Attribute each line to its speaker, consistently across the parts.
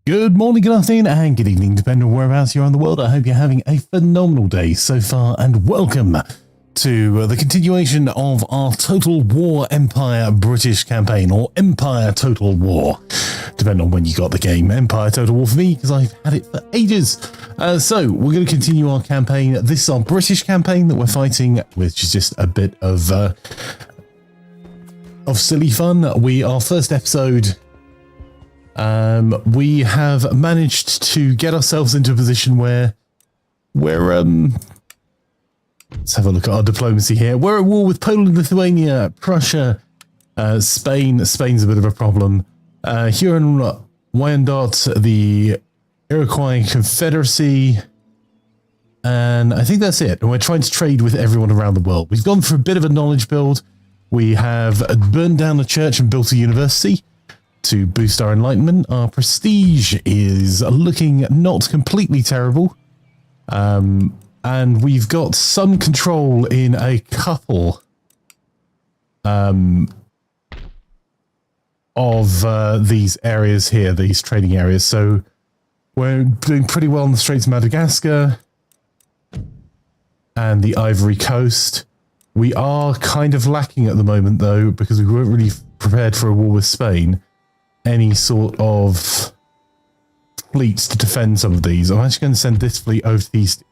Speaker 1: Good morning, good afternoon, and good evening, depending on whereabouts you're in the world. I hope you're having a phenomenal day so far, and welcome to the continuation of our Total War Empire British campaign, or Empire Total War, depending on when you got the game. Empire Total War for me, because I've had it for ages. So we're going to continue our campaign. This is our British campaign that we're fighting, which is just a bit of silly fun. Our first episode, we have managed to get ourselves into a position where we're let's have a look at our diplomacy here. We're at war with Poland, Lithuania, Prussia, Spain. Spain's a bit of a problem. Huron, Wyandot, the Iroquois Confederacy, and I think that's it. And we're trying to trade with everyone around the world. We've gone for a bit of a knowledge build. We have burned down a church and built a university to boost our enlightenment. Our prestige is looking not completely terrible. And we've got some control in a couple of these areas here, these trading areas. So we're doing pretty well on the Straits of Madagascar and the Ivory Coast. We are kind of lacking at the moment, though, because we weren't really prepared for a war with Spain, any sort of fleets to defend some of these. I'm actually going to send this fleet over to the East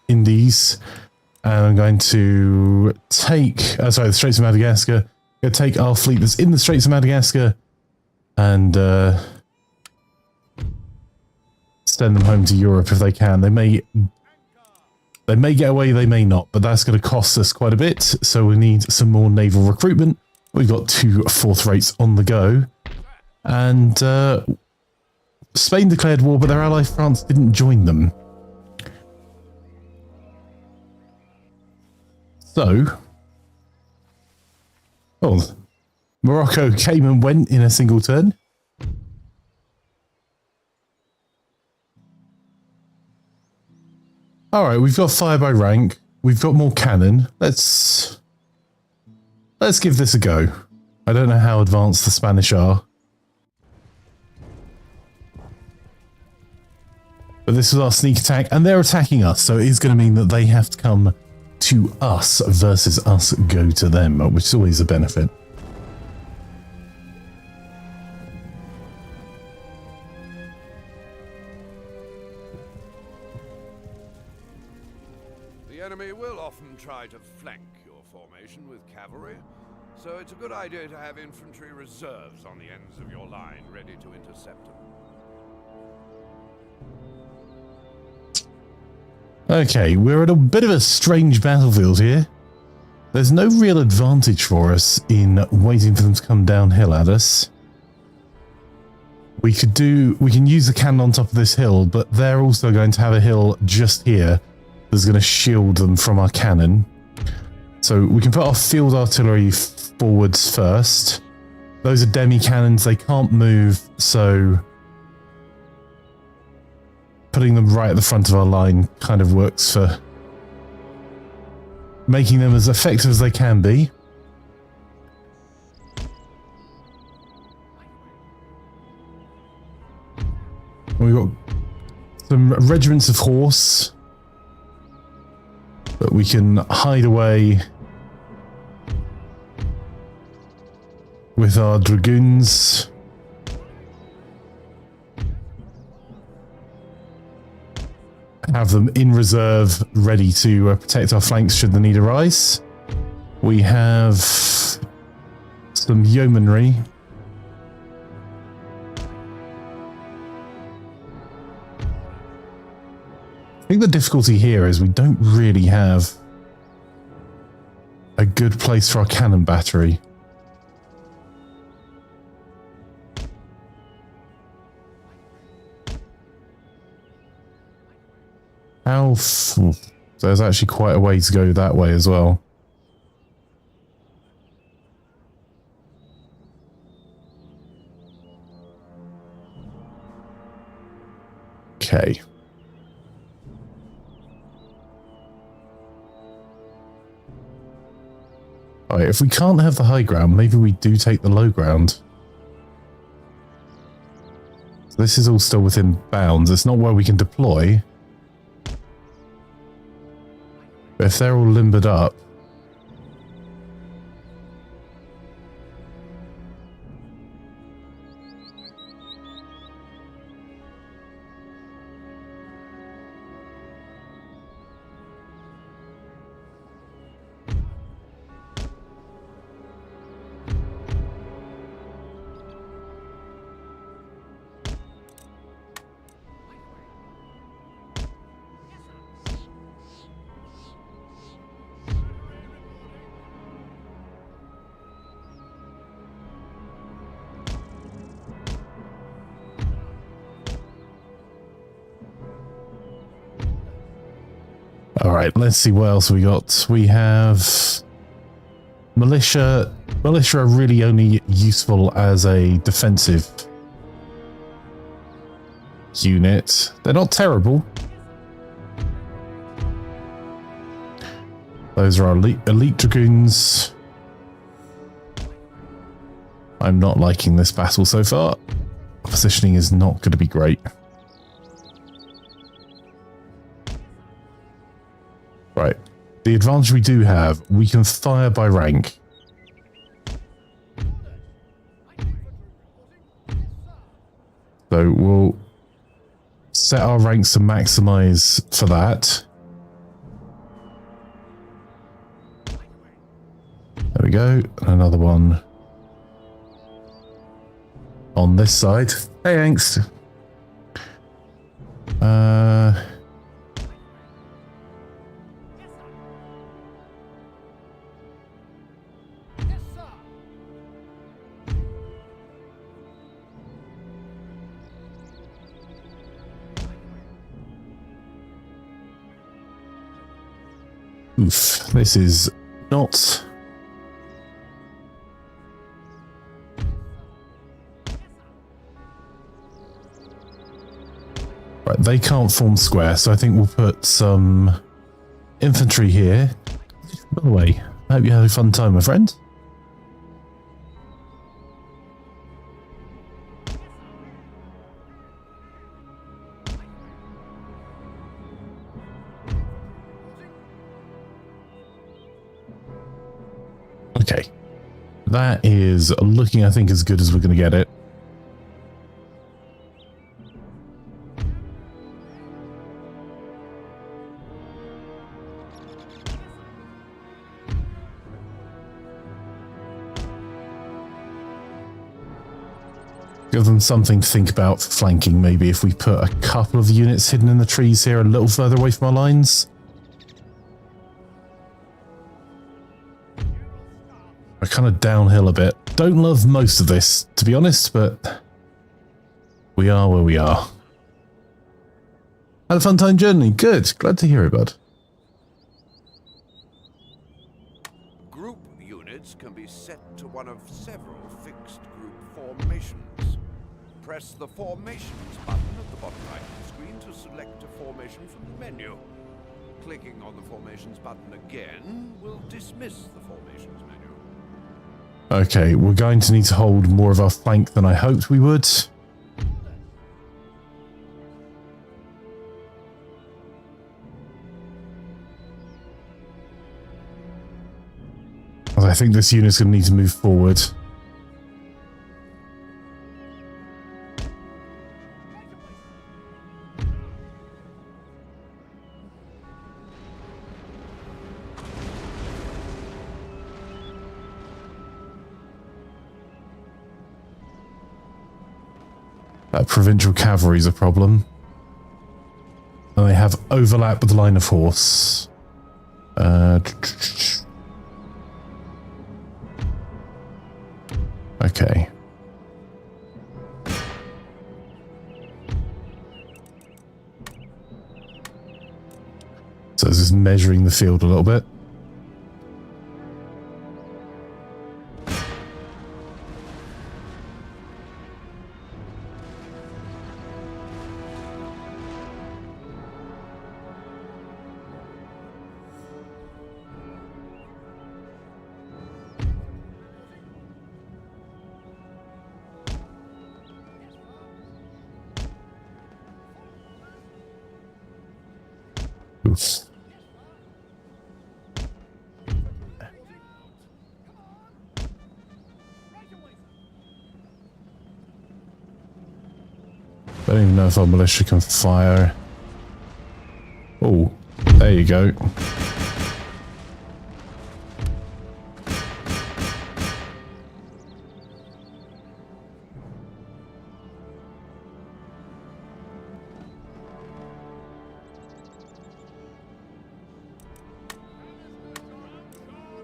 Speaker 1: Indies, and I'm going to take, the Straits of Madagascar. I'm going to take our fleet that's in the Straits of Madagascar and send them home to Europe if they can. They may get away, they may not, but that's going to cost us quite a bit, so we need some more naval recruitment. We've got 2 fourth rates on the go. And Spain declared war, but their ally France didn't join them. So, Morocco came and went in a single turn. All right, we've got fire by rank. We've got more cannon. Let's give this a go. I don't know how advanced the Spanish are, but this is our sneak attack, and they're attacking us, so it is going to mean that they have to come to us versus us go to them, which is always a benefit.
Speaker 2: The enemy will often try to flank your formation with cavalry, so it's a good idea to have infantry reserves on the ends of your line ready to intercept them.
Speaker 1: Okay, we're at a bit of a strange battlefield here. There's no real advantage for us in waiting for them to come downhill at us. We can use the cannon on top of this hill, but they're also going to have a hill just here that's going to shield them from our cannon. So we can put our field artillery forwards first. Those are demi cannons, they can't move, so putting them right at the front of our line kind of works for making them as effective as they can be. We've got some regiments of horse that we can hide away with our dragoons. Have them in reserve, ready to protect our flanks should the need arise. We have some yeomanry. I think the difficulty here is we don't really have a good place for our cannon battery. So there's actually quite a way to go that way as well. Okay. Alright, if we can't have the high ground, maybe we do take the low ground. So this is all still within bounds. It's not where we can deploy. But if they're all limbered up, all right, let's see what else we got. We have militia. Militia are really only useful as a defensive unit. They're not terrible. Those are our elite dragoons. I'm not liking this battle so far. Positioning is not going to be great. Right. The advantage we do have, we can fire by rank. So we'll set our ranks to maximize for that. There we go. Another one on this side. Hey, Angst. Oof, this is not... Right, they can't form square, so I think we'll put some infantry here. By the way, I hope you had a fun time, my friend. Okay, that is looking, I think, as good as we're going to get it. Give them something to think about for flanking. Maybe if we put a couple of units hidden in the trees here a little further away from our lines. We're kind of downhill a bit. Don't love most of this, to be honest, but we are where we are. Had a fun time journey. Good. Glad to hear it, bud.
Speaker 2: Group units can be set to one of several fixed group formations. Press the Formations button at the bottom right of the screen to select a formation from the menu. Clicking on the Formations button again will dismiss the Formations menu.
Speaker 1: Okay, we're going to need to hold more of our flank than I hoped we would. I think this unit's going to need to move forward. Provincial cavalry is a problem. And they have overlap with the line of horse. Okay. So this is measuring the field a little bit. Oof. I don't even know if our militia can fire. Oh, there you go.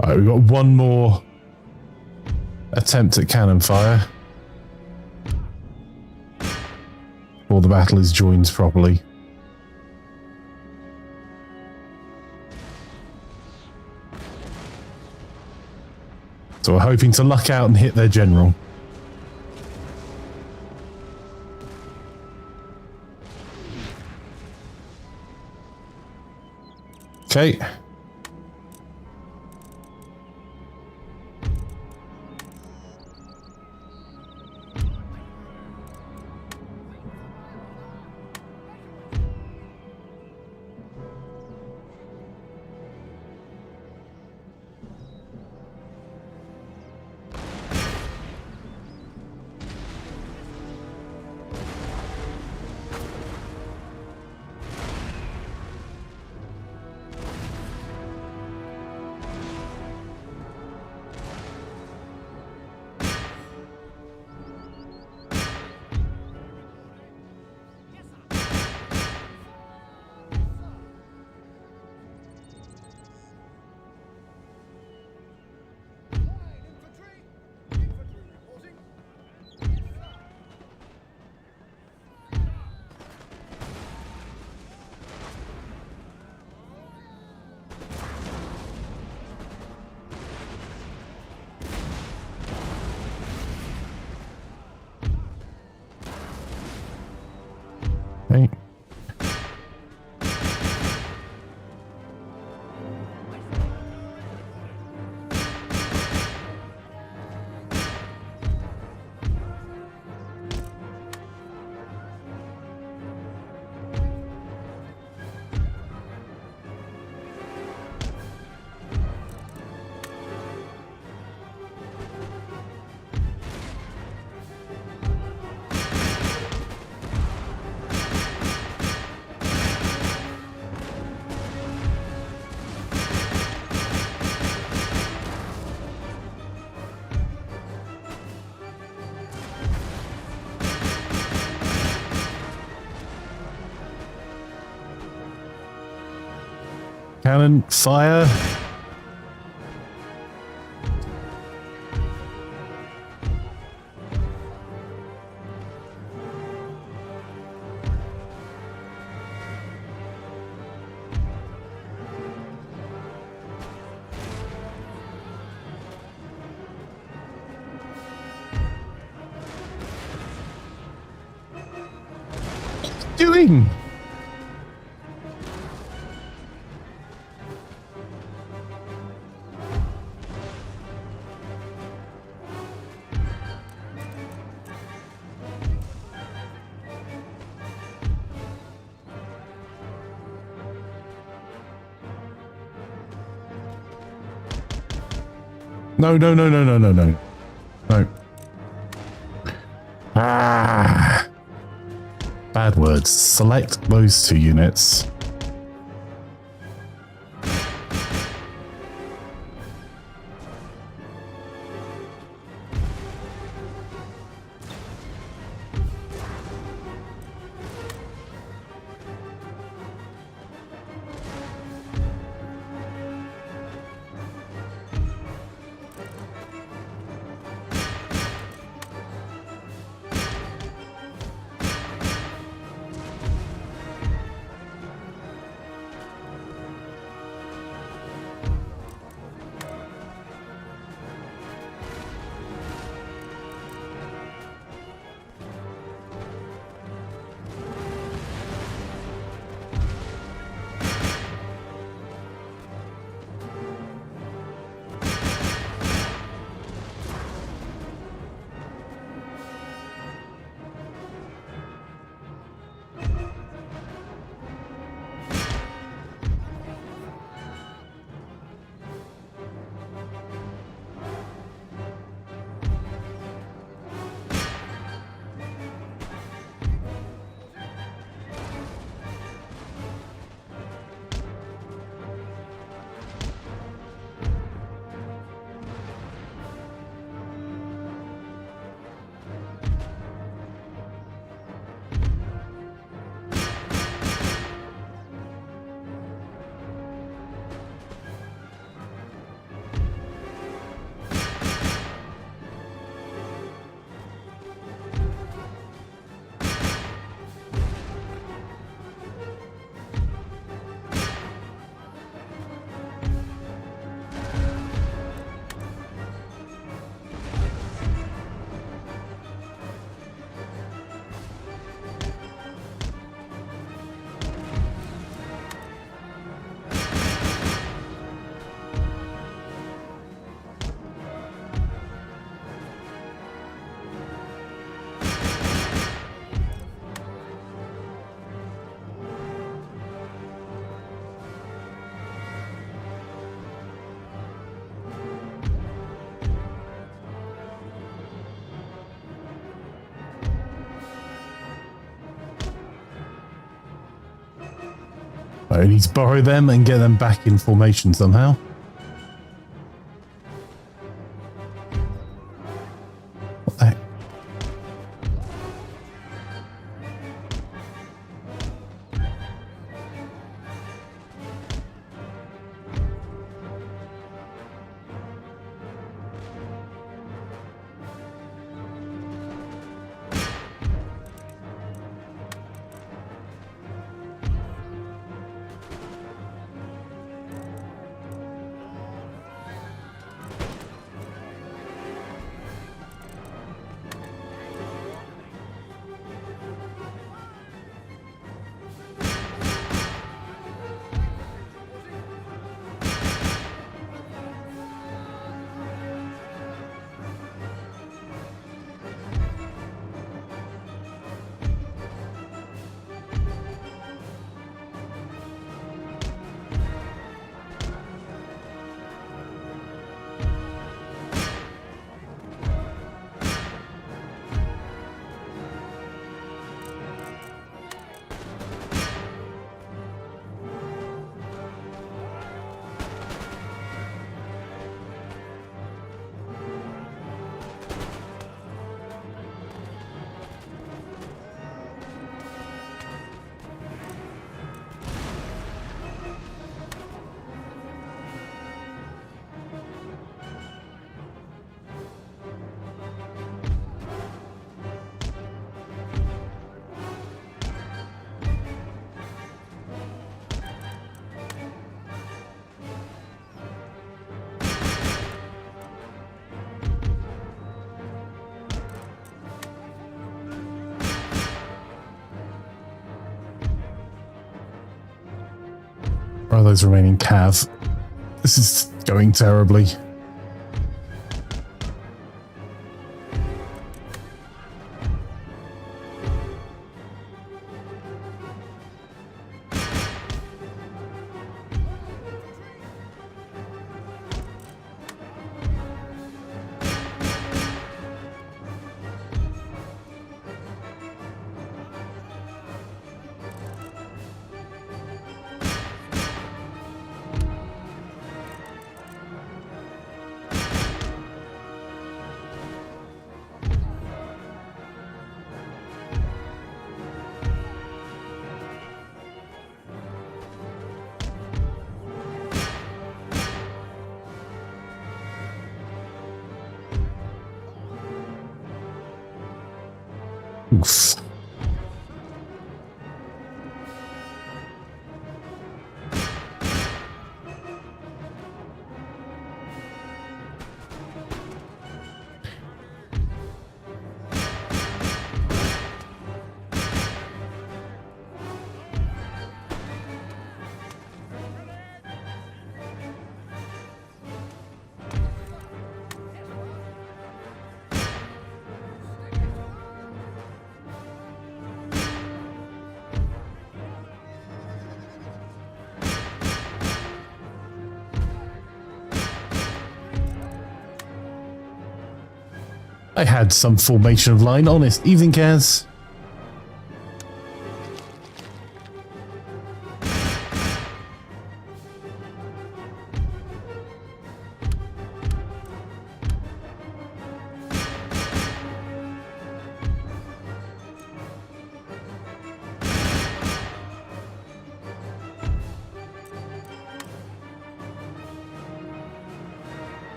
Speaker 1: Alright, we've got one more attempt at cannon fire before the battle is joined properly. So we're hoping to luck out and hit their general. Okay. Okay. Cannon fire. Doing? No, no, no, no, no, no, no. No. Ah. Bad words. Select those two units. I need to borrow them and get them back in formation somehow. What the heck? Where are those remaining cav? This is going terribly. Oof. I had some formation of line, honest. Evening, Kaz.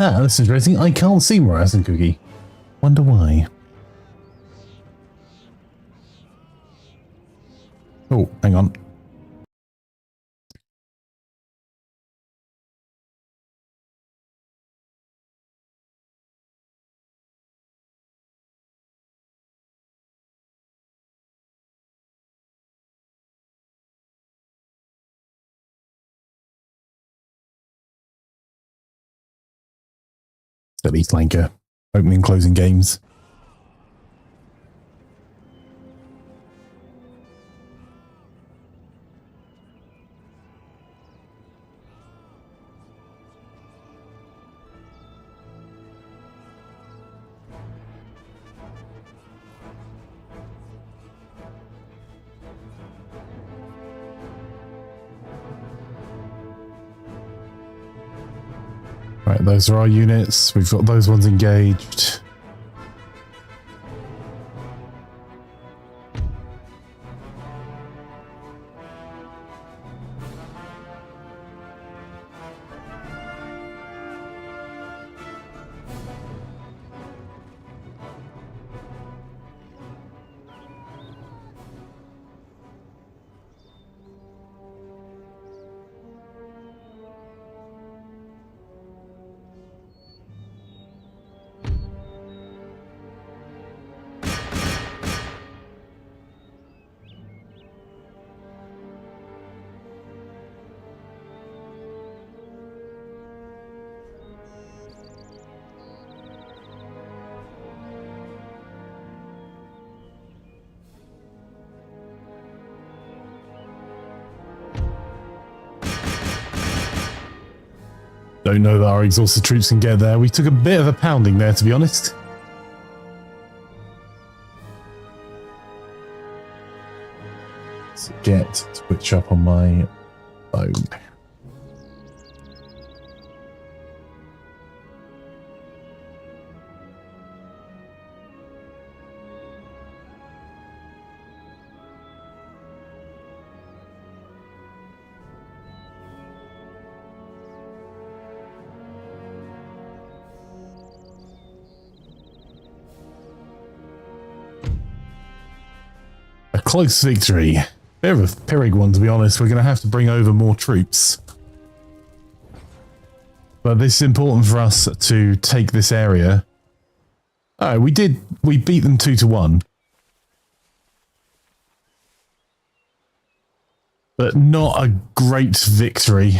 Speaker 1: Ah, that's interesting. I can't see Moraz and Cookie. Wonder why. Oh, hang on. Silly flanker. Opening and closing games. Right, those are our units. We've got those ones engaged. Don't know that our exhausted troops can get there. We took a bit of a pounding there, to be honest. Let's get Twitch up on my phone. Close victory. Bit of a Pyrrhic one, to be honest. We're going to have to bring over more troops. But this is important for us to take this area. Alright, we beat them 2-1. But not a great victory.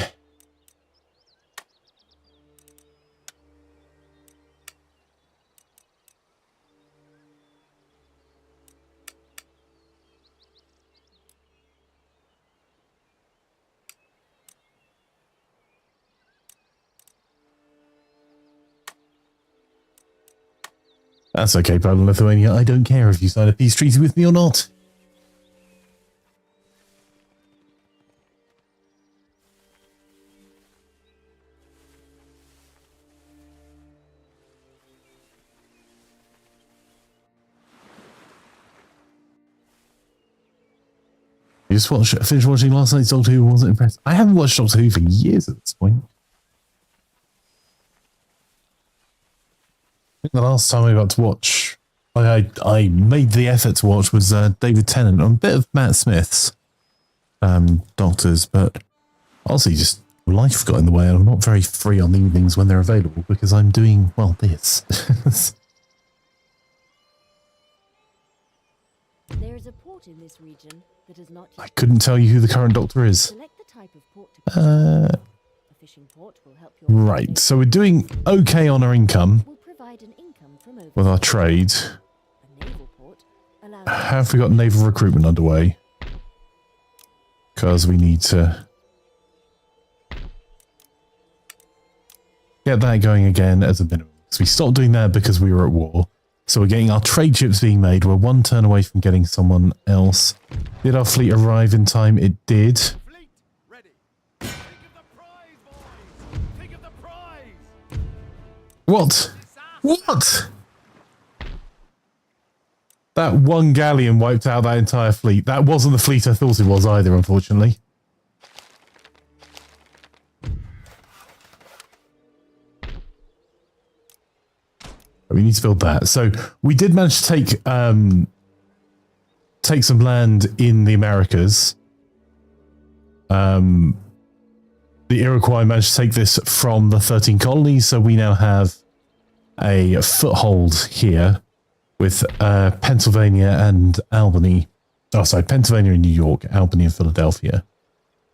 Speaker 1: That's okay, Poland, Lithuania. I don't care if you sign a peace treaty with me or not. You just finished watching last night's Doctor Who, wasn't impressed. I haven't watched Doctor Who for years at this point. I think the last time I got to watch, I made the effort to watch, was David Tennant on a bit of Matt Smith's Doctors, but honestly, just life got in the way, and I'm not very free on the evenings when they're available because I'm doing, well, this.
Speaker 3: There is a port in this region that is not.
Speaker 1: I couldn't tell you who the current Doctor is.
Speaker 3: Select the type of port to a fishing port will help your
Speaker 1: right, so we're doing okay on our income.
Speaker 3: Will provide an income from over
Speaker 1: With our trade.
Speaker 3: a naval port allows
Speaker 1: Have we got naval recruitment underway? Because we need to get that going again as a minimum. So we stopped doing that because we were at war. So we're getting our trade ships being made. We're one turn away from getting someone else. Did our fleet arrive in time? It did.
Speaker 2: Fleet ready. Think of the prize, boys. Think of the prize.
Speaker 1: What? What? That one galleon wiped out that entire fleet. That wasn't the fleet I thought it was either, unfortunately. We need to build that. So we did manage to take some land in the Americas. The Iroquois managed to take this from the 13 colonies, so we now have a foothold here with Pennsylvania and Albany. Oh, sorry, Pennsylvania and New York, Albany and Philadelphia.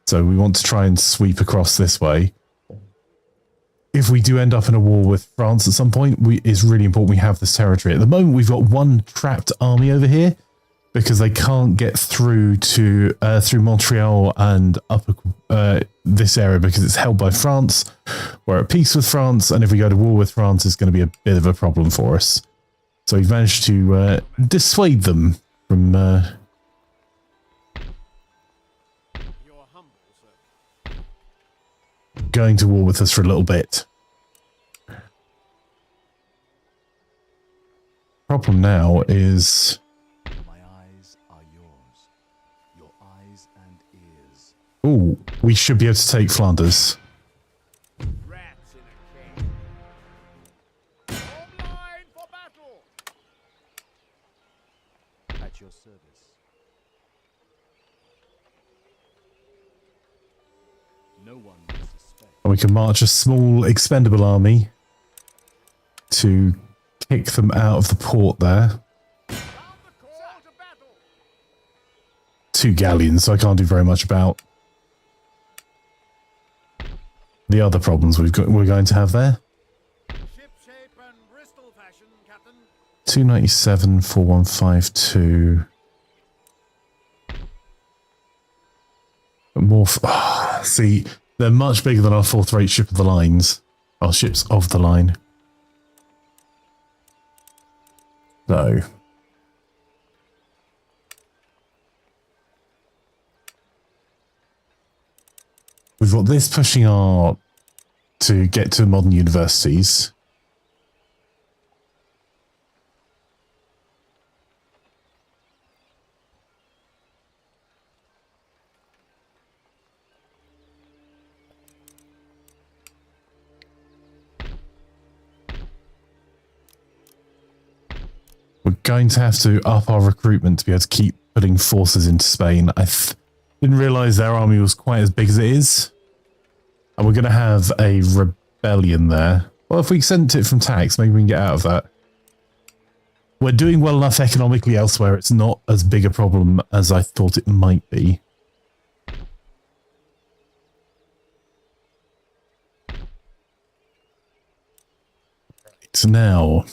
Speaker 1: So we want to try and sweep across this way. if we do end up in a war with France at some point, it's really important we have this territory. At the moment, we've got one trapped army over here because they can't get through to through Montreal and up this area because it's held by France. We're at peace with France, and if we go to war with France, it's going to be a bit of a problem for us. So we've managed to dissuade them from going to war with us for a little bit. Problem now is
Speaker 4: my eyes are yours, your eyes and ears.
Speaker 1: oh, we should be able to take Flanders.
Speaker 2: Rats in a cage. Form line for battle.
Speaker 4: At your service. No one will suspect.
Speaker 1: And we can march a small expendable army to kick them out of the port there.
Speaker 2: Sound the call to battle.
Speaker 1: 2 galleons, so I can't do very much about the other problems we're going to have there.
Speaker 2: Ship shape and Bristol fashion, Captain.
Speaker 1: 297, 4152. More. See, they're much bigger than our 4th rate ship of the lines. Our ships of the line. So. We've got this pushing our to get to modern universities. We're going to have to up our recruitment to be able to keep putting forces into Spain. I didn't realise their army was quite as big as it is. And we're going to have a rebellion there. Well, if we sent it from tax, maybe we can get out of that. We're doing well enough economically elsewhere. It's not as big a problem as I thought it might be. Right, now,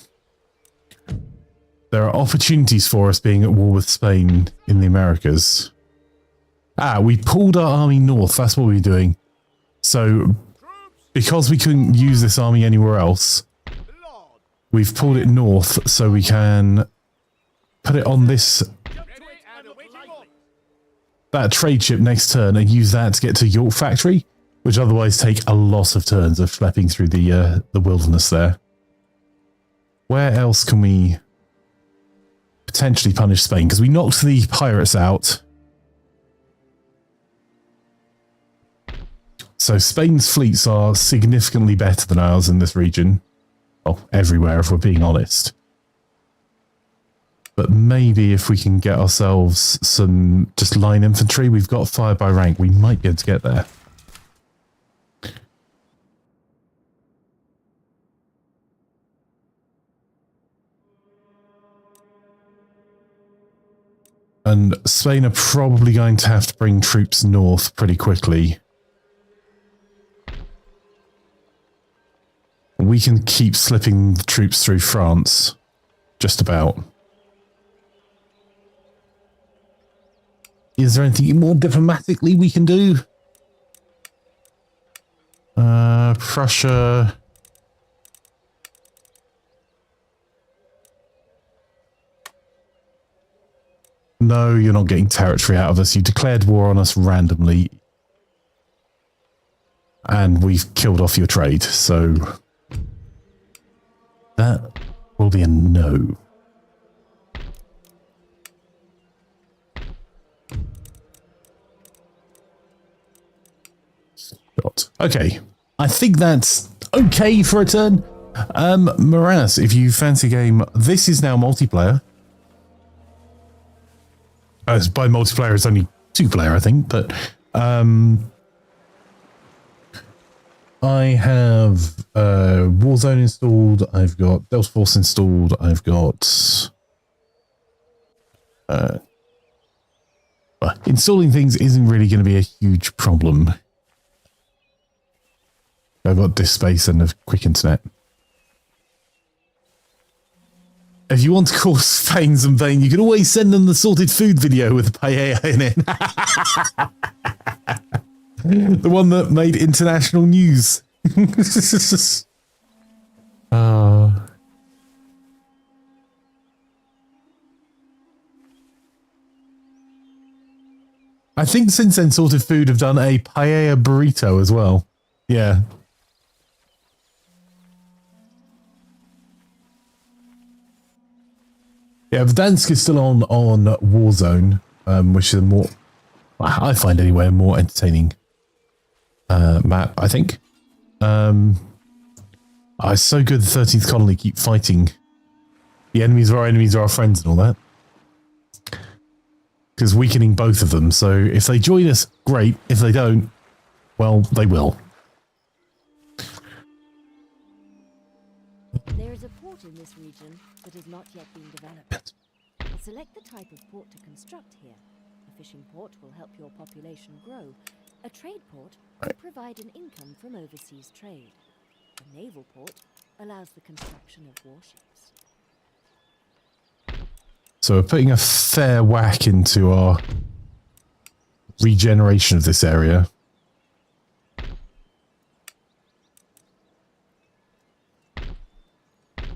Speaker 1: there are opportunities for us being at war with Spain in the Americas. Ah, we pulled our army north. That's what we were doing. So, because we couldn't use this army anywhere else, we've pulled it north so we can put it on this that trade ship next turn and use that to get to York Factory, which otherwise take a lot of turns of schlepping through the wilderness there. Where else can we potentially punish Spain? Because we knocked the pirates out. So Spain's fleets are significantly better than ours in this region. Well, everywhere, if we're being honest. But maybe if we can get ourselves some just line infantry, we've got fire by rank, we might be able to get there. And Spain are probably going to have to bring troops north pretty quickly. We can keep slipping the troops through France, just about. Is there anything more diplomatically we can do? Prussia. No, you're not getting territory out of us. You declared war on us randomly. And we've killed off your trade, so that will be a no. Okay, I think that's okay for a turn. Moranis, if you fancy a game, this is now multiplayer. As by multiplayer, it's only 2-player, I think, but I have Warzone installed, I've got Delta Force installed, I've got installing things isn't really going to be a huge problem. I've got disk space and a quick internet. If you want to cause Spain some pain, you can always send them the sorted food video with the paella in it. The one that made international news. I think since then, Sorted Food have done a paella burrito as well. Yeah. Yeah, Verdansk is still on Warzone, which is a more, I find anyway, a more entertaining map, I think. It's so good the 13th Colony keep fighting. The enemies are our friends and all that. Because weakening both of them, so if they join us, great. If they don't, well, they will.
Speaker 3: There is a port in this region that has not yet been developed. Select the type of port to construct here. A fishing port will help your population grow. A trade port will provide an income from overseas trade. A naval port allows the construction of warships.
Speaker 1: So we're putting a fair whack into our regeneration of this area.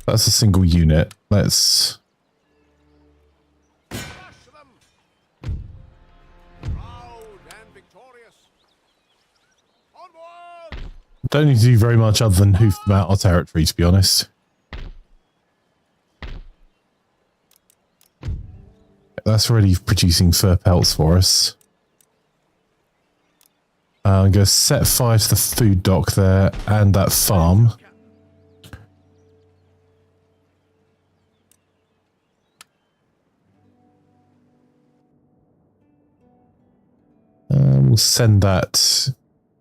Speaker 1: That's a single unit. Let's... Don't need to do very much other than hoof them out our territory, to be honest. That's already producing fur pelts for us. I'm going to set fire to the food dock there and that farm. We'll send that,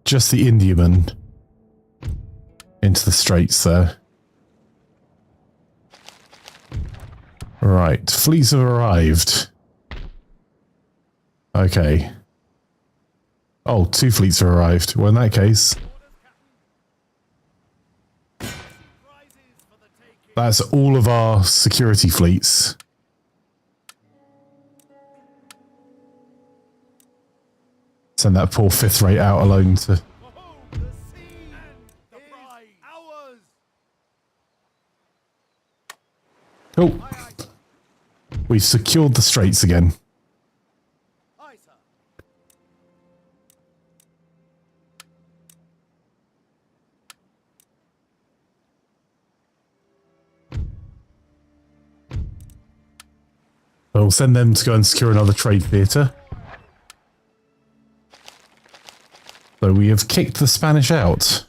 Speaker 1: just the Indiaman, into the straits there. Right, fleets have arrived. Okay. Oh, 2 fleets have arrived. Well, in that case, that's all of our security fleets. Send that poor 5th rate out alone to... Oh. We've secured the straits again. We'll send them to go and secure another trade theatre. So we have kicked the Spanish out.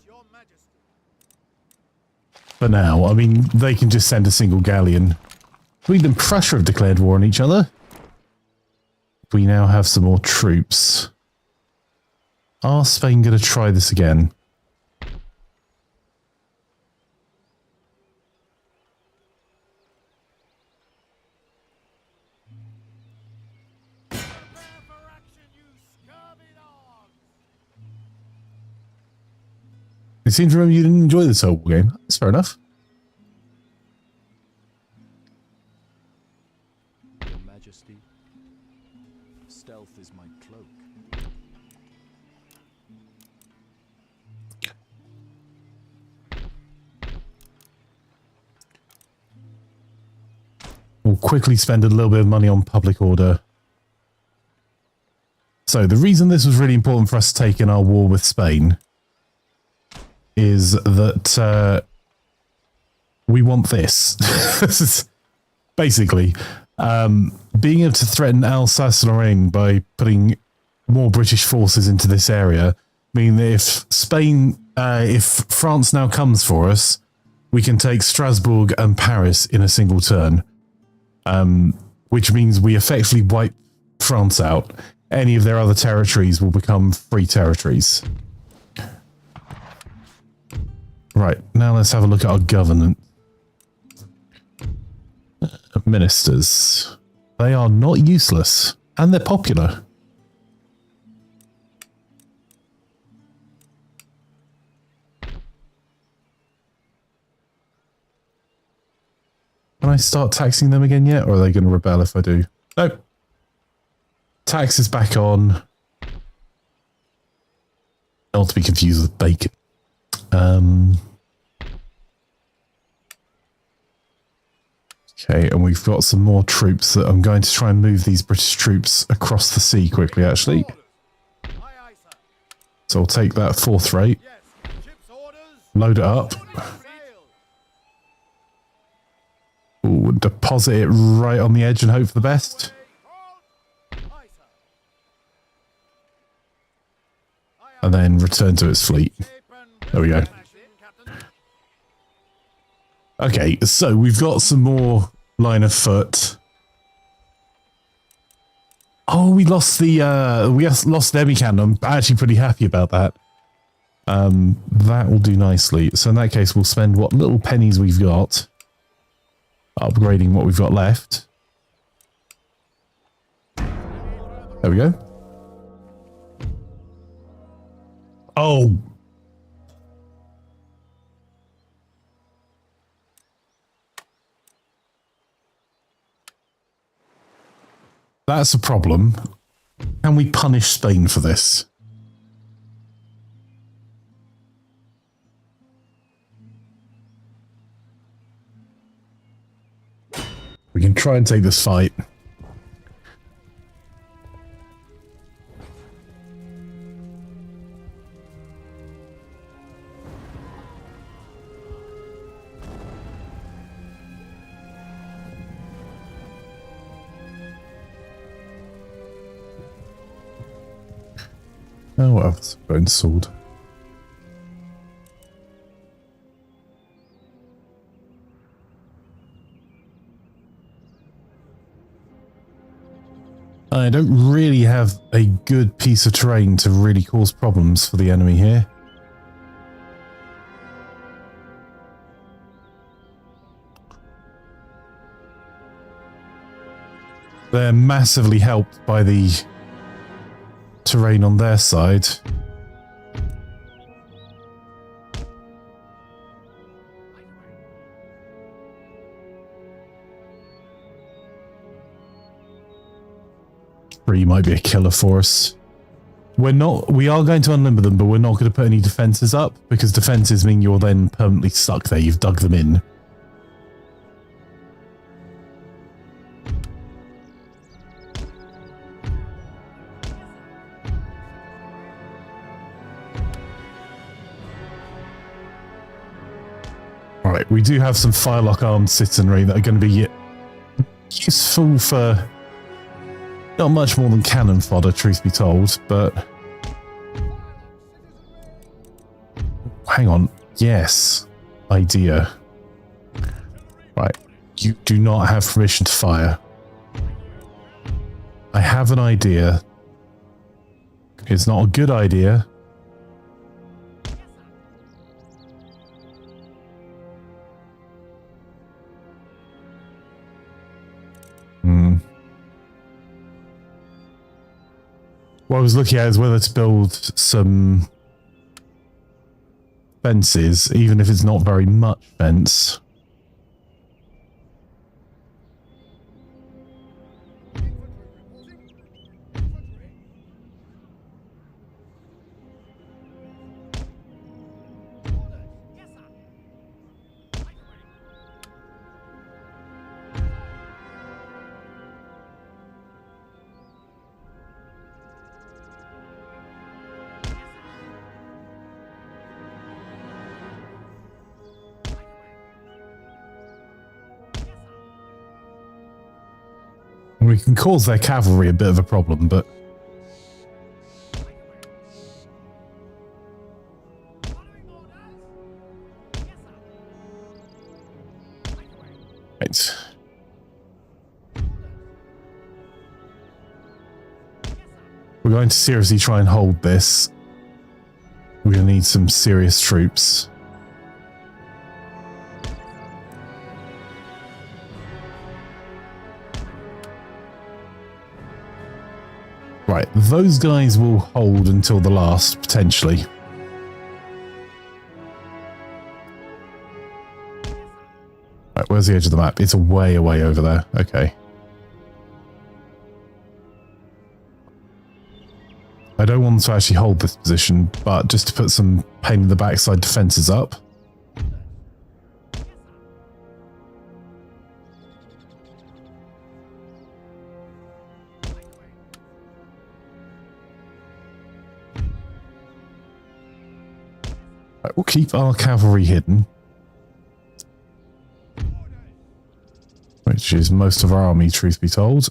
Speaker 1: For now, I mean, they can just send a single galleon. Sweden and Prussia have declared war on each other. We now have some more troops. Are Spain going to try this again? It seems to remember you didn't enjoy this whole game. That's fair enough.
Speaker 4: Your Majesty, stealth is my cloak.
Speaker 1: We'll quickly spend a little bit of money on public order. So the reason this was really important for us to take in our war with Spain is that we want this. This is basically being able to threaten Alsace-Lorraine by putting more British forces into this area. Meaning that if France now comes for us, we can take Strasbourg and Paris in a single turn, which means we effectively wipe France out. Any of their other territories will become free territories. Right, now let's have a look at our government. Ministers. They are not useless, and they're popular. Can I start taxing them again yet? Or are they going to rebel if I do? Nope. Tax is back on. Not to be confused with bacon. Okay, and we've got some more troops that I'm going to try and move these British troops across the sea quickly, actually. So I'll take that 4th rate. Load it up. Ooh, deposit it right on the edge and hope for the best. And then return to its fleet. There we go. Okay, so we've got some more line of foot. Oh, we lost the enemy cannon. I'm actually pretty happy about that. That will do nicely. So in that case, we'll spend what little pennies we've got upgrading what we've got left. There we go. Oh. That's a problem. Can we punish Spain for this? We can try and take this fight. Oh, well, it's a bone sword. I don't really have a good piece of terrain to really cause problems for the enemy here. They're massively helped by the terrain on their side. Three might be a killer for us. We are going to unlimber them, but we're not going to put any defenses up, because defenses mean you're then permanently stuck there. You've dug them in. Alright, we do have some firelock armed citizenry that are going to be useful for not much more than cannon fodder, truth be told, but hang on. Yes. Idea. Right. You do not have permission to fire. I have an idea. It's not a good idea. What I was looking at is whether to build some fences, even if it's not very much fence. We can cause their cavalry a bit of a problem, but right. We're going to seriously try and hold this. We're going to need some serious troops. Right, those guys will hold until the last, potentially. Right, where's the edge of the map? It's way away over there. Okay. I don't want to actually hold this position, but just to put some pain in the backside defenses up. Right, we'll keep our cavalry hidden, which is most of our army, truth be told.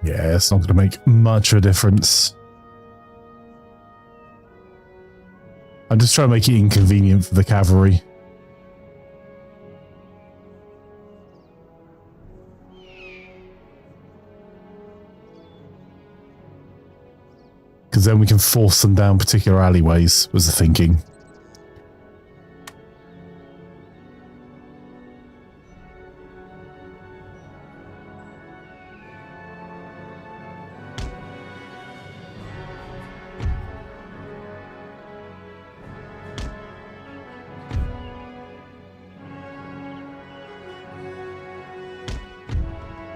Speaker 1: Yeah, it's not going to make much of a difference. I'm just trying to make it inconvenient for the cavalry. Because then we can force them down particular alleyways, was the thinking.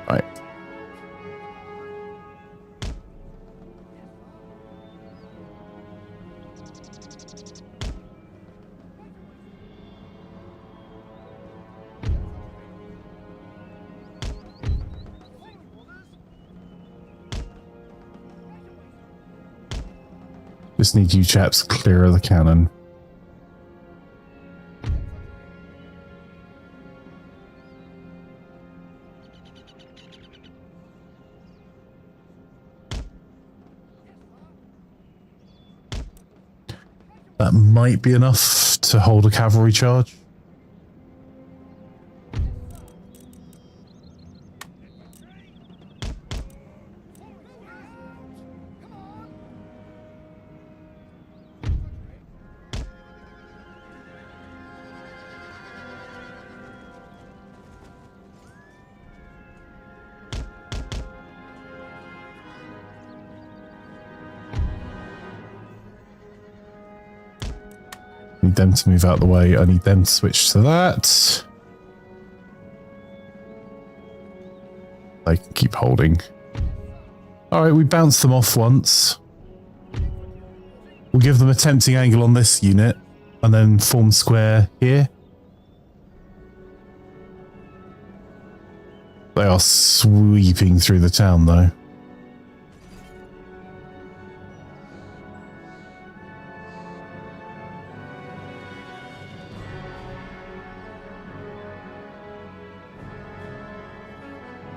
Speaker 1: Right. Just need you chaps clear of the cannon. That might be enough to hold a cavalry charge. Need them to move out the way. I need them to switch to that. They can keep holding. Alright, we bounced them off once. We'll give them a tempting angle on this unit and then form square here. They are sweeping through the town though.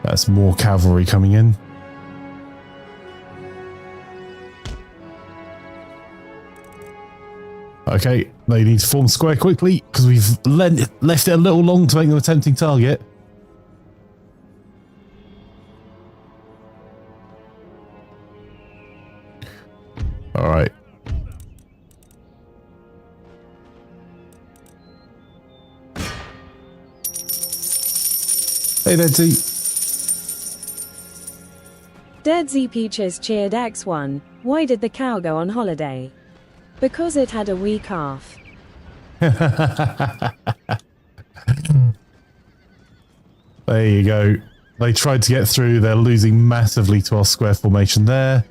Speaker 1: That's more cavalry coming in. Okay, they need to form square quickly because we've left it a little long to make them a tempting target. All right. Hey there, T.
Speaker 5: Dead Z Peaches cheered X1. Why did the cow go on holiday? Because it had a wee calf.
Speaker 1: There you go. They tried to get through. They're losing massively to our square formation there.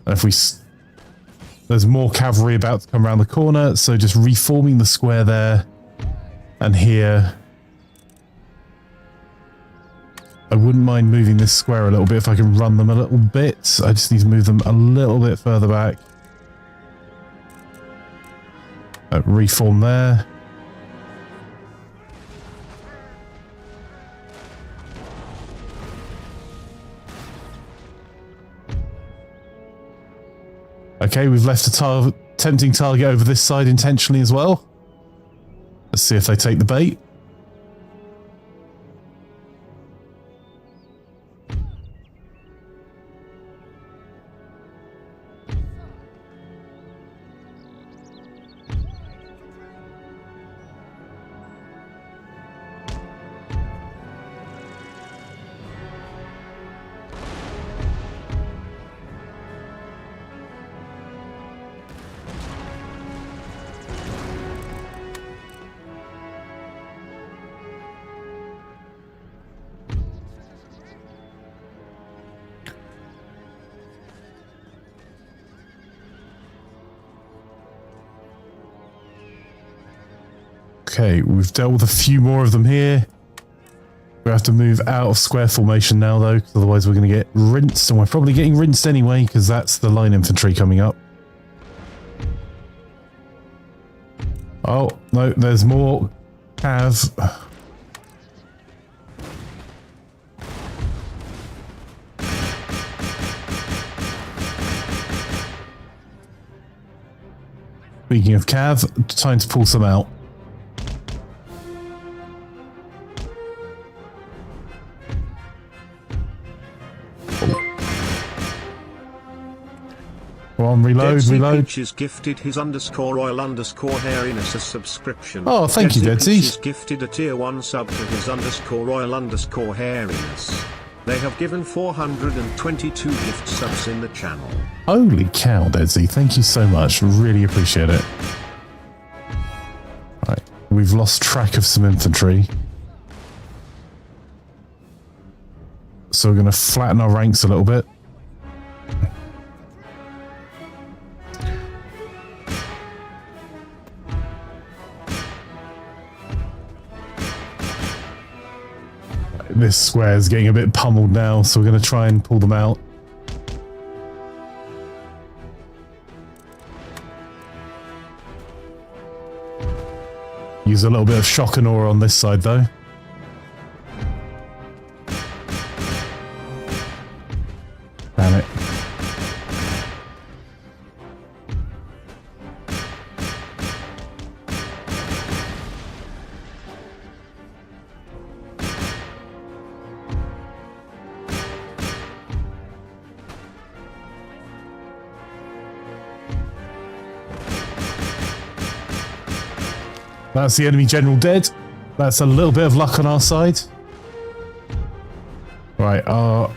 Speaker 1: And if we... There's more cavalry about to come around the corner, so just reforming the square there and here. I wouldn't mind moving this square a little bit if I can run them a little bit. I just need to move them a little bit further back. Reform there. Okay, we've left a tempting target over this side intentionally as well. Let's see if they take the bait. Okay, we've dealt with a few more of them here. We have to move out of square formation now, though, because otherwise we're going to get rinsed, and we're probably getting rinsed anyway, because that's the line infantry coming up. Oh, no, there's more cav. Speaking of cav, time to pull some out. Go on, reload,
Speaker 6: Deadsy
Speaker 1: reload.
Speaker 6: Peaches gifted his _royal_hairiness a subscription.
Speaker 1: Oh, thank you, Deadsy.
Speaker 6: Peaches gifted a tier 1 sub to his _royal_hairiness. They have given 422 gift subs in the channel.
Speaker 1: Holy cow, Deadsy. Thank you so much. Really appreciate it. Right, we've lost track of some infantry. So we're going to flatten our ranks a little bit. This square is getting a bit pummeled now, so we're going to try and pull them out. Use a little bit of shock and awe on this side, though. Damn it. That's the enemy general dead. That's a little bit of luck on our side. Right, right,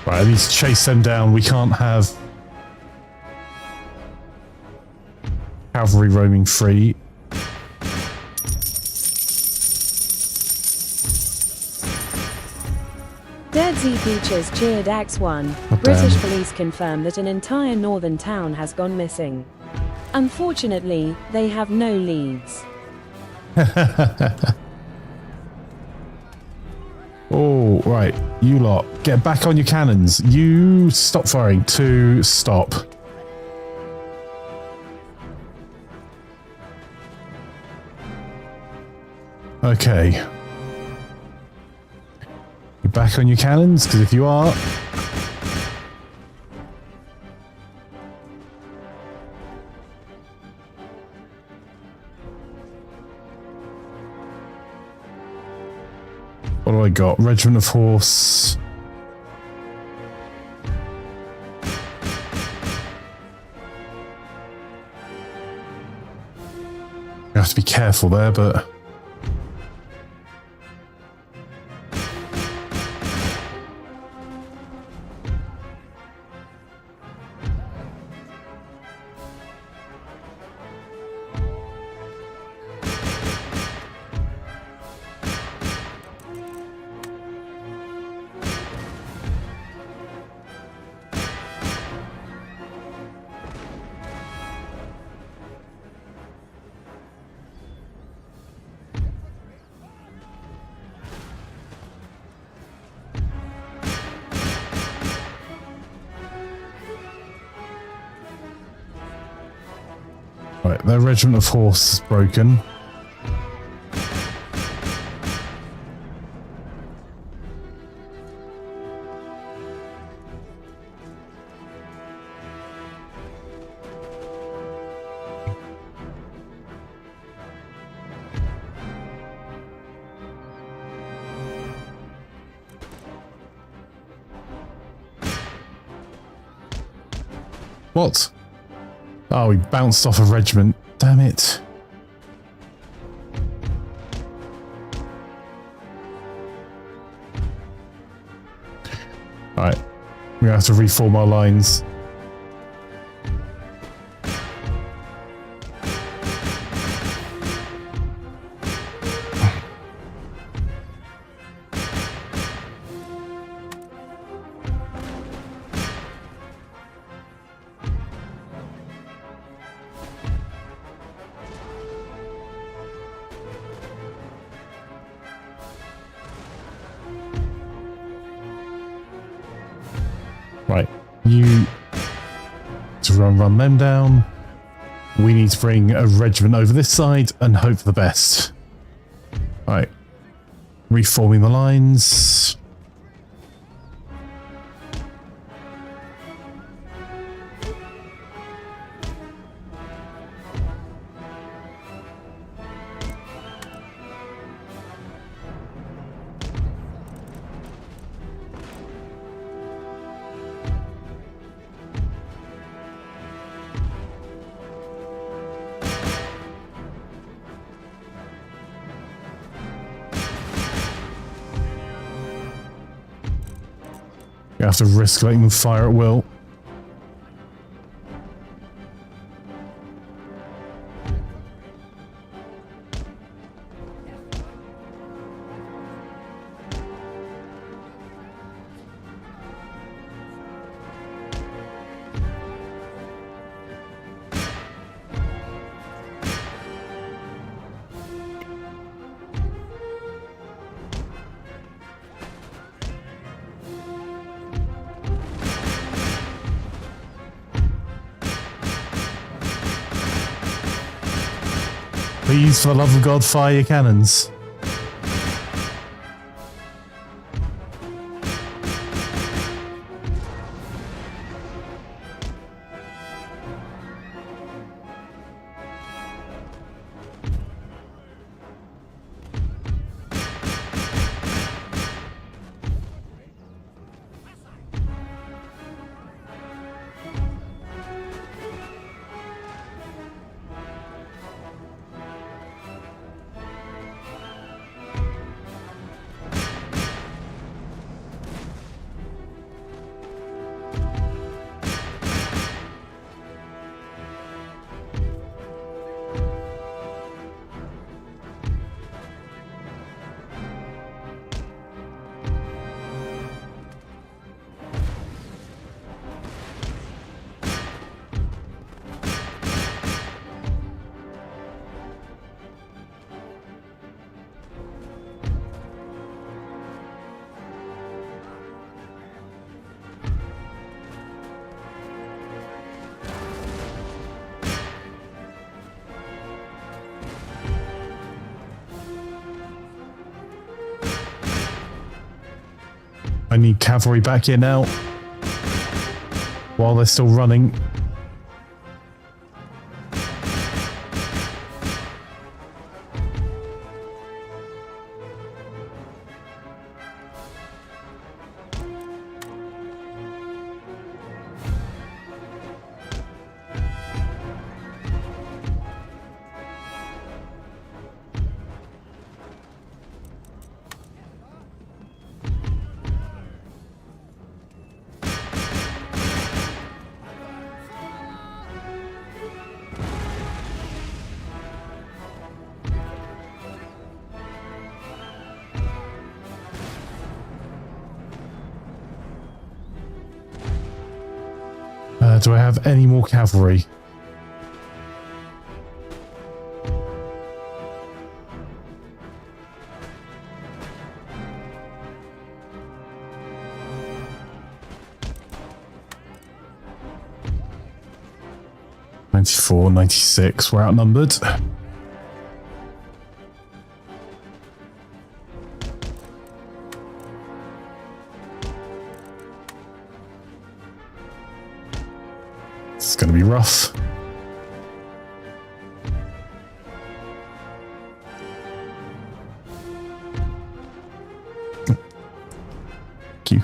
Speaker 1: I need to chase them down. We can't have cavalry roaming free.
Speaker 5: Deadsy Peaches cheered Axe 1.
Speaker 1: Oh,
Speaker 5: British
Speaker 1: damn.
Speaker 5: police confirm that an entire northern town has gone missing. Unfortunately, they have no leads.
Speaker 1: Oh, right. You lot, get back on your cannons. You stop firing. To stop. Okay. You're back on your cannons, because if you are... What do I got? Regiment of Horse. You have to be careful there, but... Right, their regiment of horse is broken. What? Oh, he bounced off a regiment. Damn it. Alright. We have to reform our lines. Right, you to run them down. We need to bring a regiment over this side and hope for the best. Right, reforming the lines. You have to risk letting them fire at will. Please, for the love of God, fire your cannons. I need cavalry back here now while they're still running. Do I have any more cavalry? (94, 96), we're outnumbered. It's going to be rough. Thank you.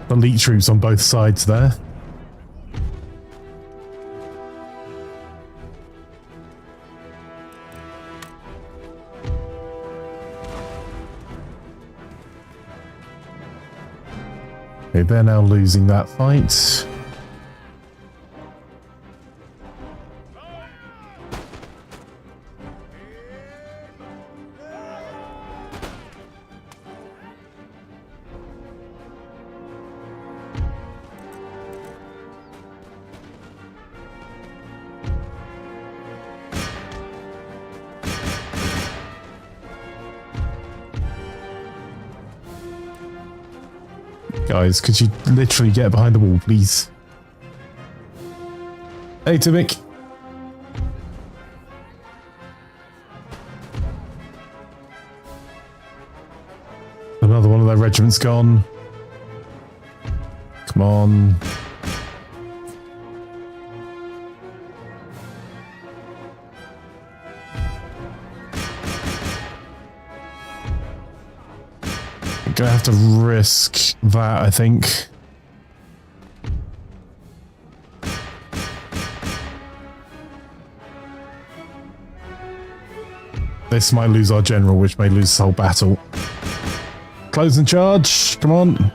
Speaker 1: Elite troops on both sides there. Okay, they're now losing that fight. Guys, could you literally get behind the wall, please? Hey, Timmick. Another one of their regiments gone. Come on. Gonna have to risk that, I think. This might lose our general, which may lose this whole battle. Close and charge, come on.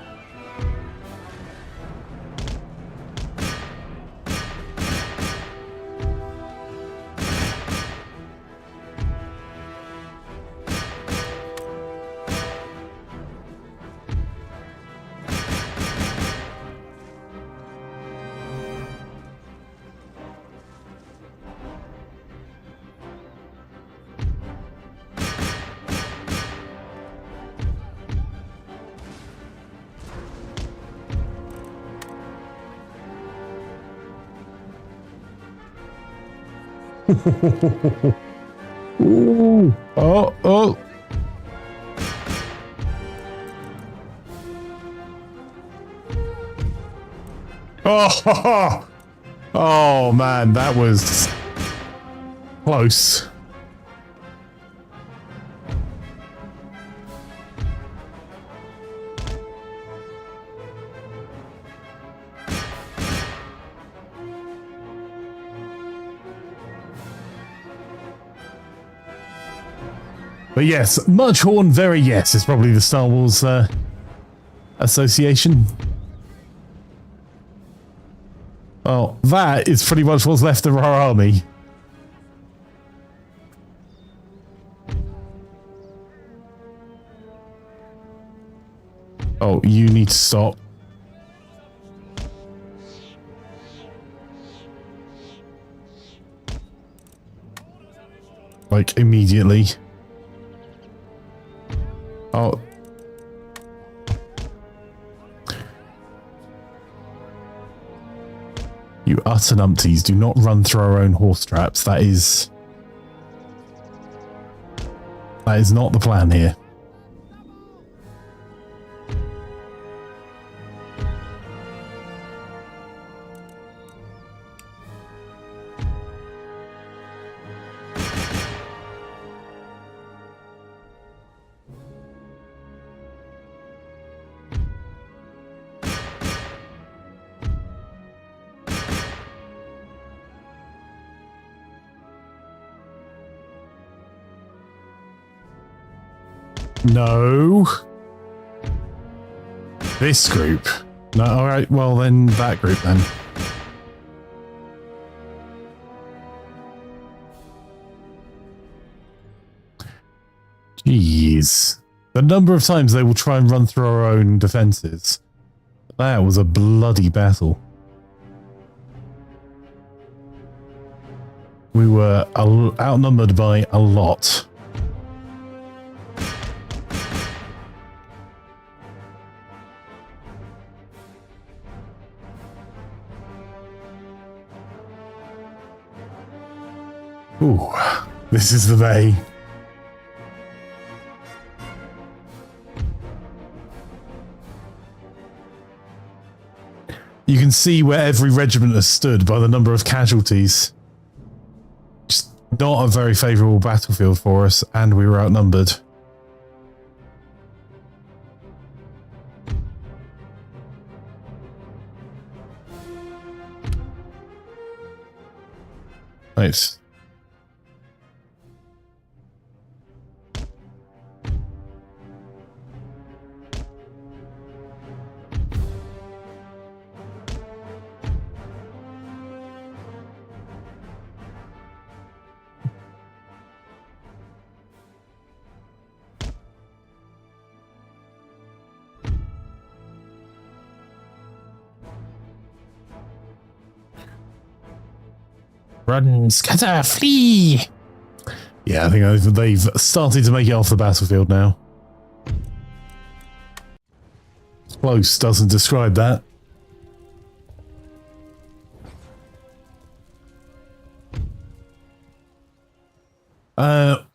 Speaker 1: Ooh. Oh, oh. Oh, oh man, that was close. But yes, much horn, very yes, is probably the Star Wars association. Oh, that is pretty much what's left of our army. Oh, you need to stop. Like, immediately. Oh. You utter numpties, do not run through our own horse traps. That is not the plan here. No. This group. No, alright, well then that group then. Jeez. The number of times they will try and run through our own defenses. That was a bloody battle. We were outnumbered by a lot. Ooh, this is the bay. You can see where every regiment has stood by the number of casualties. Just not a very favourable battlefield for us, and we were outnumbered. Right. Run, scatter, flee! Yeah, I think they've started to make it off the battlefield now. Close doesn't describe that.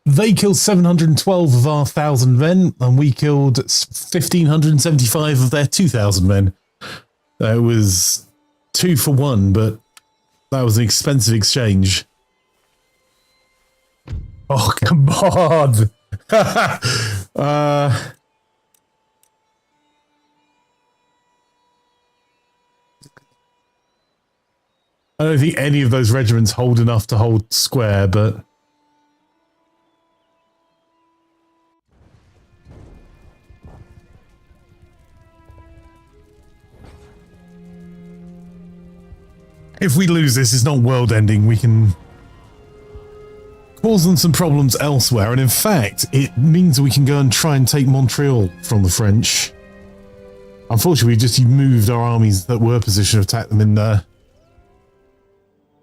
Speaker 1: They killed 712 of our 1,000 men, and we killed 1,575 of their 2,000 men. It was 2 for 1, but that was an expensive exchange. Oh, come on! I don't think any of those regiments hold enough to hold square, but... if we lose this, it's not world ending. We can cause them some problems elsewhere. And in fact, it means we can go and try and take Montreal from the French. Unfortunately, we just moved our armies that were positioned to attack them in the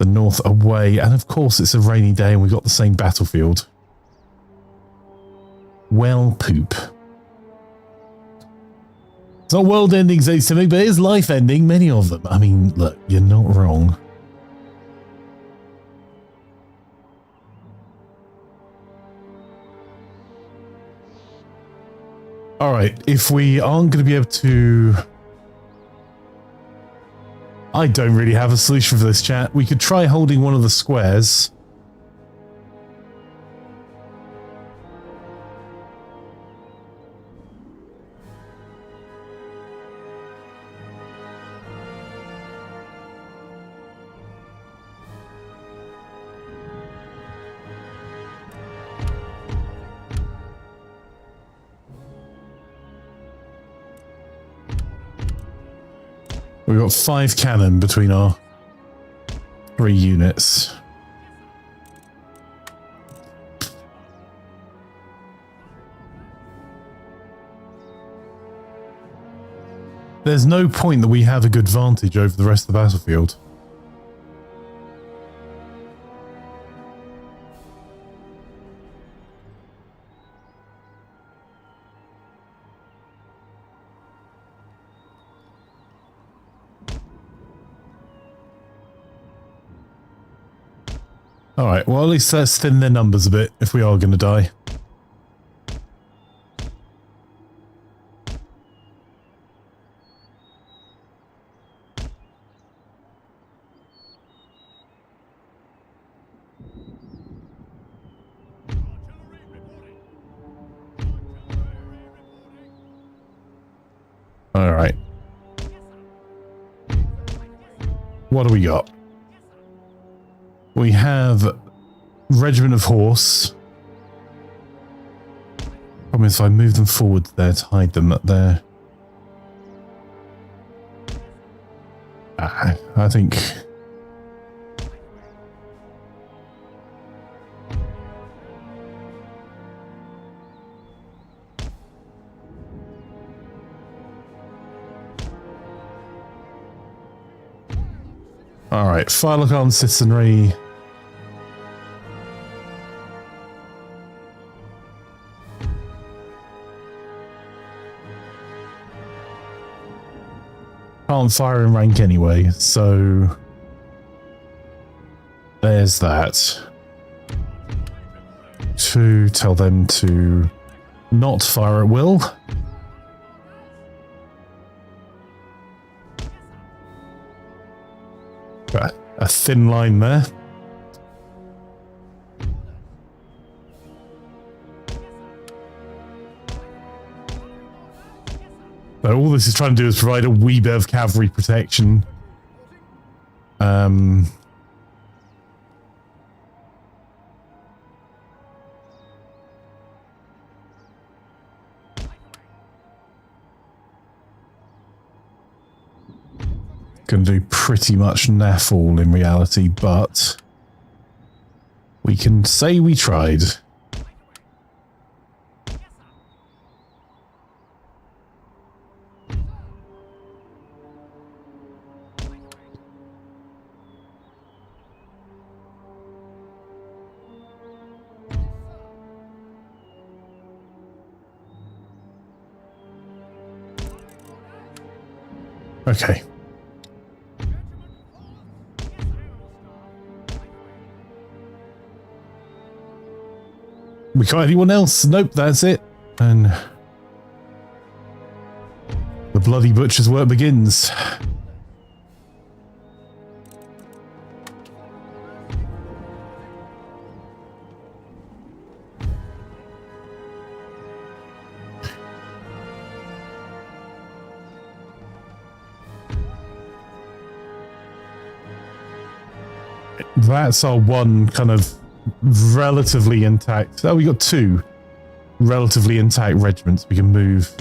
Speaker 1: north away. And of course, it's a rainy day and we've got the same battlefield. Well, poop. It's not world ending, Zaytimic, but it is life ending, many of them. I mean, look, you're not wrong. Alright, if we aren't going to be able to... I don't really have a solution for this, chat. We could try holding one of the squares. We've got 5 cannon between our 3 units. There's no point that we have a good advantage over the rest of the battlefield. Alright, well at least let's thin their numbers a bit if we are going to die. Alright. What do we got? We have Regiment of Horse. Problem is if I move them forward there to hide them up there. I think... Alright, Firelock Armed Citizenry. Can't fire in rank anyway, so there's that. To tell them to not fire at will. A thin line there. So all this is trying to do is provide a wee bit of cavalry protection. Going to do pretty much naff all in reality, but we can say we tried. Okay. We got anyone else? Nope, that's it. And the bloody butcher's work begins. That's our one kind of relatively intact. Oh, we got two relatively intact regiments we can move.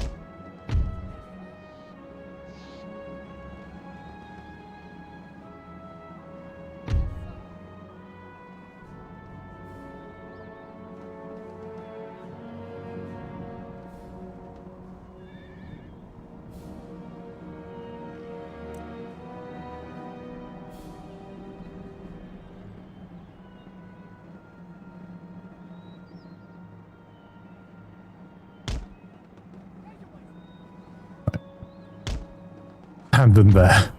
Speaker 1: Hand them there.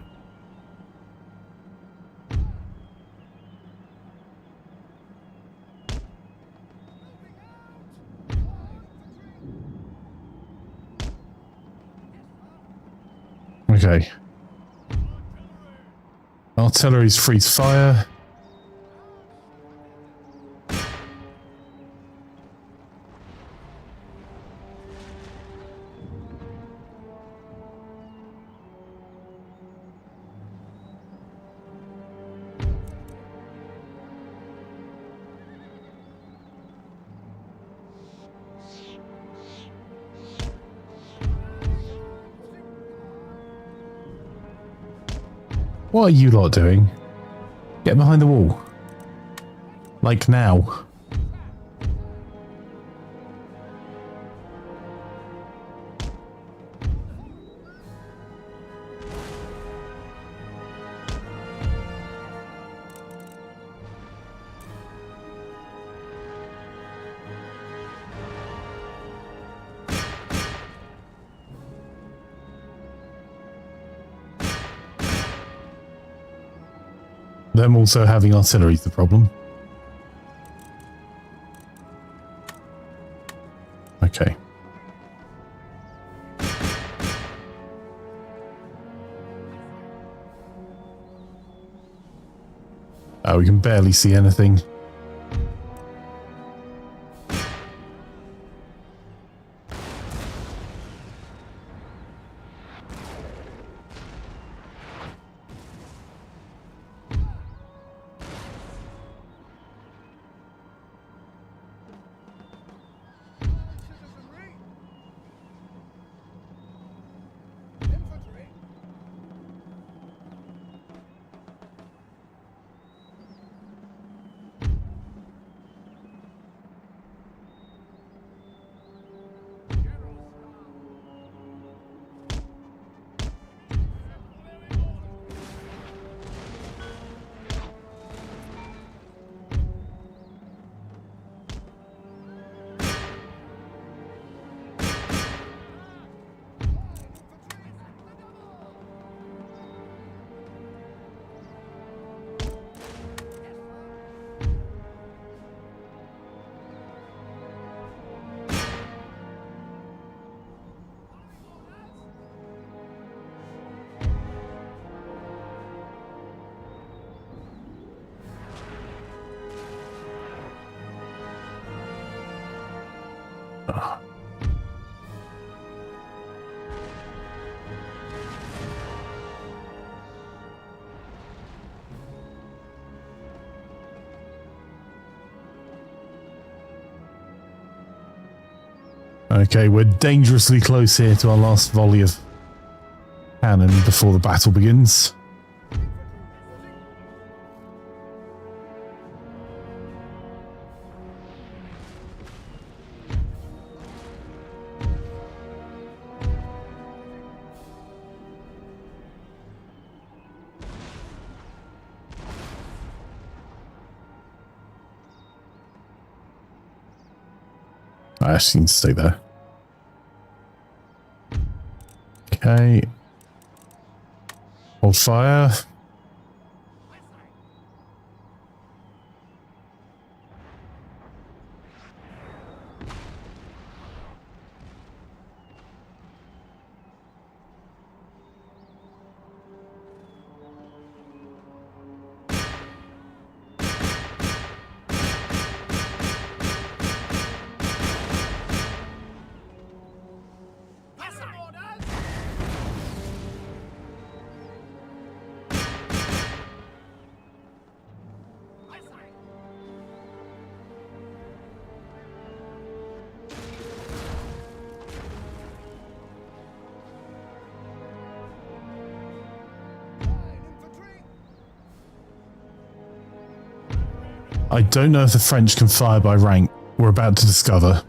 Speaker 1: Okay. Artillery's freeze fire. What are you lot doing? Get behind the wall. Like now. Them also having artillery is the problem. Okay. Oh, we can barely see anything. Okay, we're dangerously close here to our last volley of cannon before the battle begins. I actually need to stay there. Okay. hold fire. I don't know if the French can fire by rank. We're about to discover.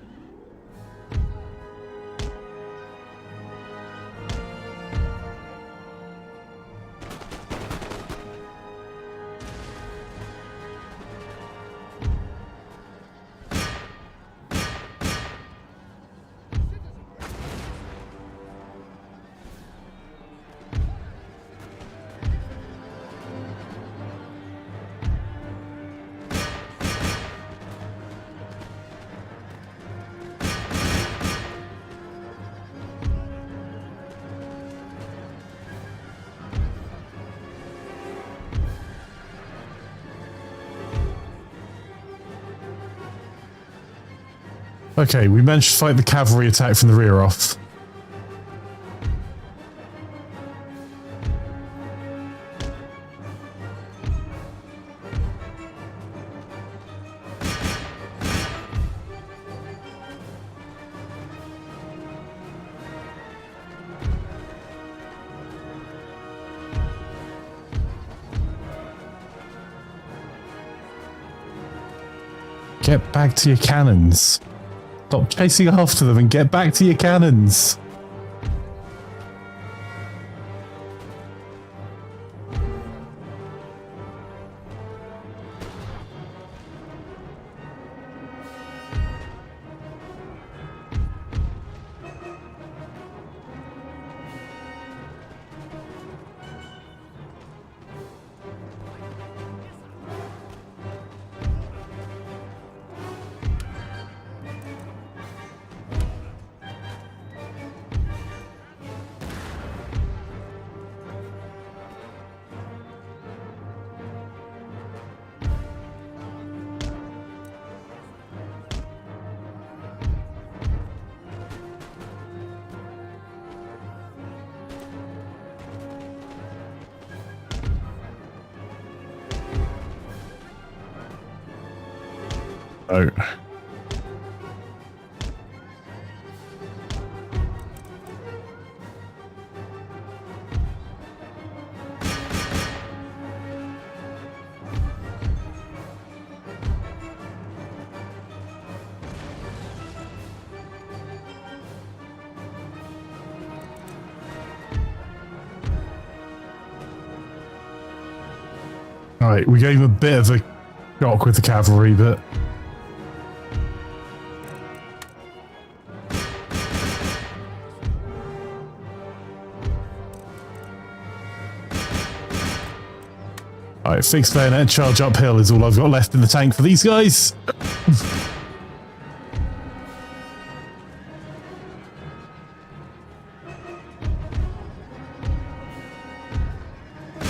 Speaker 1: Okay, we managed to fight the cavalry attack from the rear off. Get back to your cannons. Stop chasing after them and get back to your cannons. Oh. Alright, we gave him a bit of a shock with the cavalry, but alright, fixed bayonet charge uphill is all I've got left in the tank for these guys.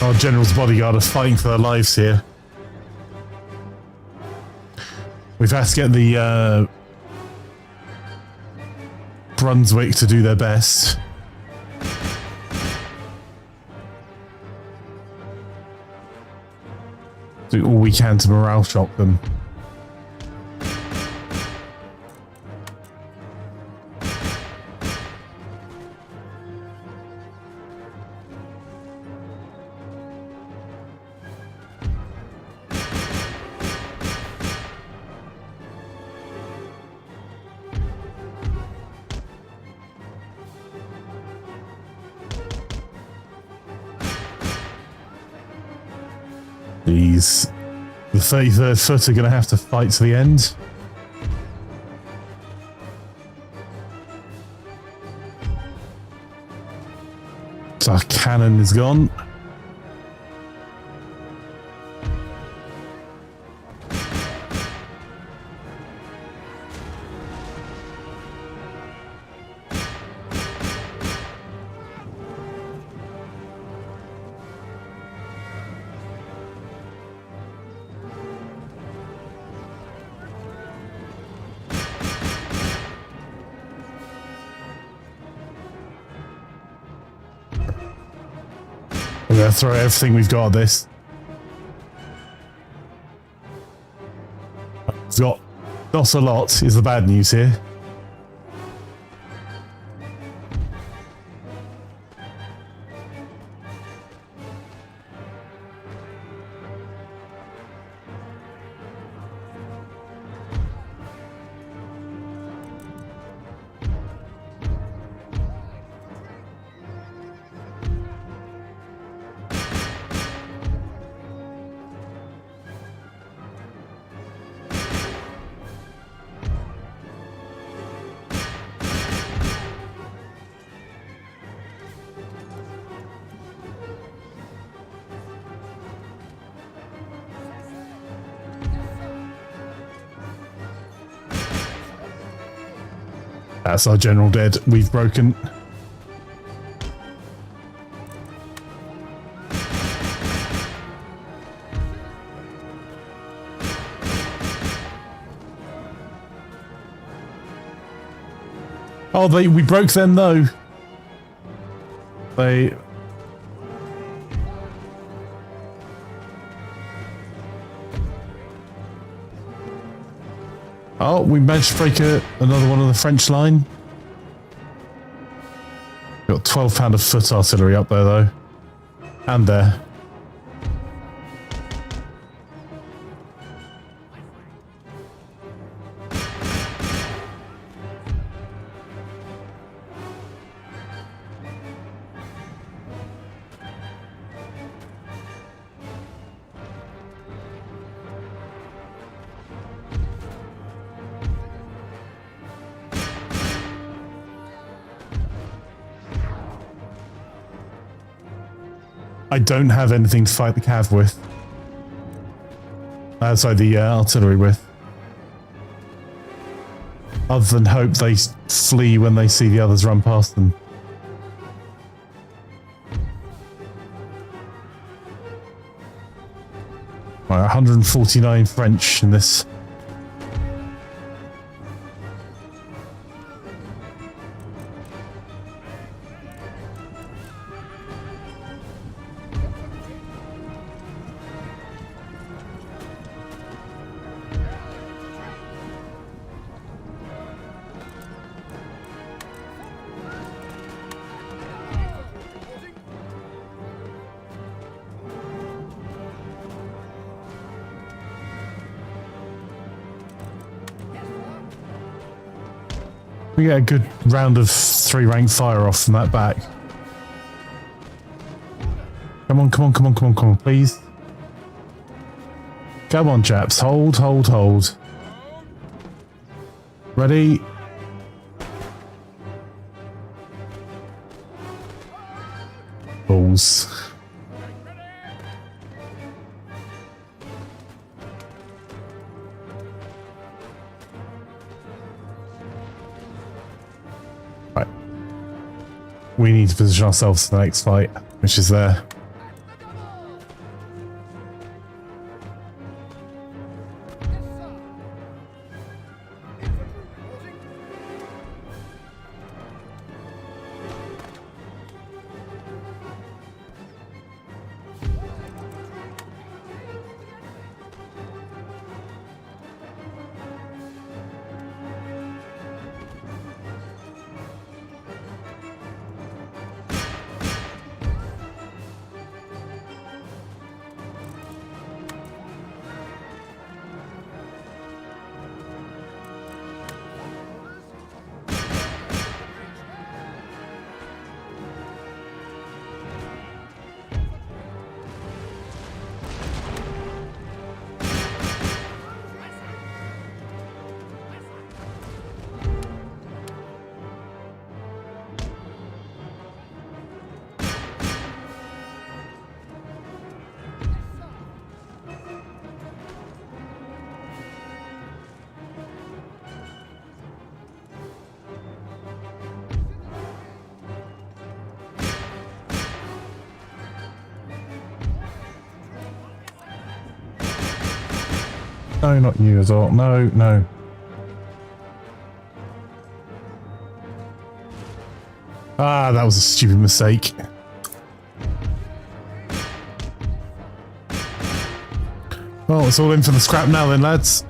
Speaker 1: Our general's bodyguard are fighting for their lives here. We've had to get the Brunswick to do their best. Do all we can to morale shock them. These, the 33rd Foot are going to have to fight to the end. So our cannon is gone. better throw everything we've got at this. We've got not a lot, is the bad news here. That's our general dead. We've broken. Oh, we broke them though. Oh, we managed to break another one of the French line. Got 12 pound of foot artillery up there though. And there. I don't have anything to fight the cav with. Sorry, the artillery with. Other than hope they flee when they see the others run past them. Right, 149 French in this. We get a good round of 3-rank fire off from that back. Come on, come on, come on, come on, come on, please. Come on, chaps. Hold, hold, hold. Ready? Balls. Right. We need to position ourselves for the next fight, which is there. No, not you as well. No, no. Ah, that was a stupid mistake. Well, it's all in for the scrap now then, lads.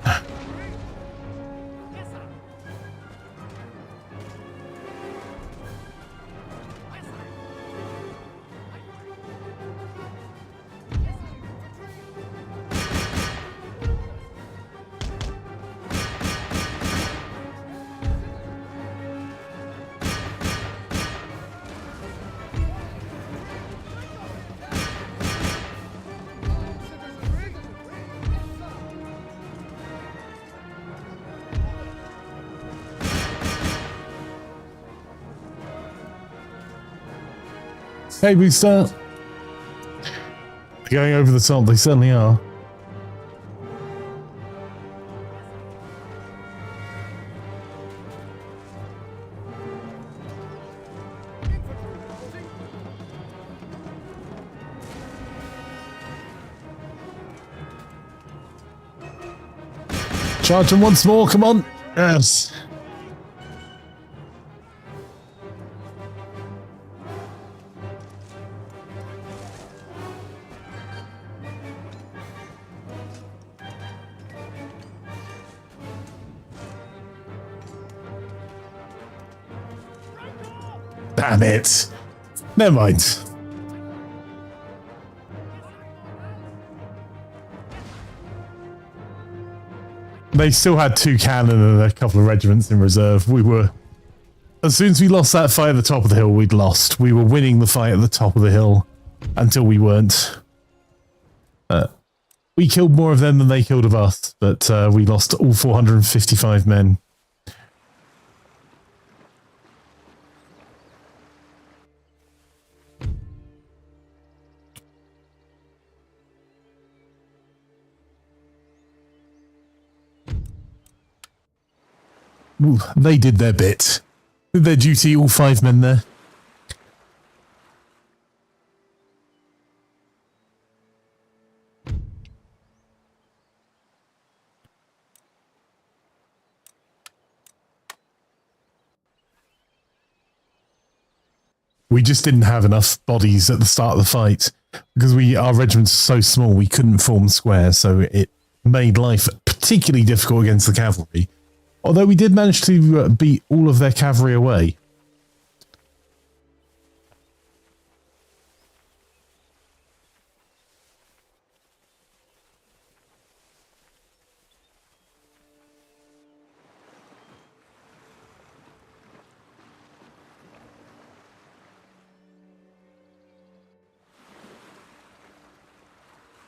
Speaker 1: Hey, we start. They're going over the top, they certainly are. Charge them once more, come on. Yes. Damn it. Never mind. They still had 2 cannon and a couple of regiments in reserve. We were... As soon as we lost that fight at the top of the hill, we'd lost. We were winning the fight at the top of the hill until we weren't. We killed more of them than they killed of us, but we lost all 455 men. Ooh, they did their bit. Did their duty, all 5 men there. We just didn't have enough bodies at the start of the fight because our regiments are so small we couldn't form squares, so it made life particularly difficult against the cavalry. Although we did manage to beat all of their cavalry away.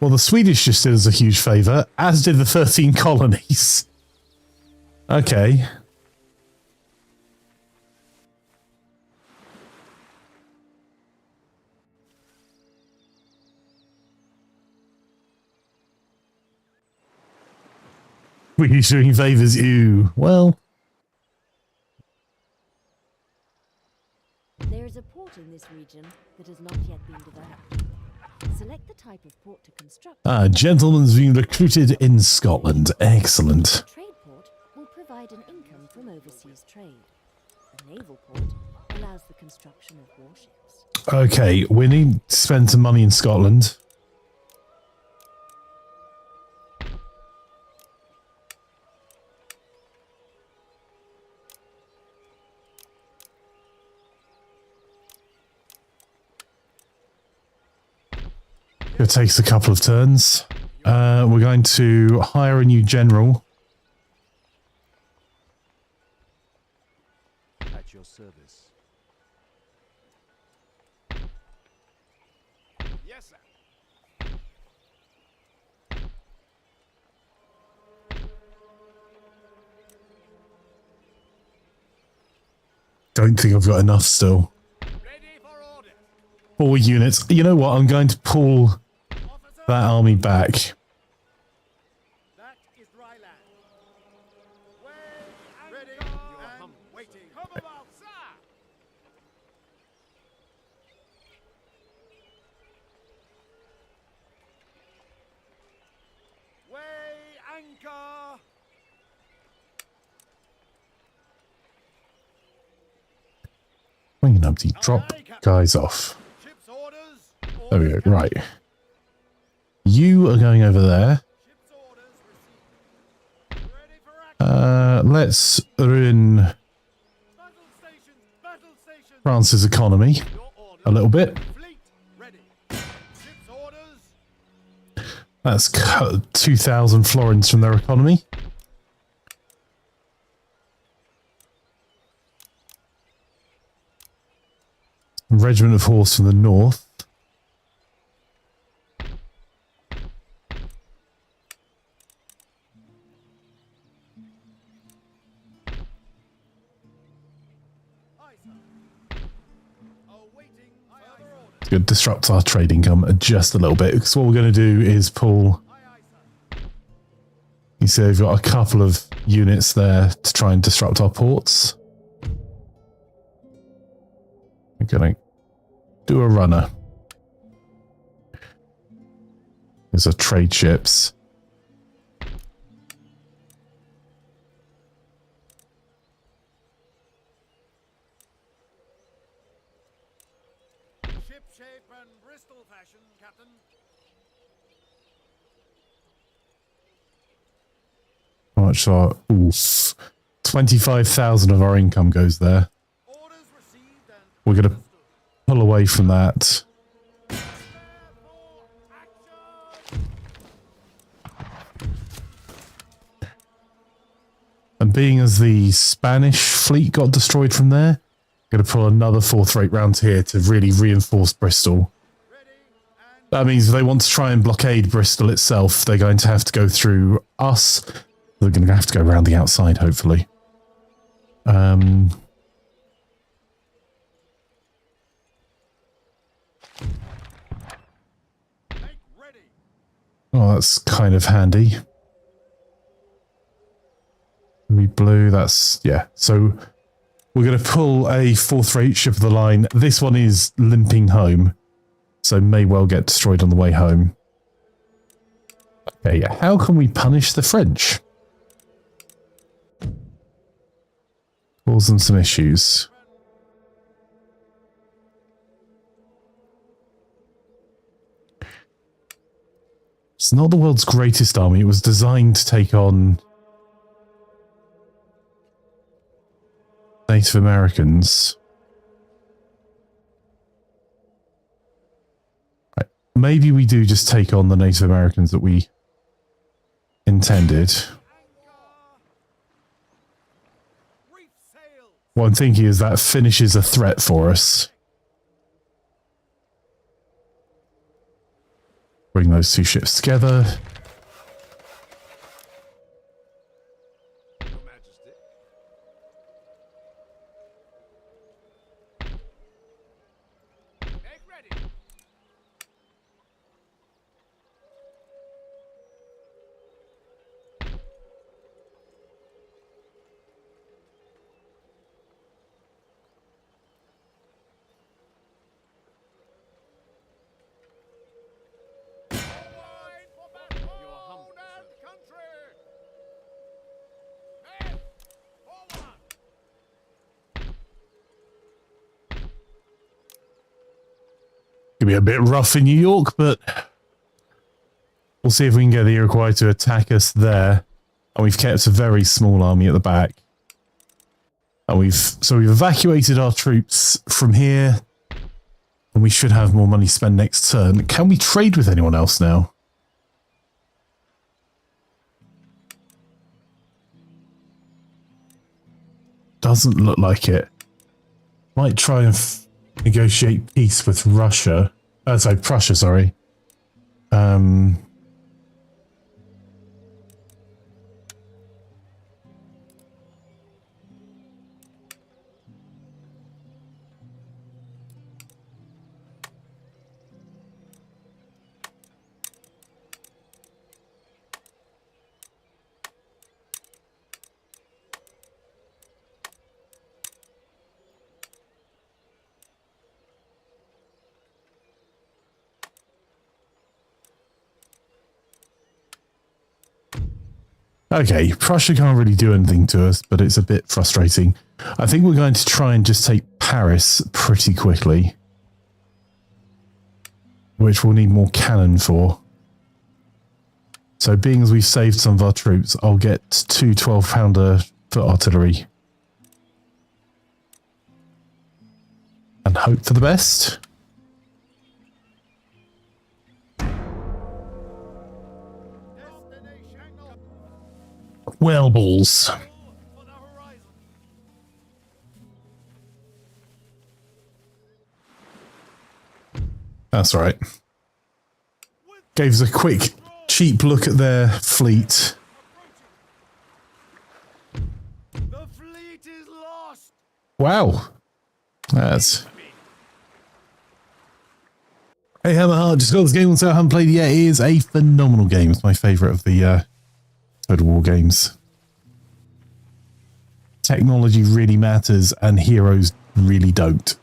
Speaker 1: Well, the Swedish just did us a huge favour, as did the 13 colonies. Okay. We're doing favours, ew. Well.
Speaker 3: There is a port in this region that has not yet been developed. Select the type of port to construct.
Speaker 1: Ah, gentleman's being recruited in Scotland. Excellent.
Speaker 3: A trade port will provide an income from overseas trade. A naval port allows the construction of warships.
Speaker 1: Okay, we need to spend some money in Scotland. It takes a couple of turns. We're going to hire a new general.
Speaker 4: At your service.
Speaker 2: Yes, sir.
Speaker 1: Don't think I've got enough still.
Speaker 2: Ready for order.
Speaker 1: 4 units. You know what? I'm going to pull that army back.
Speaker 2: That is dry land. Ready and waiting. Come about, sir. Weigh anchor.
Speaker 1: I'm going to drop guys off.
Speaker 2: Ship's orders.
Speaker 1: There we go. Right. You are going over there.
Speaker 2: Ship's
Speaker 1: Let's ruin France's economy a little bit. That's cut 2,000 florins from their economy. Regiment of horse from the north. It's going to disrupt our trade income just a little bit, because what we're going to do is pull... You see, we've got a couple of units there to try and disrupt our ports. We're going to do a runner. These are trade ships.
Speaker 2: Ship shape and Bristol fashion, Captain.
Speaker 1: How much are... Oof. 25,000 of our income goes there.
Speaker 2: Orders received and
Speaker 1: We're going to pull away from that. And being as the Spanish fleet got destroyed from there, I'm going to pull another fourth rate round here to really reinforce Bristol. That means if they want to try and blockade Bristol itself, they're going to have to go through us. They're going to have to go around the outside, hopefully. Oh, that's kind of handy. We blue, that's, yeah. So we're going to pull a fourth rate ship of the line. This one is limping home, so may well get destroyed on the way home. Okay, how can we punish the French? Cause them some issues. It's not the world's greatest army. It was designed to take on Native Americans. Right. Maybe we do just take on the Native Americans that we intended. What I'm thinking is that finishes a threat for us. Bring those two ships together.
Speaker 2: Your Majesty. Make ready.
Speaker 1: Could be a bit rough in New York, but we'll see if we can get the Iroquois to attack us there. And we've kept a very small army at the back. And we've evacuated our troops from here. And we should have more money to spend next turn. Can we trade with anyone else now? Doesn't look like it. Might try and negotiate peace with Russia. Sorry, Prussia, sorry. Okay, Prussia can't really do anything to us, but it's a bit frustrating. I think we're going to try and just take Paris pretty quickly, which we'll need more cannon for. So being as we've saved some of our troops, I'll get 2 12-pounder foot artillery. And hope for the best. Well, balls. That's right. Gave us a quick, cheap look at their fleet.
Speaker 7: The fleet is lost.
Speaker 1: Wow. That's... Hey Hammerheart, just got this game on sale, haven't played it yet. It is a phenomenal game. It's my favourite of the Total War games. Technology really matters and heroes really don't.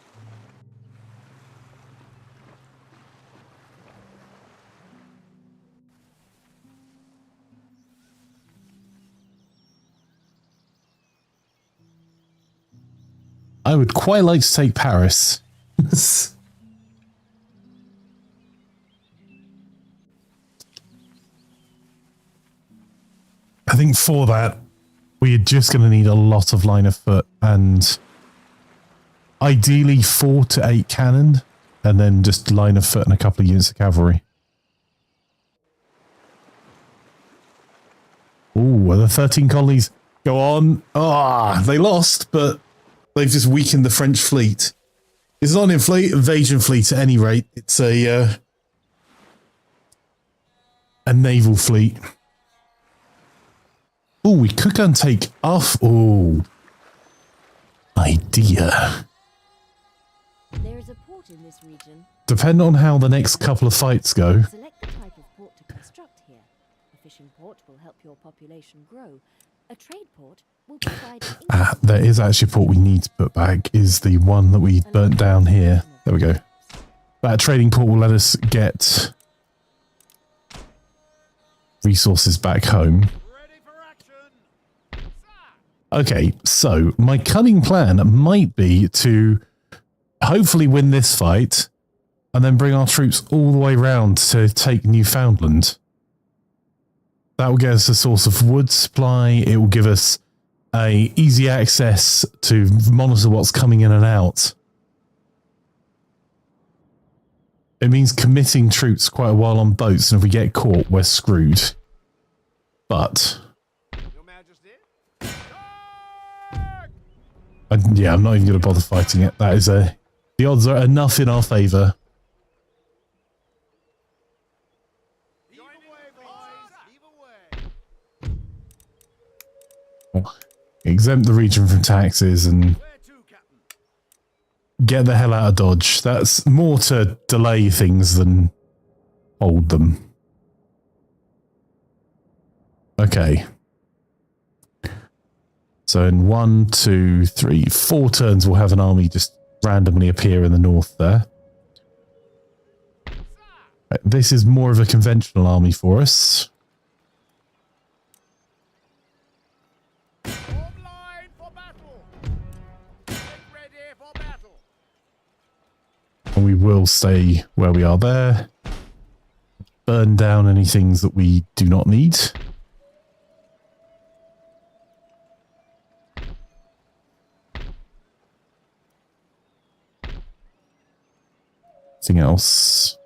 Speaker 1: I would quite like to take Paris. I think for that, we're just going to need a lot of line of foot and ideally 4 to 8 cannon and then just line of foot and a couple of units of cavalry. Ooh, are the 13 colonies go on? Ah, they lost, but they've just weakened the French fleet. It's not an invasion fleet at any rate. It's a naval fleet. Oh, we could go and take off. Oh, idea.
Speaker 3: There is a port in this region.
Speaker 1: Depending on how the next couple of fights go.
Speaker 3: Select the type of port to construct here. A fishing port will help your population grow. A trade port will provide
Speaker 1: There is actually a port we need to put back, is the one that we burnt down here. There we go. That trading port will let us get resources back home. Okay, so my cunning plan might be to hopefully win this fight and then bring our troops all the way round to take Newfoundland. That will get us a source of wood supply. It will give us a easy access to monitor what's coming in and out. It means committing troops quite a while on boats, and if we get caught, we're screwed. But yeah, I'm not even going to bother fighting it. That is the odds are enough in our favour. Exempt the region from taxes and get the hell out of Dodge. That's more to delay things than hold them. Okay. So in 1, 2, 3, 4 turns, we'll have an army just randomly appear in the north there. This is more of a conventional army for us. And we will stay where we are there. Burn down any things that we do not need. Anything else?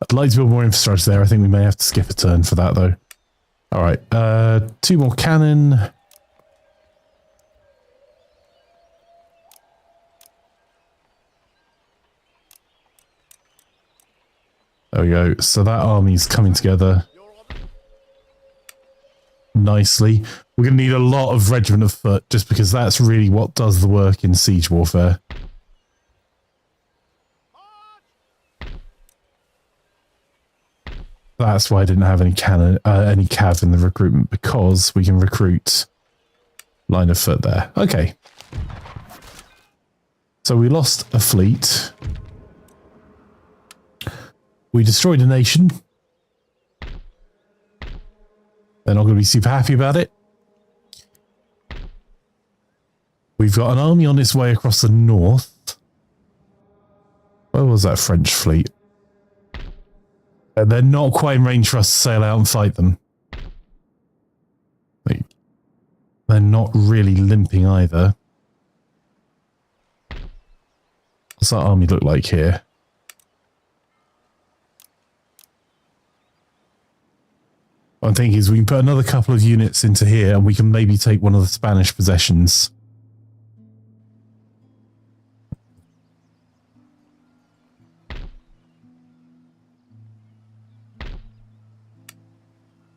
Speaker 1: I'd like to build more infrastructure there. I think we may have to skip a turn for that though. All right, 2 more cannon. There we go. So that army's coming together nicely. We're going to need a lot of regiment of foot just because that's really what does the work in siege warfare. That's why I didn't have any cannon, any cav in the recruitment, because we can recruit line of foot there. Okay. So we lost a fleet. We destroyed a nation. They're not going to be super happy about it. We've got an army on its way across the north. Where was that French fleet? They're not quite in range for us to sail out and fight them. They're not really limping either. What's that army look like here? What I'm thinking is we can put another couple of units into here and we can maybe take one of the Spanish possessions.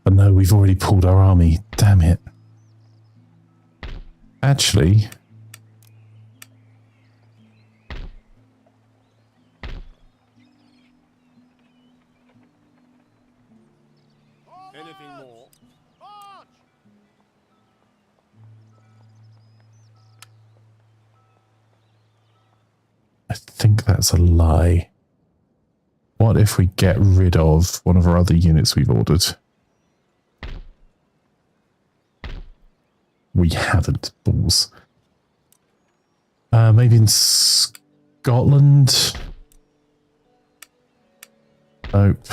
Speaker 1: But no, we've already pulled our army. Damn it. Actually...
Speaker 7: Anything more? March!
Speaker 1: I think that's a lie. What if we get rid of one of our other units we've ordered? We haven't, balls. Maybe in Scotland? Nope.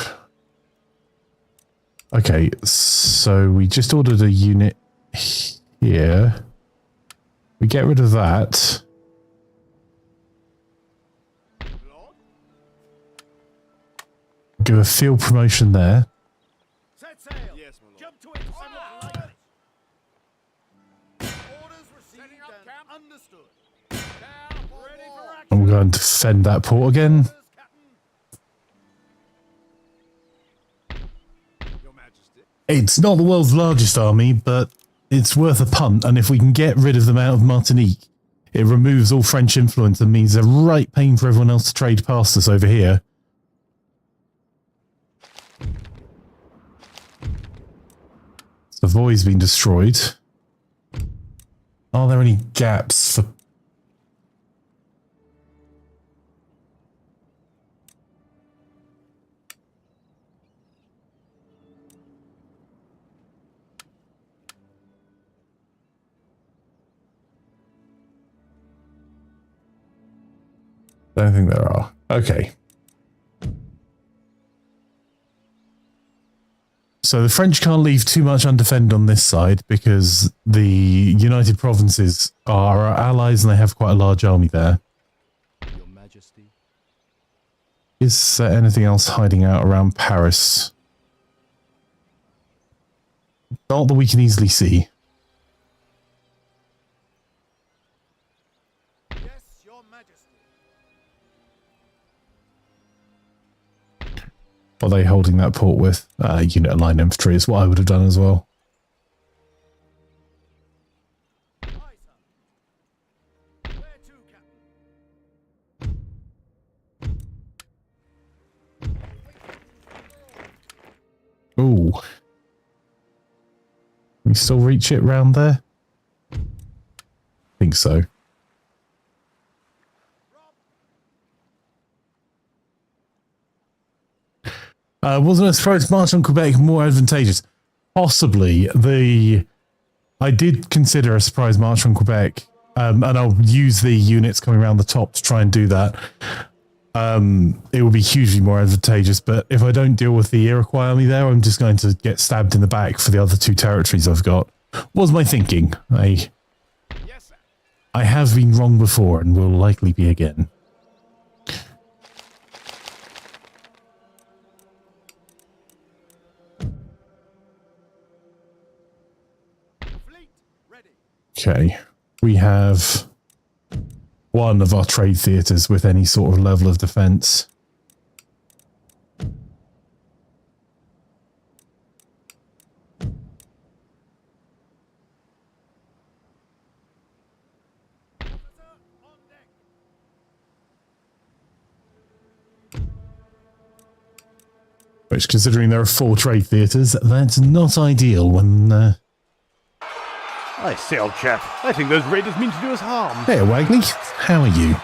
Speaker 1: Okay, so we just ordered a unit here. We get rid of that. Give a field promotion there.
Speaker 7: Set sail! Yes, my lord. Jump to it! Orders received and understood. Ready for action!
Speaker 1: And we're going to defend that port again.
Speaker 7: Your Majesty.
Speaker 1: It's not the world's largest army, but it's worth a punt. And if we can get rid of them out of Martinique, it removes all French influence and means a right pain for everyone else to trade past us over here. Savoy's been destroyed. Are there any gaps for... I don't think there are. Okay. So the French can't leave too much undefended on this side because the United Provinces are our allies and they have quite a large army there.
Speaker 4: Your Majesty.
Speaker 1: Is there anything else hiding out around Paris? Not that we can easily see.
Speaker 7: Yes, your Majesty.
Speaker 1: What are they holding that port with? Unit of line infantry is what I would have done as well.
Speaker 7: Aye, sir. Where to, Captain?
Speaker 1: Ooh. Can we still reach it round there? I think so. Wasn't a surprise march on Quebec more advantageous? Possibly. I did consider a surprise march on Quebec, and I'll use the units coming around the top to try and do that. It will be hugely more advantageous, but if I don't deal with the Iroquois army there, I'm just going to get stabbed in the back for the other two territories I've got. Was my thinking.
Speaker 7: Yes, sir.
Speaker 1: I have been wrong before and will likely be again.
Speaker 7: Fleet ready.
Speaker 1: Okay, we have one of our trade theatres with any sort of level of defence. Which, considering there are 4 trade theatres, that's not ideal when...
Speaker 8: I say, old chap, I think those raiders mean to do us harm.
Speaker 1: Hey, Wagley, how are you?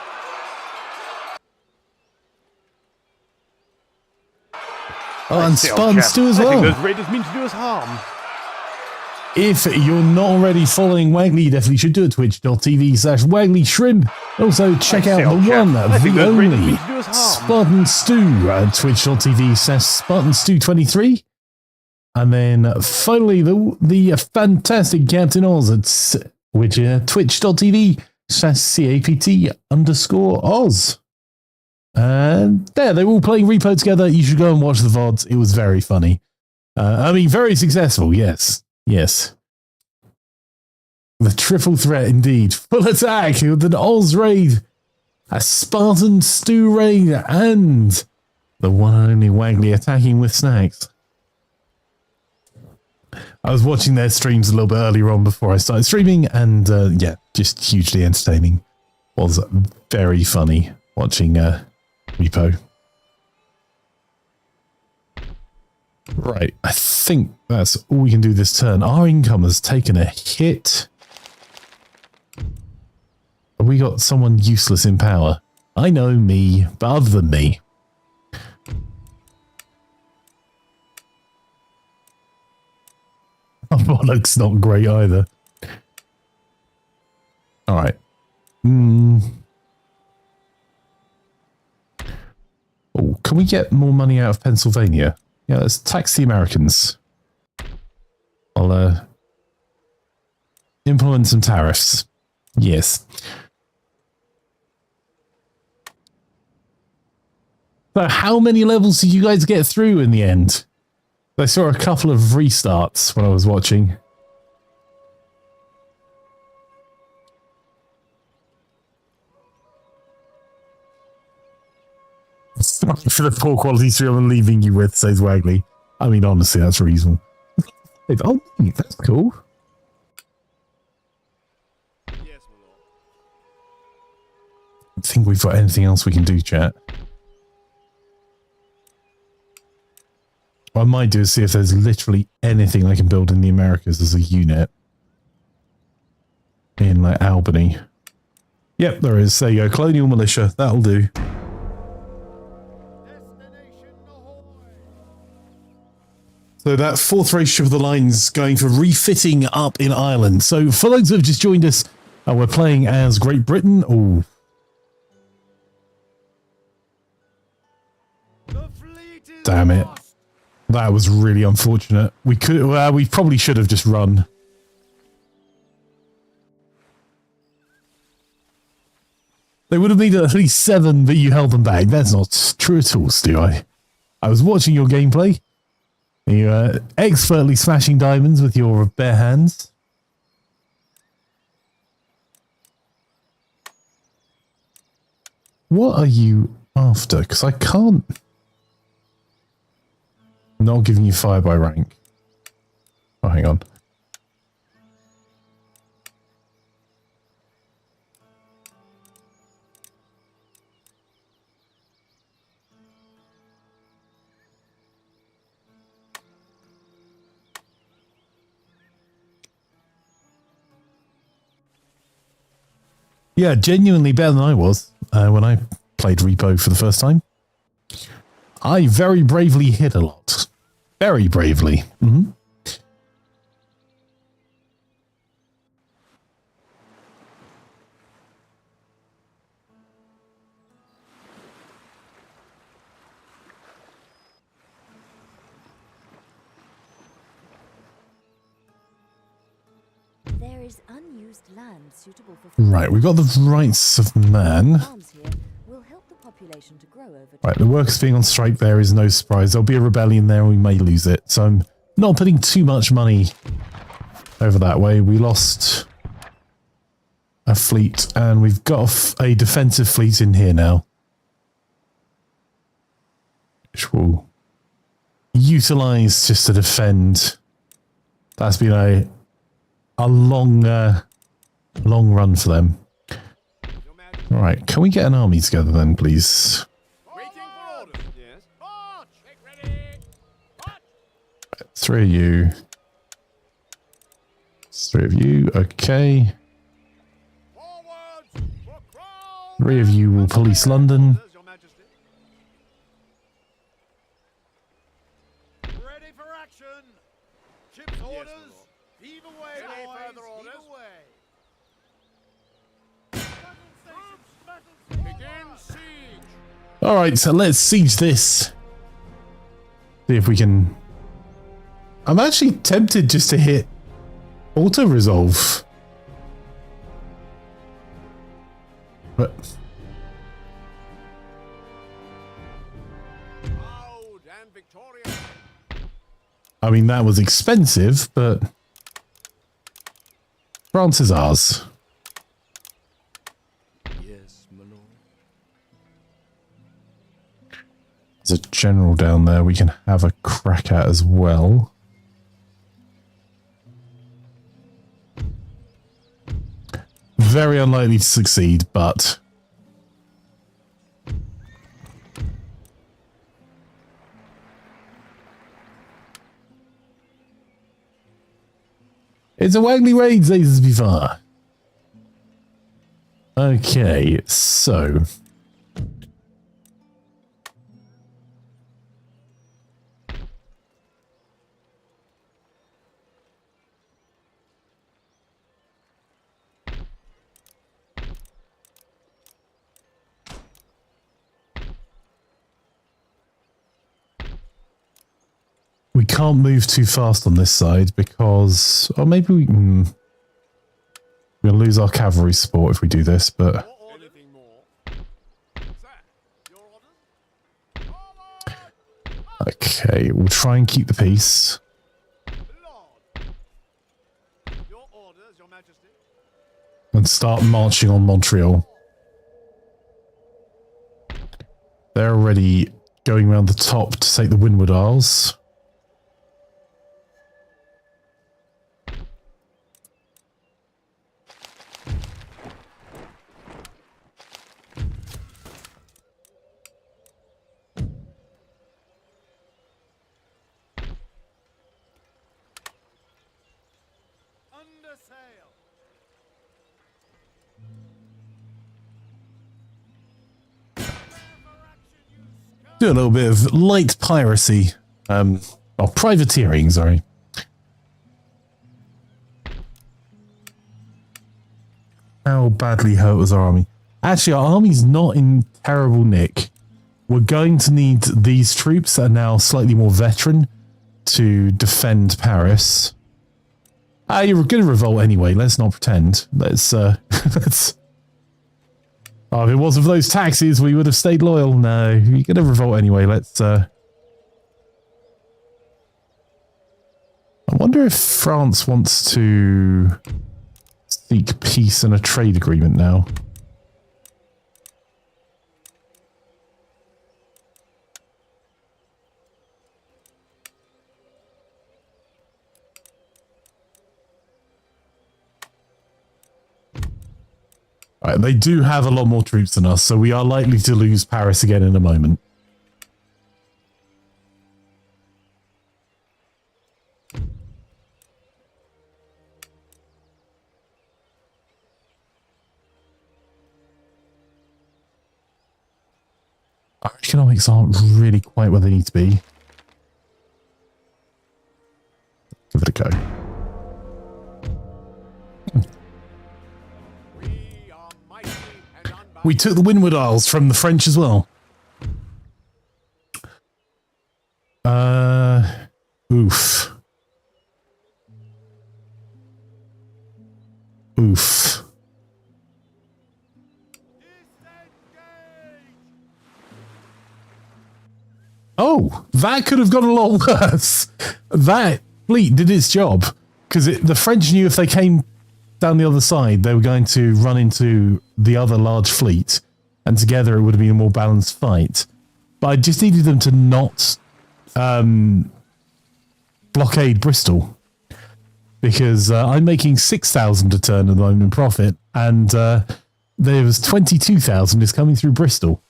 Speaker 1: Oh, and
Speaker 8: Say, old
Speaker 1: Spartans
Speaker 8: chap,
Speaker 1: too as
Speaker 8: I
Speaker 1: well.
Speaker 8: think those raiders mean to do us harm.
Speaker 1: If you're not already following Wagley, you definitely should do it. Twitch.tv/WagleyShrimp. Also, check out
Speaker 8: Hell,
Speaker 1: the
Speaker 8: chap.
Speaker 1: one,
Speaker 8: I think
Speaker 1: the
Speaker 8: those raiders
Speaker 1: only
Speaker 8: mean to do us harm.
Speaker 1: Spartan Stew at twitch.tv/Spartan Stew 23. And then finally, the fantastic Captain Oz at twitch.tv/CAPT_Oz. And there, they were all playing Repo together. You should go and watch the VODs. It was very funny. I mean, very successful. Yes. Yes. The triple threat, indeed. Full attack with an Oz raid, a Spartan Stew raid, and the one and only Waggly attacking with snacks. I was watching their streams a little bit earlier on before I started streaming, and yeah, just hugely entertaining. Was very funny watching Repo. Right, I think that's all we can do this turn. Our income has taken a hit. We got someone useless in power. I know, me, but other than me. Our monarch's not great either. Alright. Oh, can we get more money out of Pennsylvania? Yeah, let's tax the Americans. I'll implement some tariffs. Yes. So how many levels did you guys get through in the end? I saw a couple of restarts when I was watching. For the poor quality stream I'm leaving you with, says Wagley. I mean, honestly, that's reasonable. Oh, that's cool.
Speaker 7: Yes, my lord.
Speaker 1: I think we've got anything else we can do, chat. What I might do is see if there's literally anything I can build in the Americas as a unit. In, like, Albany. Yep, there is. There you go. Colonial militia. That'll do. So that fourth race of the line's going for refitting up in Ireland. So for those who have just joined us, we're playing as Great Britain. Oh. Damn it. That was really unfortunate. We could, we probably should have just run. They would have needed at least 7, but you held them back. That's not true at all, Stu. I was watching your gameplay. You're expertly smashing diamonds with your bare hands. What are you after? Because I can't... Not giving you fire by rank. Oh, hang on. Yeah, genuinely better than I was when I played Repo for the first time. I very bravely hit a lot. Very bravely. Mm-hmm.
Speaker 3: There is unused land suitable for
Speaker 1: Right, we've got the rights of man.
Speaker 3: farms here will help the population to grow over time.
Speaker 1: Right, the workers being on strike there is no surprise. There'll be a rebellion there and we may lose it. So I'm not putting too much money over that way. We lost a fleet and we've got a defensive fleet in here now. Which we'll utilize just to defend. That's been a long run for them. All right, can we get an army together then, please?
Speaker 7: Waiting for orders. Yes. March! Make ready! March!
Speaker 1: 3 of you. 3 of you, okay.
Speaker 7: Forward! For crown!
Speaker 1: 3 of you will police London.
Speaker 7: Orders, Your Majesty. Ready for action! Ship's orders! Heave away, boys! Further orders? Heave away! Begin siege.
Speaker 1: All right, so let's siege this. See if we can. I'm actually tempted just to hit auto resolve, but
Speaker 7: Proud and victorious.
Speaker 1: I mean that was expensive, but France is ours.
Speaker 4: Yes, my lord.
Speaker 1: There's a general down there we can have a crack at as well. Very unlikely to succeed, but it's a Wagley raid, Zazes before. Okay, so we can't move too fast on this side because, or maybe we'll lose our cavalry support if we do this, but
Speaker 7: Anything more? Sir, your orders? Forward!
Speaker 1: okay, we'll try and keep the peace.
Speaker 7: Lord. Your orders, your majesty.
Speaker 1: And start marching on Montreal. They're already going around the top to take the Windward Isles.
Speaker 7: Under sail.
Speaker 1: Do a little bit of light piracy. Or privateering, sorry. How badly hurt was our army? Actually, our army's not in terrible nick. We're going to need these troops that are now slightly more veteran to defend Paris. You're going to revolt anyway. Let's not pretend. Let's, let's... Oh, if it wasn't for those taxes, we would have stayed loyal. No, you're going to revolt anyway. Let's, I wonder if France wants to seek peace and a trade agreement now. Right, they do have a lot more troops than us, so we are likely to lose Paris again in a moment. Our economics aren't really quite where they need to be. Give it a go.
Speaker 7: We are mighty and unbound.
Speaker 1: We took the Windward Isles from the French as well. Oof. Oof. Oh, that could have gone a lot worse. That fleet did its job because the French knew if they came down the other side, they were going to run into the other large fleet, and together it would have been a more balanced fight. But I just needed them to not blockade Bristol, because I'm making 6,000 a turn at the moment in profit, and there was 22,000 is coming through Bristol.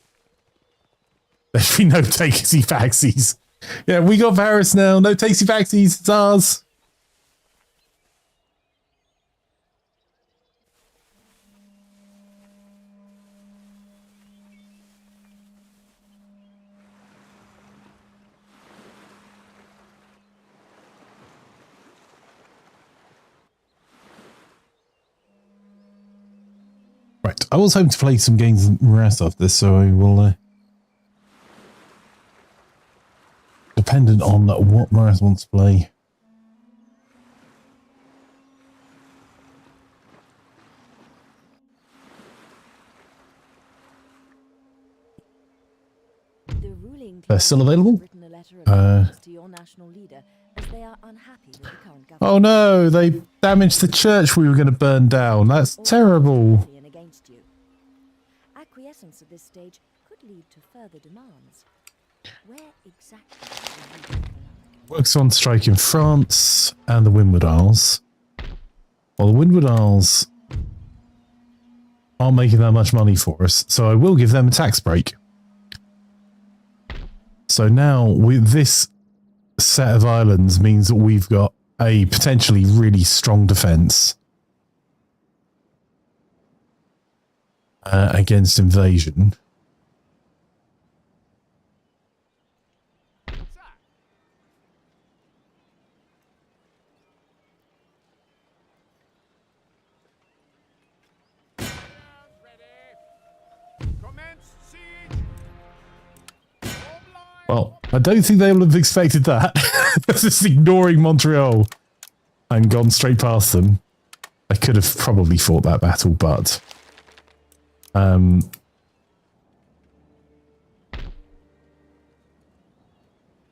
Speaker 1: There's been no takesy backsies. Yeah, we got Paris now. No takesy backsies. It's ours. Right. I was hoping to play some games in Morass after this, so I will... dependent on what Morass wants to play.
Speaker 3: The ruling
Speaker 1: They're still available?
Speaker 3: has written a letter of thanks to your national leader, as they are unhappy with the current government.
Speaker 1: Oh no, they damaged the church we were going to burn down. That's terrible.
Speaker 3: And against you. Acquiescence at this stage could lead to further demands. Where exactly will you be?
Speaker 1: Works on strike in France and the Windward Isles. Well, the Windward Isles aren't making that much money for us, so I will give them a tax break. So now, with this set of islands means that we've got a potentially really strong defense against invasion. Well, I don't think they will have expected that. Just ignoring Montreal and gone straight past them. I could have probably fought that battle, but... we'll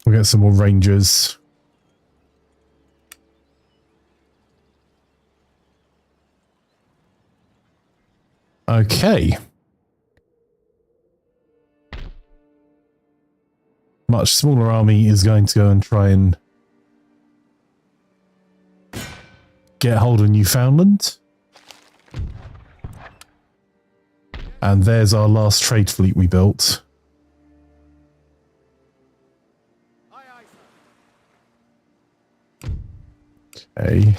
Speaker 1: get some more Rangers. Okay. Much smaller army is going to go and try and get hold of Newfoundland. And there's our last trade fleet we built. Okay.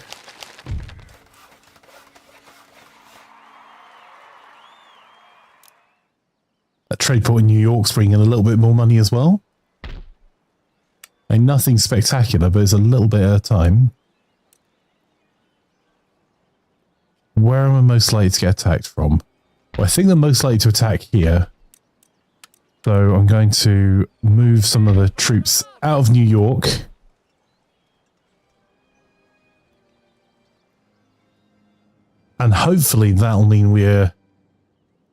Speaker 1: That trade port in New York's bringing in a little bit more money as well. And nothing spectacular, but it's a little bit at a time. Where am I most likely to get attacked from? Well, I think they're most likely to attack here. So I'm going to move some of the troops out of New York. And hopefully that'll mean we're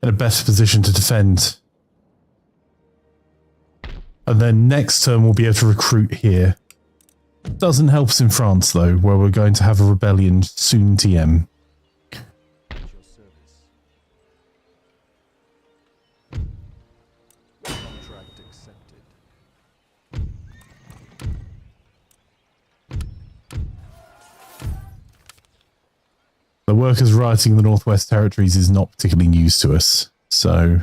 Speaker 1: in a better position to defend. And then next turn we'll be able to recruit here. Doesn't help us in France though, where we're going to have a rebellion soon TM.
Speaker 4: At your service. Contract accepted.
Speaker 1: The workers rioting in the Northwest Territories is not particularly news to us, so...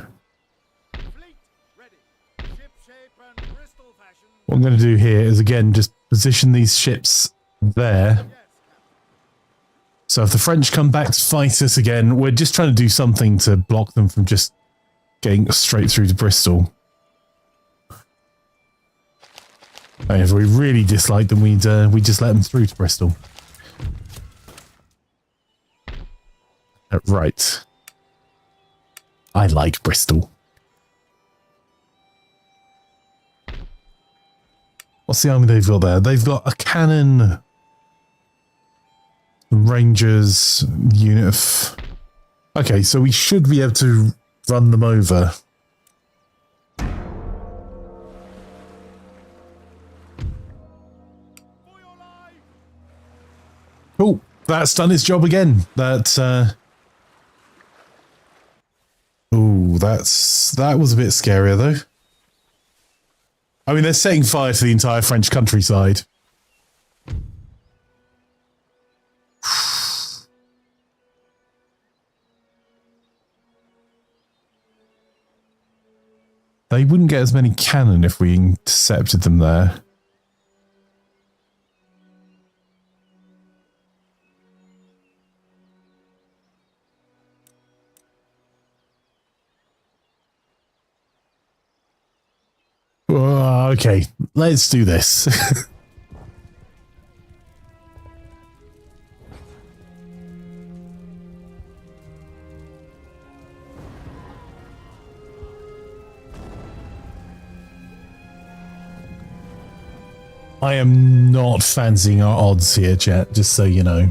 Speaker 1: What I'm going to do here is, again, just position these ships there. So if the French come back to fight us again, we're just trying to do something to block them from just getting straight through to Bristol. And if we really dislike them, we'd just let them through to Bristol. Right. I like Bristol. What's the army they've got there? They've got a cannon, Rangers, unit of... Okay, so we should be able to run them over. Cool. That's done its job again. That, ooh, that was a bit scarier though. I mean, they're setting fire to the entire French countryside. They wouldn't get as many cannon if we intercepted them there. Okay, let's do this. I am not fancying our odds here, chat, just so you know.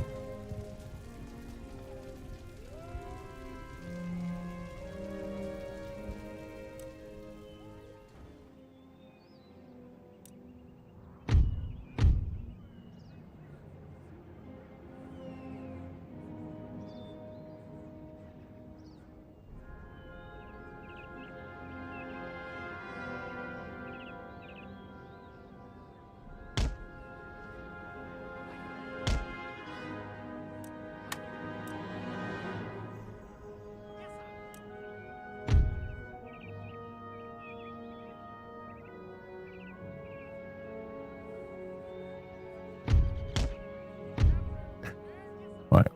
Speaker 1: Right.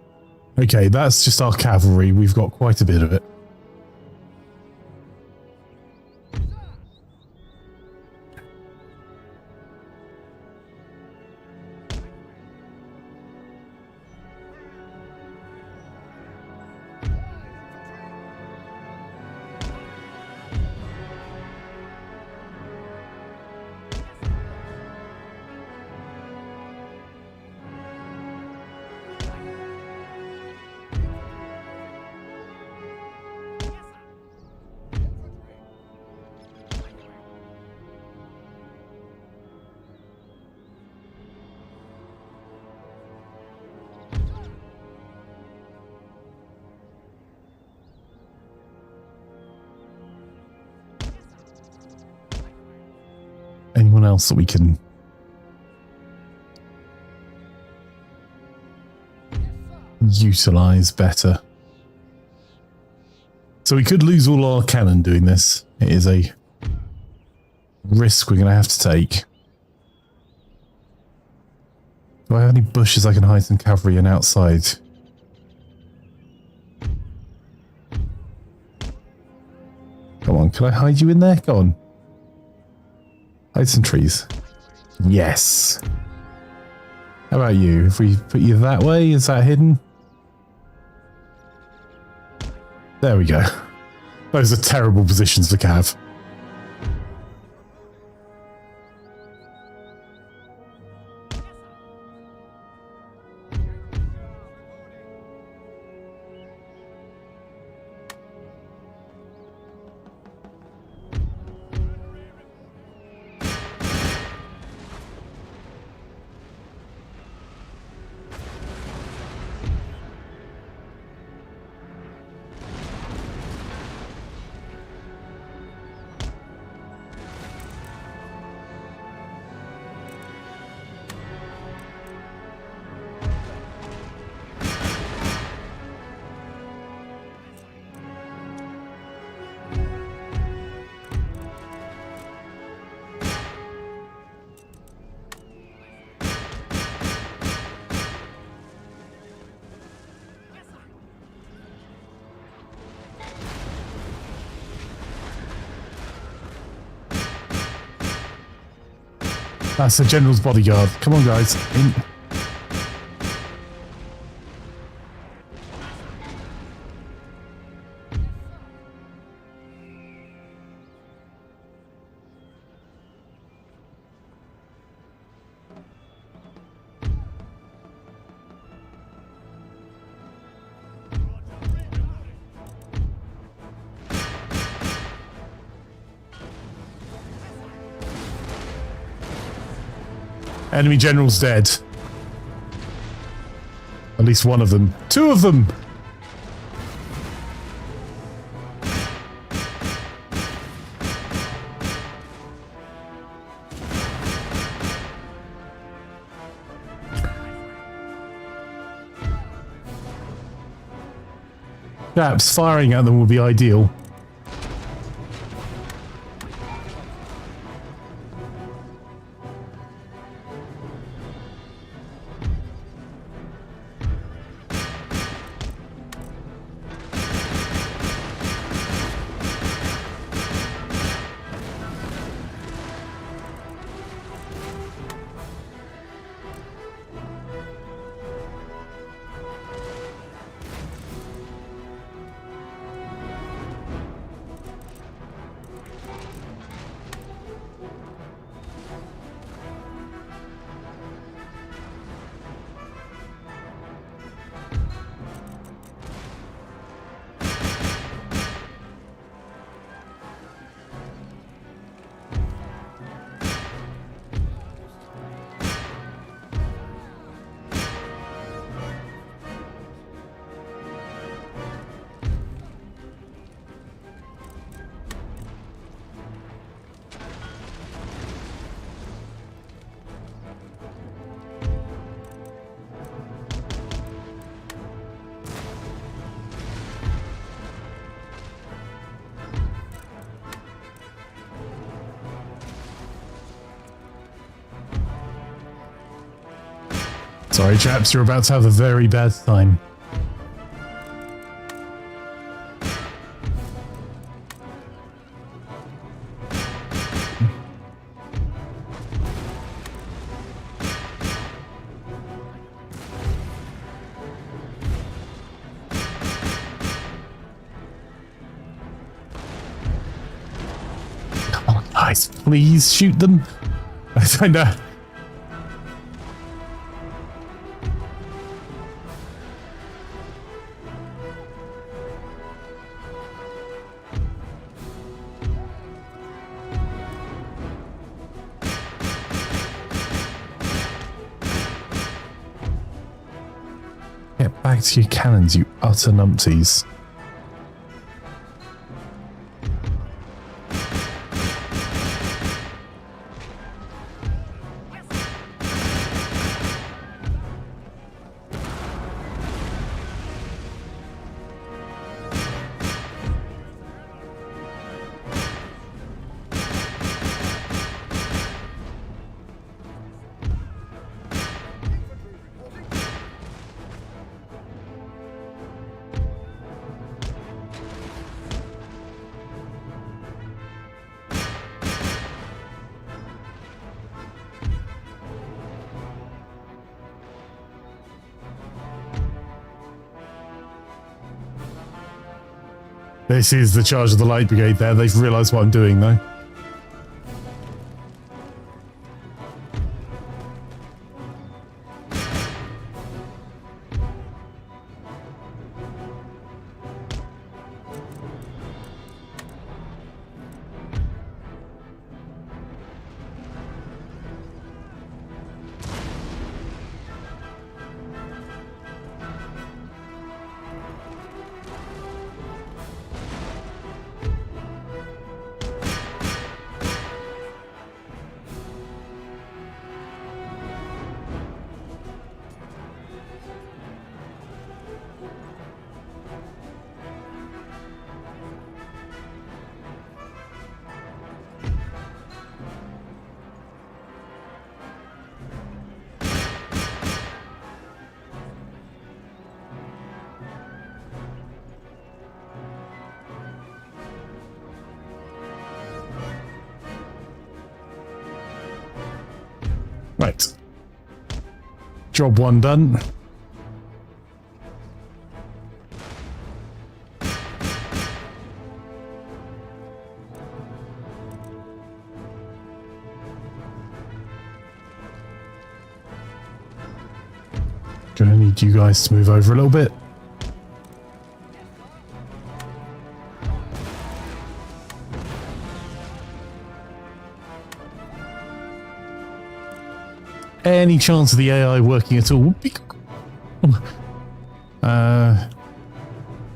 Speaker 1: Okay, that's just our cavalry. We've got quite a bit of it. Anyone else that we can utilize better? So we could lose all our cannon doing this. It is a risk we're going to have to take. Do I have any bushes I can hide some cavalry in outside? Come on, can I hide you in there? Go on. Hide some trees. Yes. How about you? If we put you that way, is that hidden? There we go. Those are terrible positions for Cav. That's the general's bodyguard. Come on, guys. In. Enemy general's dead. At least one of them. Two of them! Perhaps firing at them would be ideal. Sorry, chaps, you're about to have a very bad time. Come on, guys, please shoot them. I know. Get back to your cannons, you utter numpties. This is the charge of the Light Brigade there. They've realised what I'm doing, though. Right. Job 1 done. Gonna need you guys to move over a little bit. Any chance of the AI working at all would be...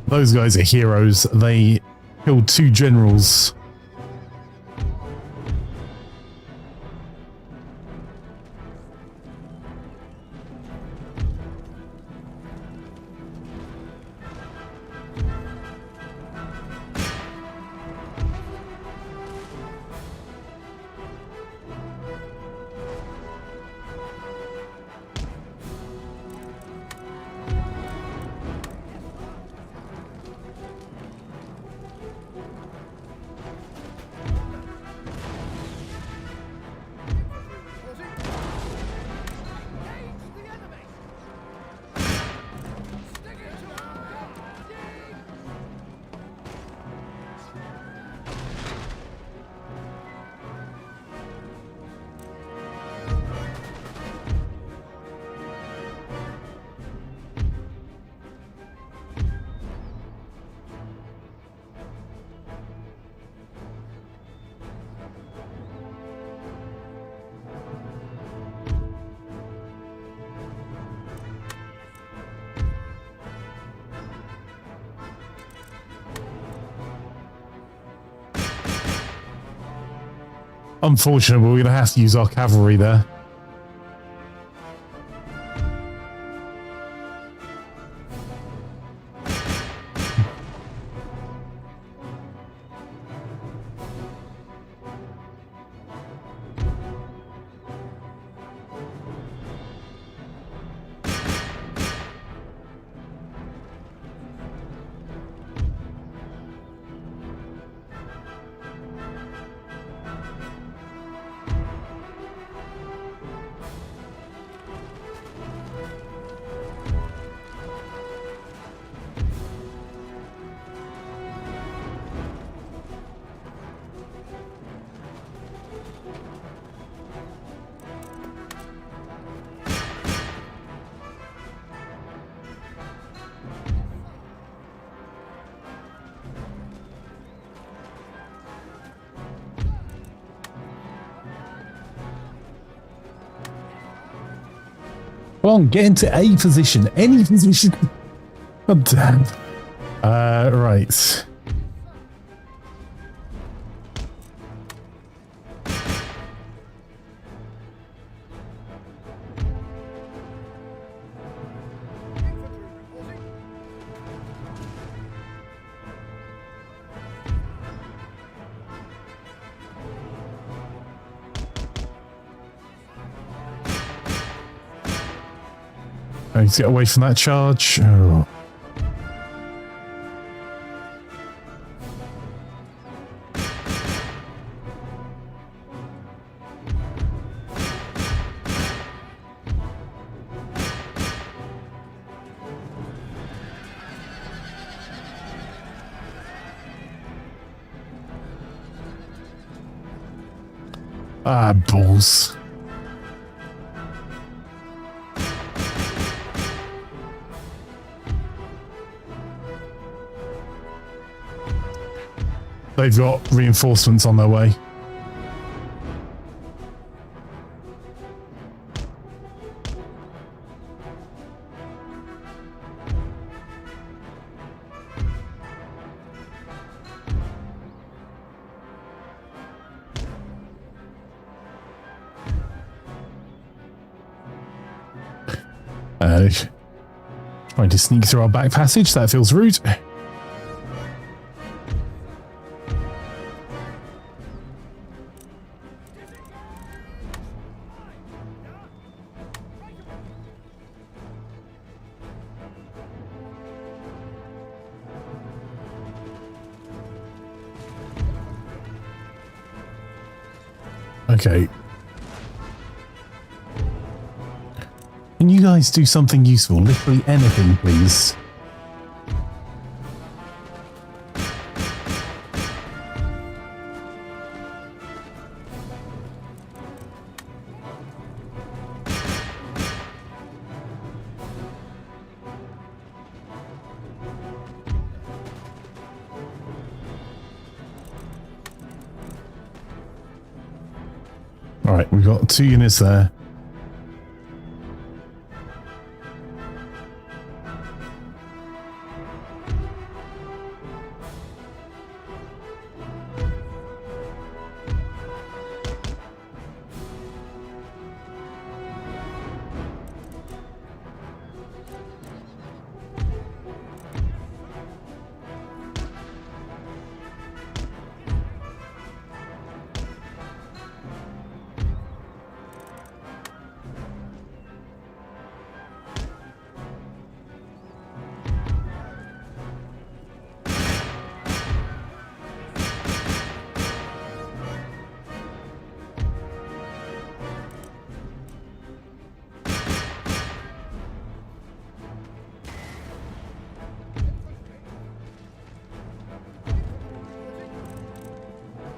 Speaker 1: those guys are heroes. They killed 2 generals. Unfortunately, we're going to have to use our cavalry there. Come on, get into a position. Any position. God damn. Right. I need to get away from that charge. Oh. Ah, balls. They've got reinforcements on their way. Trying to sneak through our back passage. That feels rude. Okay. Can you guys do something useful? Literally anything, please. All right, we've got 2 units there.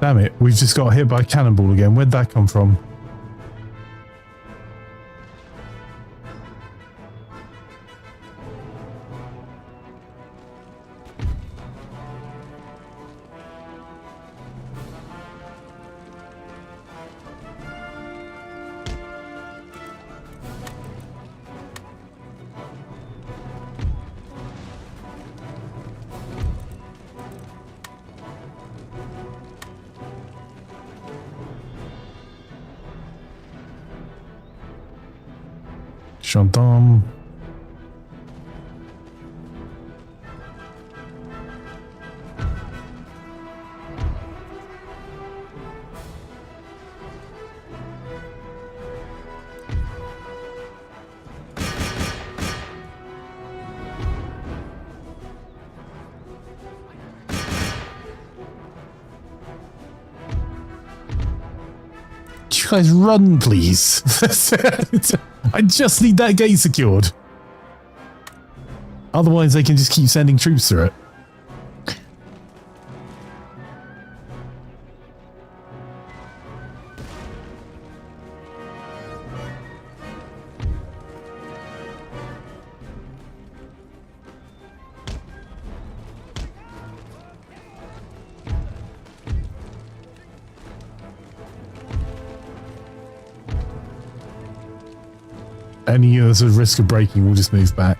Speaker 1: Damn it, we've just got hit by a cannonball again. Where'd that come from? Gendarme. You guys run, please. I just need that gate secured. Otherwise, they can just keep sending troops through it. any sort of risk of breaking, we'll just move back.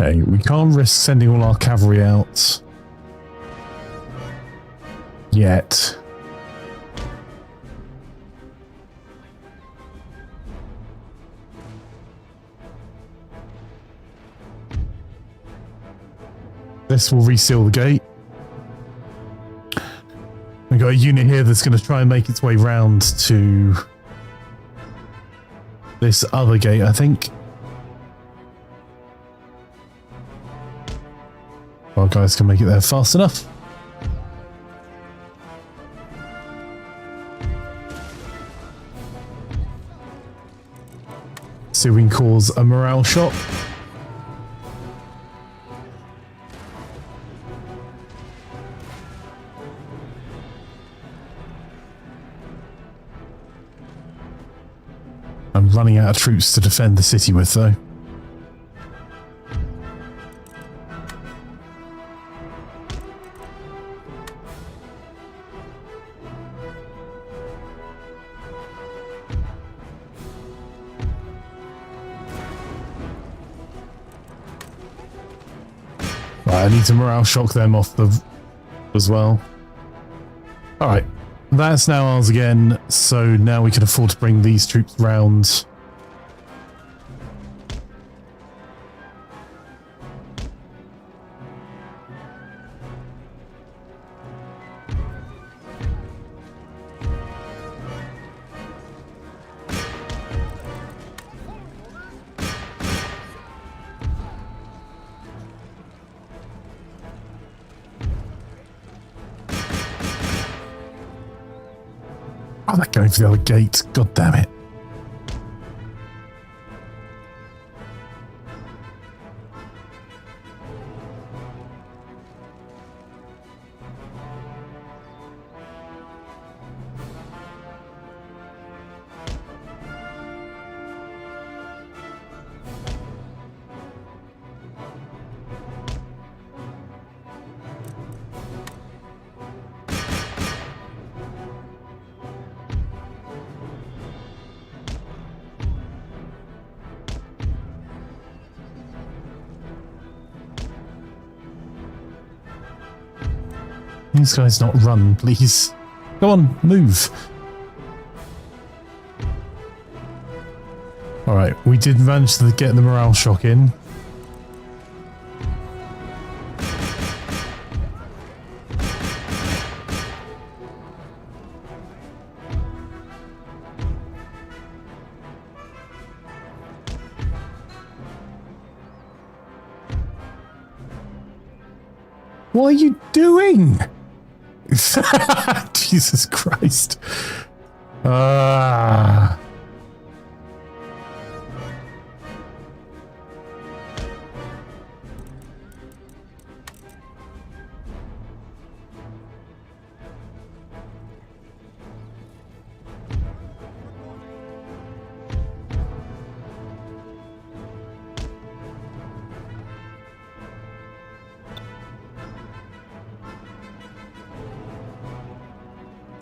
Speaker 1: Okay, we can't risk sending all our cavalry out yet. This will reseal the gate. We've got a unit here that's going to try and make its way round to this other gate, I think. Our guys can make it there fast enough. See if we can cause a morale shock. I'm running out of troops to defend the city with, though. I need to morale shock them off as well. Alright, that's now ours again, so now we can afford to bring these troops round. Oh, they're going for the other gate. God damn it. These guys not run, please. Go on, move. Alright, we did manage to get the morale shock in. What are you doing? Jesus Christ.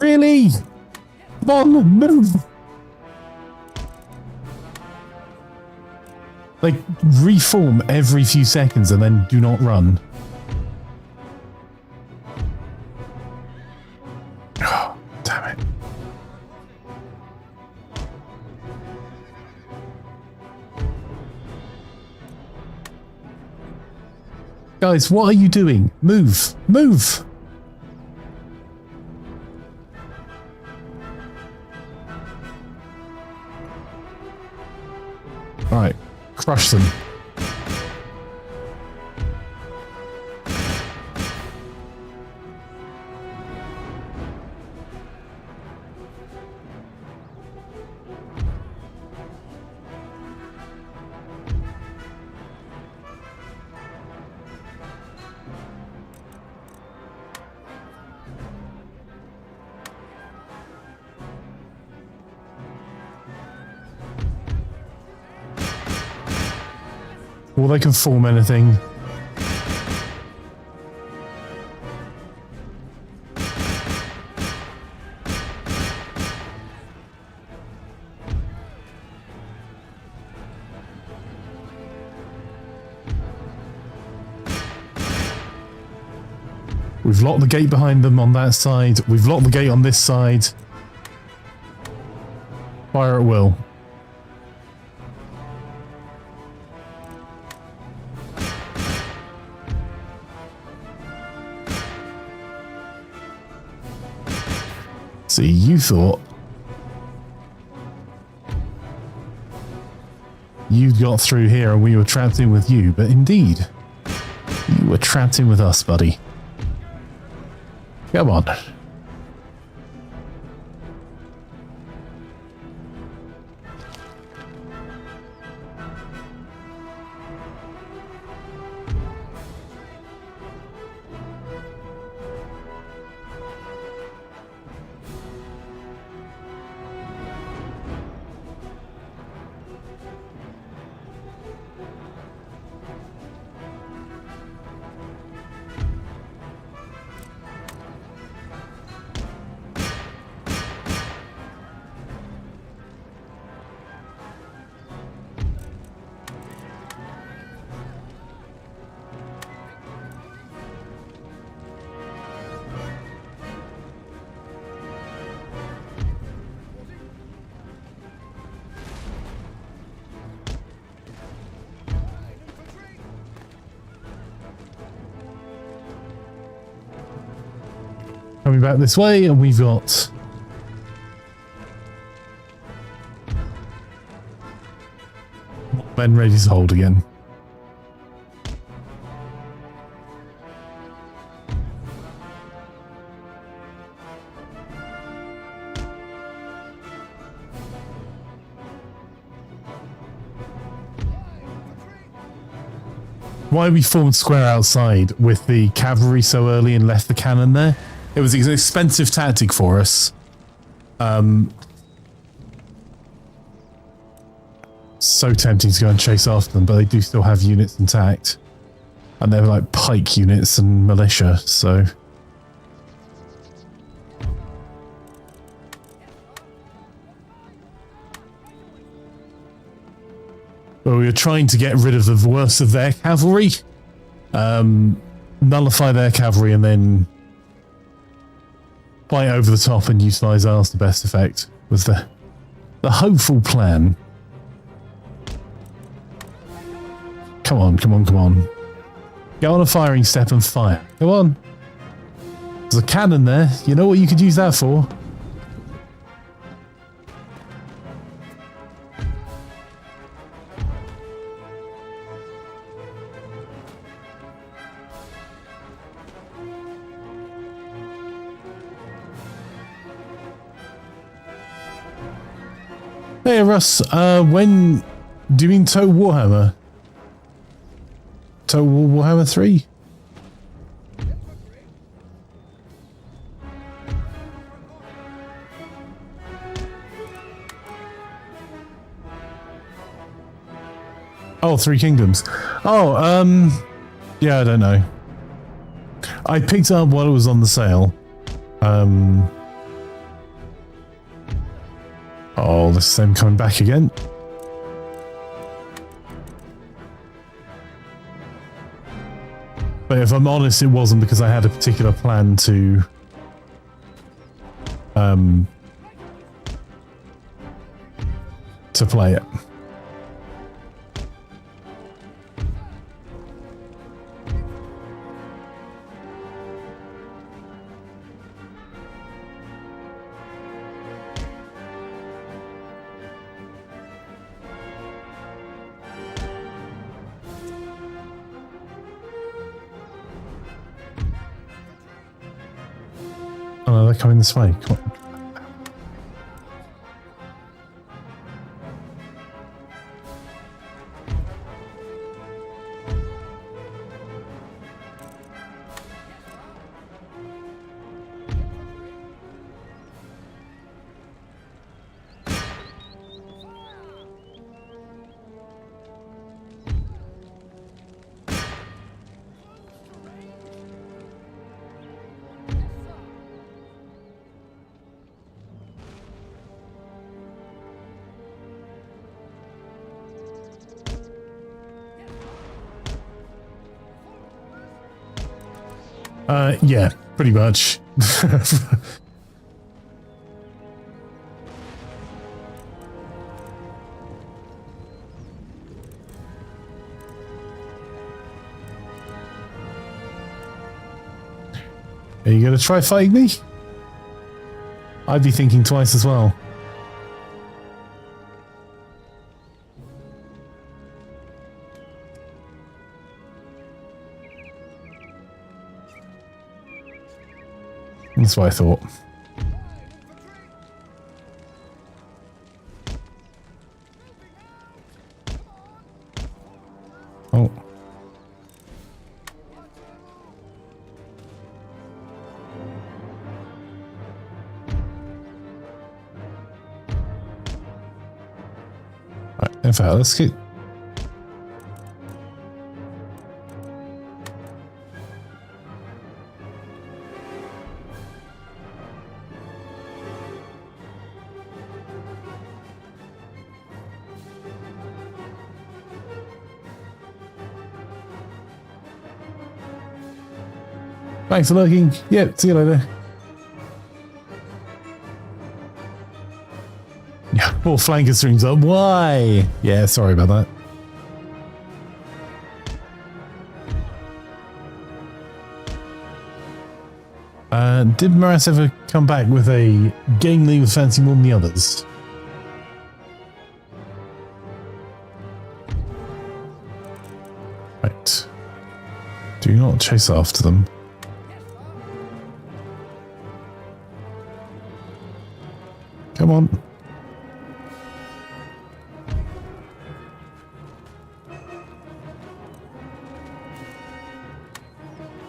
Speaker 1: Really? Come on, move. Like, reform every few seconds and then do not run. Guys, what are you doing? Move! Move! Right, crush them. Well, they can form anything. We've locked the gate behind them on that side. We've locked the gate on this side. Fire at will. See, you thought you got through here and we were trapped in with you, but indeed, you were trapped in with us, buddy. Come on. Coming back this way, and we've got men ready to hold again. Why we formed square outside with the cavalry so early and left the cannon there? It was an expensive tactic for us. So tempting to go and chase after them, but they do still have units intact. And they're like pike units and militia, so... Well, we were trying to get rid of the worst of their cavalry. Nullify their cavalry and then... fight over the top and utilise ours to best effect was the hopeful plan. Come on, come on, come on. Go on a firing step and fire. Come on. There's a cannon there. You know what you could use that for? Hey Russ, when do you mean Total Warhammer? Total Warhammer 3? Oh, Three Kingdoms. Oh, yeah, I don't know. I picked it up while it was on the sale. Oh, this is them coming back again. But if I'm honest, it wasn't because I had a particular plan to play it. Oh no, they're coming this way. Come on. Yeah, pretty much. Are you going to try fighting me? I'd be thinking twice as well. That's what I thought. Oh. Right, in fact, let's get... Thanks for looking. Yep, see you later. Yeah, poor flanker streams up. Why? Yeah, sorry about that. Did Maras ever come back with a game that he was fancy more than the others? Right. Do not chase after them. Come on.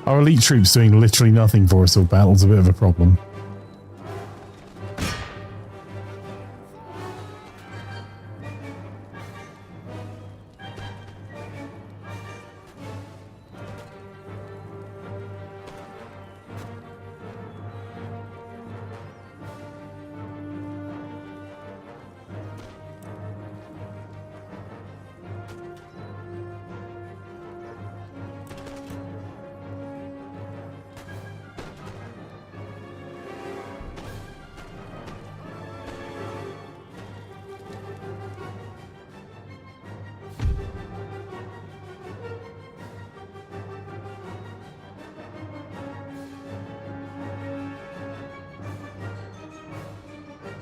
Speaker 1: Our elite troops doing literally nothing for us all battle's a bit of a problem.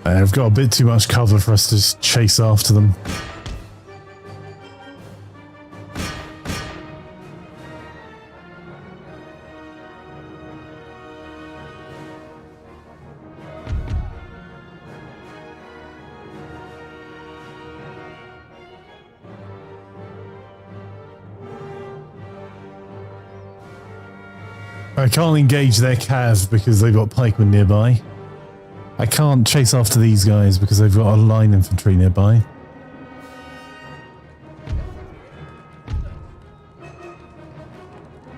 Speaker 1: I've got a bit too much cover for us to just chase after them. I can't engage their cav because they've got pikemen nearby. I can't chase after these guys because they've got a line infantry nearby.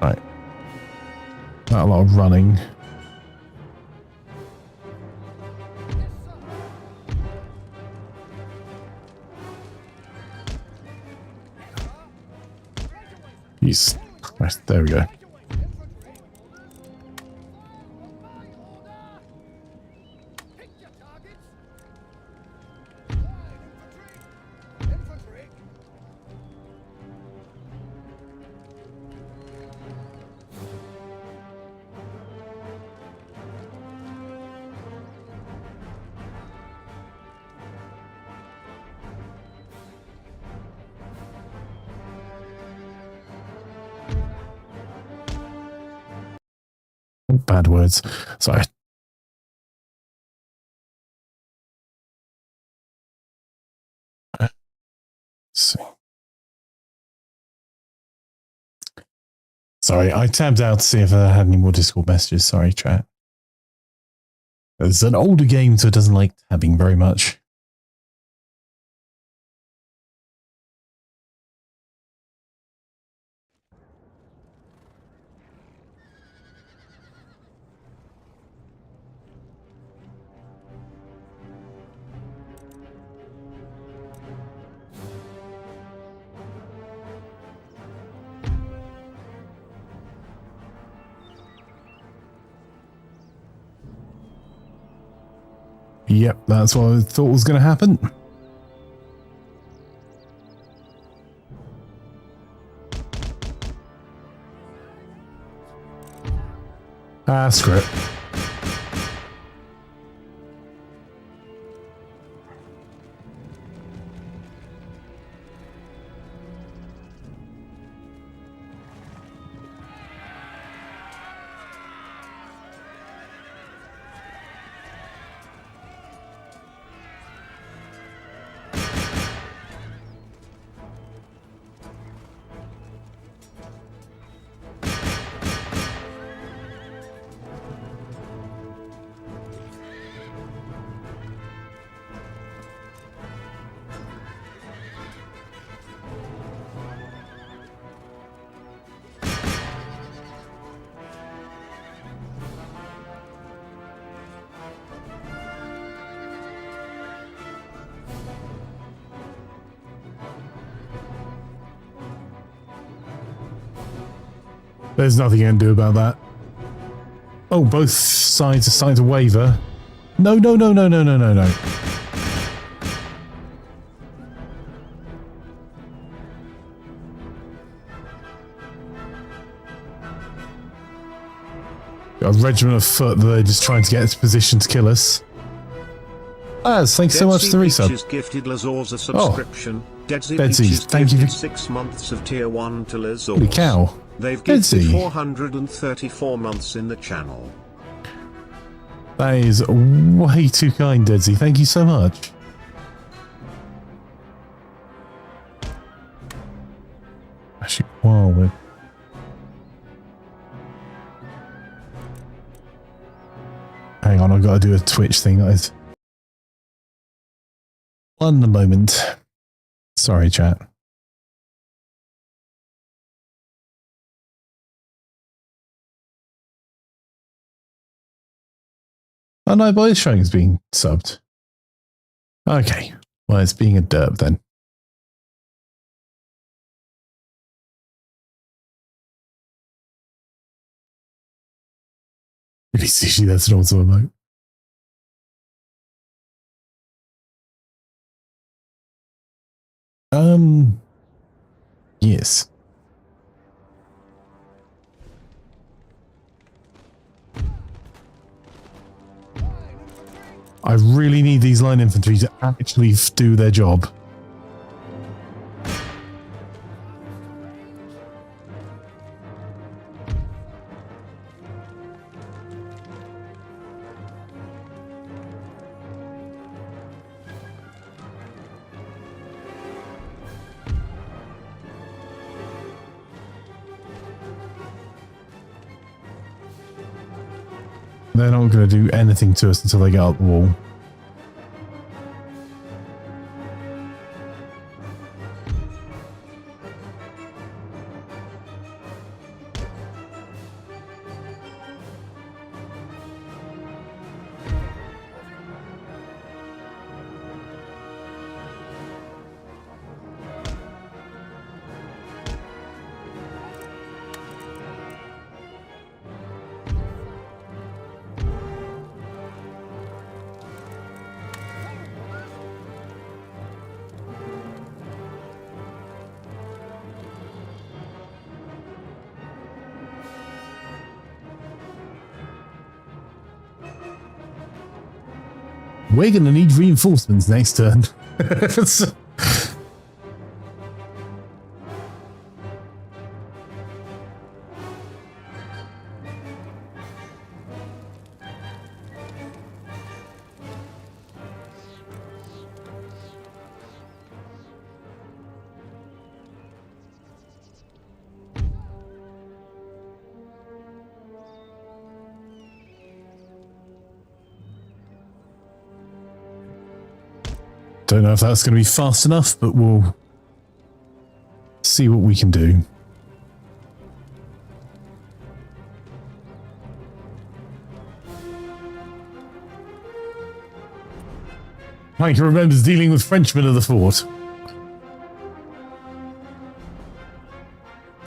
Speaker 1: Right. Not a lot of running. Yes. Right, there we go. Bad words. Sorry. Sorry, I tabbed out to see if I had any more Discord messages. Sorry, chat. It's an older game, so it doesn't like tabbing very much. Yep, that's what I thought was going to happen. Ah, screw it. There's nothing you can do about that. Oh, both sides are starting to waver. No, no, no, no, no, no, no, no. Got a regiment of foot that they're just trying to get into position to kill us. Thanks so much for the resub.
Speaker 6: Gifted Lazor's a subscription.
Speaker 1: Deadsy, thank you for
Speaker 6: 6 months of tier 1 to Lazor's.
Speaker 1: Holy cow.
Speaker 6: They've gifted
Speaker 1: Deadsy.
Speaker 6: 434 months in the channel.
Speaker 1: That is way too kind, Deadsy. Thank you so much. Actually, while we're... Hang on, I've got to do a Twitch thing, guys. One moment. Sorry, chat. Oh no, Boy Showing is being subbed. Okay. Well, it's being a derp then. Really sushi, that's an awesome emote. Yes. I really need these line infantry to actually do their job. They're not going to do anything to us until they get up the wall. We're going to need reinforcements next turn. Don't know if that's going to be fast enough, but we'll see what we can do. Mike remembers dealing with Frenchmen of the fort.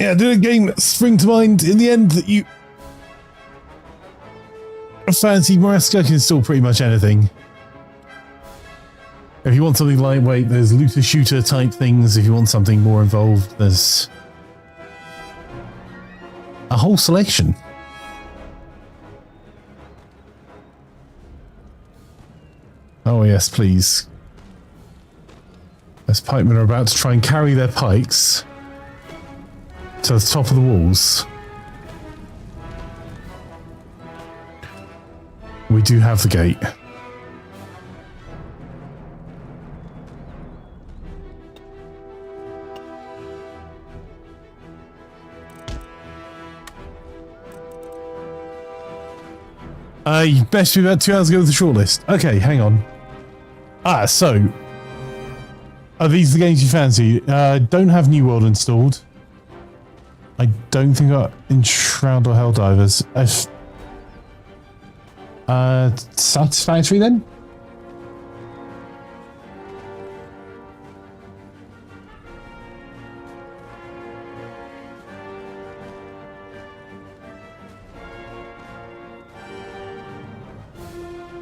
Speaker 1: Yeah, did a game spring to mind in the end that you fancy? Moraska can install pretty much anything. If you want something lightweight, there's looter shooter type things. If you want something more involved, there's a whole selection. Oh yes, please. Those pikemen are about to try and carry their pikes to the top of the walls. We do have the gate. You best be about 2 hours ago with the shortlist. Okay, hang on. So are these the games you fancy? Don't have New World installed. I don't think I Enshroud or Helldivers. Satisfactory then?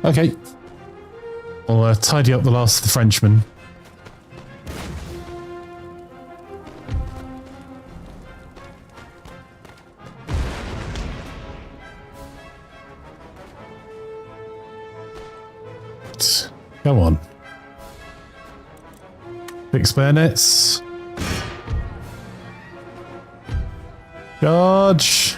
Speaker 1: Okay. I'll tidy up the last of the Frenchmen. Come on. Fix bayonets. Charge.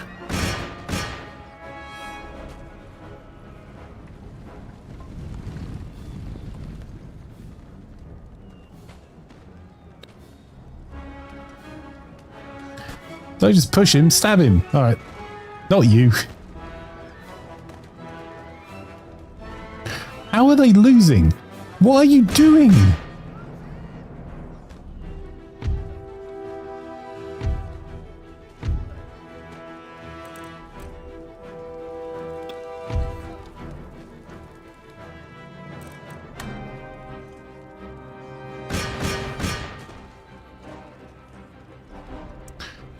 Speaker 1: Don't just push him, stab him. Alright. Not you. How are they losing? What are you doing?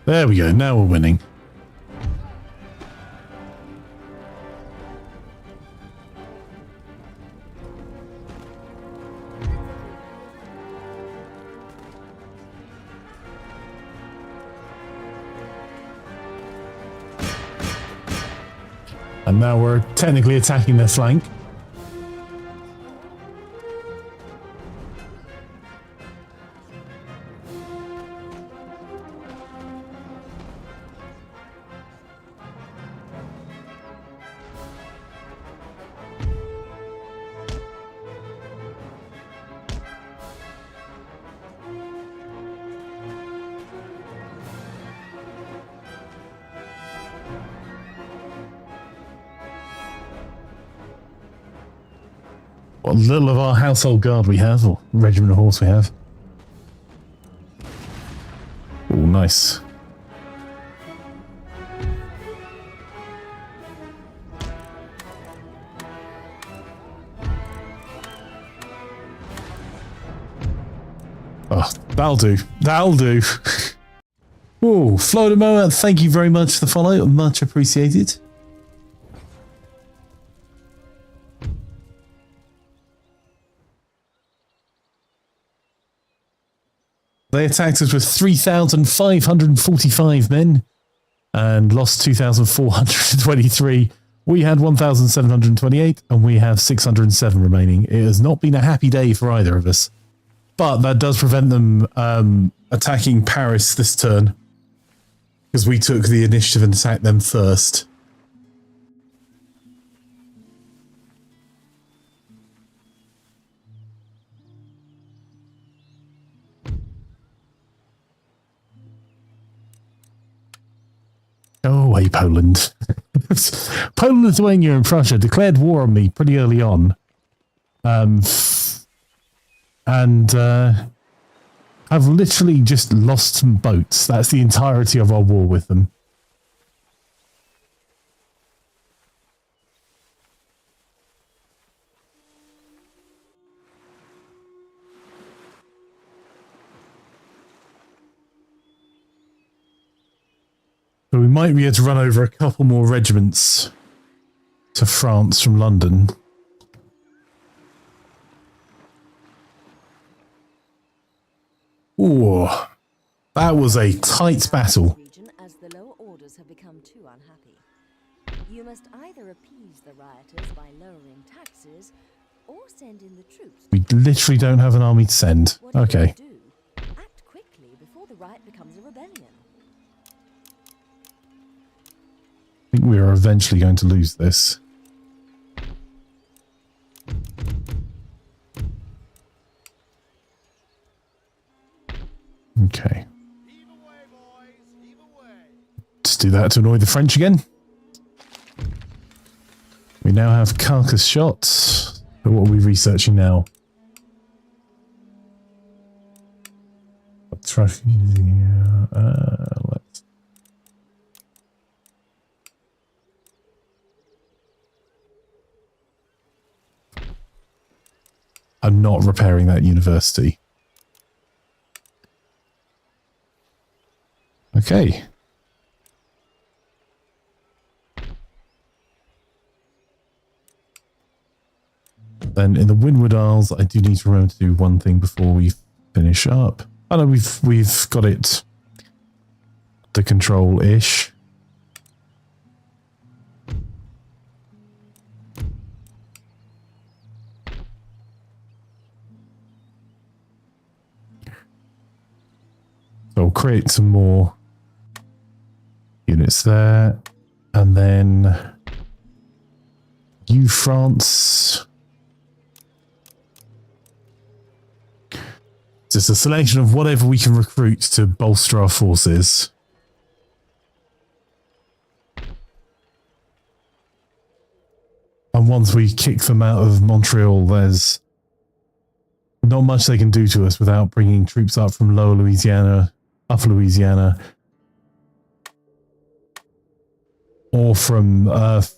Speaker 1: There we go, now we're winning. And now we're technically attacking their flank. What little of our household guard we have, or regiment of horse we have. Oh, nice. Oh, that'll do. That'll do. Oh, Flodomoa, thank you very much for the follow. Much appreciated. They attacked us with 3,545 men and lost 2,423. We had 1,728 and we have 607 remaining. It has not been a happy day for either of us. But that does prevent them attacking Paris this turn, because we took the initiative and attacked them first. Go away, Poland. Poland, Lithuania and Prussia declared war on me pretty early on. and have literally just lost some boats. That's the entirety of our war with them. But we might be able to run over a couple more regiments to France from London. Ooh, that was a tight battle.
Speaker 3: Region, as the lower orders have become too unhappy. You must either appease the rioters by lowering taxes, or send in the troops.
Speaker 1: We literally don't have an army to send. Okay.
Speaker 3: Do, act quickly before the riot becomes a rebellion.
Speaker 1: I think we are eventually going to lose this. Okay. Just do that to annoy the French again. We now have carcass shots. But what are we researching now? Let's. I'm not repairing that university. Okay. Then in the Windward Isles, I do need to remember to do one thing before we finish up. I know we've got it to control-ish. So we'll create some more units there, and then you, France. Just a selection of whatever we can recruit to bolster our forces. And once we kick them out of Montreal, there's not much they can do to us without bringing troops up from Lower Louisiana, Upper Louisiana, or from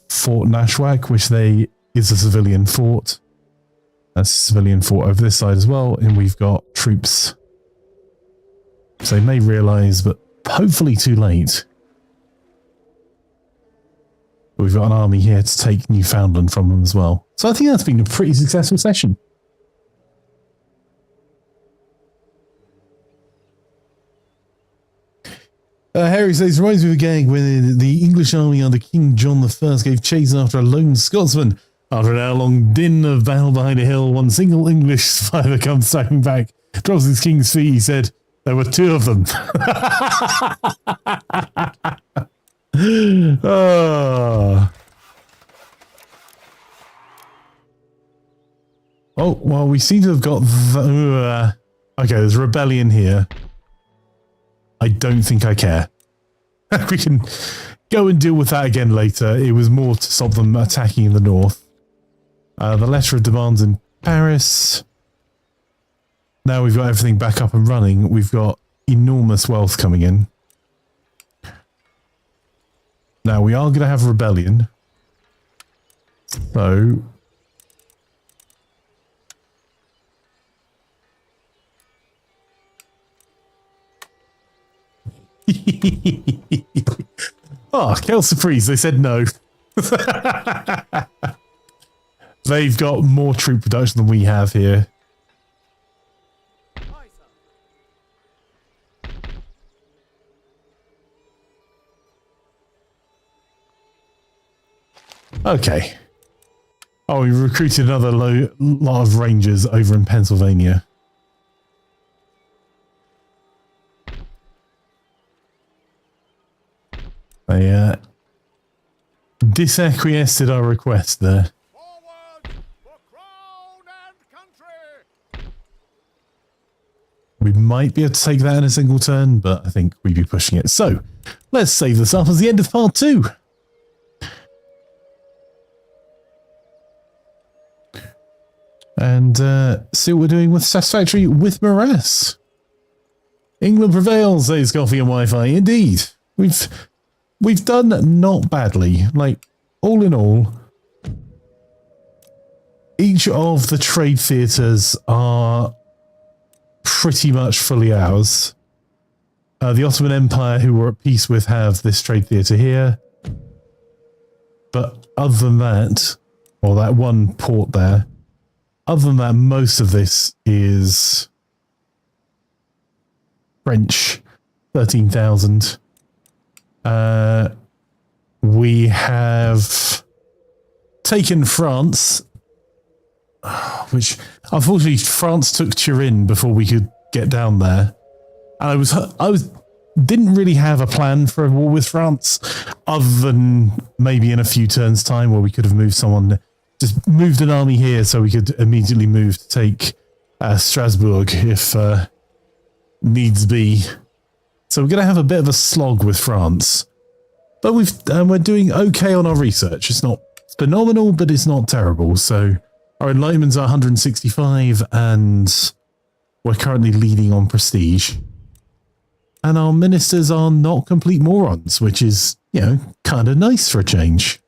Speaker 1: Fort Nashwack, which is a civilian fort. That's a civilian fort over this side as well, and we've got troops. So they may realise, but hopefully too late. We've got an army here to take Newfoundland from them as well. So I think that's been a pretty successful session. Harry says, reminds me of a gag when the English army under King John I gave chase after a lone Scotsman. After an hour-long din of battle behind a hill, one single English survivor comes stacking back, drops his king's fee. He said, there were two of them. Oh, well, we seem to have got... okay, there's a rebellion here. I don't think I care. We can go and deal with that again later. It was more to stop them attacking in the north. The letter of demands in Paris. Now we've got everything back up and running. We've got enormous wealth coming in. Now we are going to have a rebellion. So... oh, Kel Surprise, they said no. They've got more troop production than we have here. Okay. Oh, we recruited another lot of rangers over in Pennsylvania. They disacquiesced our request there. We might be able to take that in a single turn, but I think we'd be pushing it. So, let's save this up as the end of part 2. and see what we're doing with Satisfactory with Morass. England prevails, says Coffee and Wi-Fi. Indeed. We've done not badly. Like, all in all, each of the trade theatres are pretty much fully ours. The Ottoman Empire, who we're at peace with, have this trade theatre here. But other than that, or that one port there, other than that, most of this is French. 13,000. We have taken France, which unfortunately France took Turin before we could get down there. And I didn't really have a plan for a war with France, other than maybe in a few turns' time where we could have moved someone, just moved an army here so we could immediately move to take Strasbourg if needs be. So we're going to have a bit of a slog with France, but we're doing okay on our research. It's not phenomenal, but it's not terrible. So our enlightenments are 165, and we're currently leading on prestige. And our ministers are not complete morons, which is, you know, kind of nice for a change.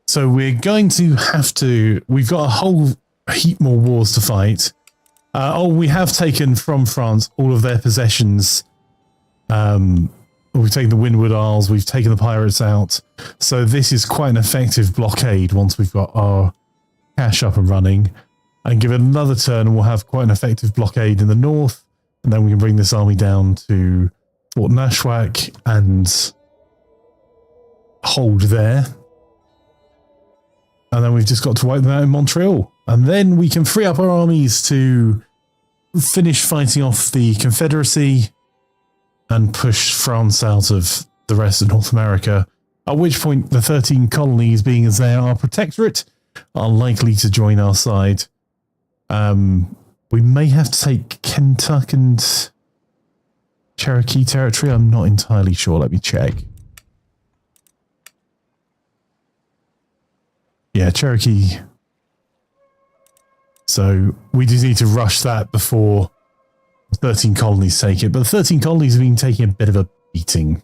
Speaker 1: So we're going to have to... We've got a whole heap more wars to fight. We have taken from France all of their possessions. We've taken the Windward Isles. We've taken the pirates out. So this is quite an effective blockade once we've got our cash up and running. And give it another turn and we'll have quite an effective blockade in the north. And then we can bring this army down to Fort Nashwack and hold there. And then we've just got to wipe them out in Montreal. And then we can free up our armies to finish fighting off the Confederacy and push France out of the rest of North America. At which point the 13 colonies, being as they are our protectorate, are likely to join our side. We may have to take Kentucky and Cherokee territory. I'm not entirely sure. Let me check. Yeah, Cherokee. So we just need to rush that before 13 colonies take it. But the 13 colonies have been taking a bit of a beating.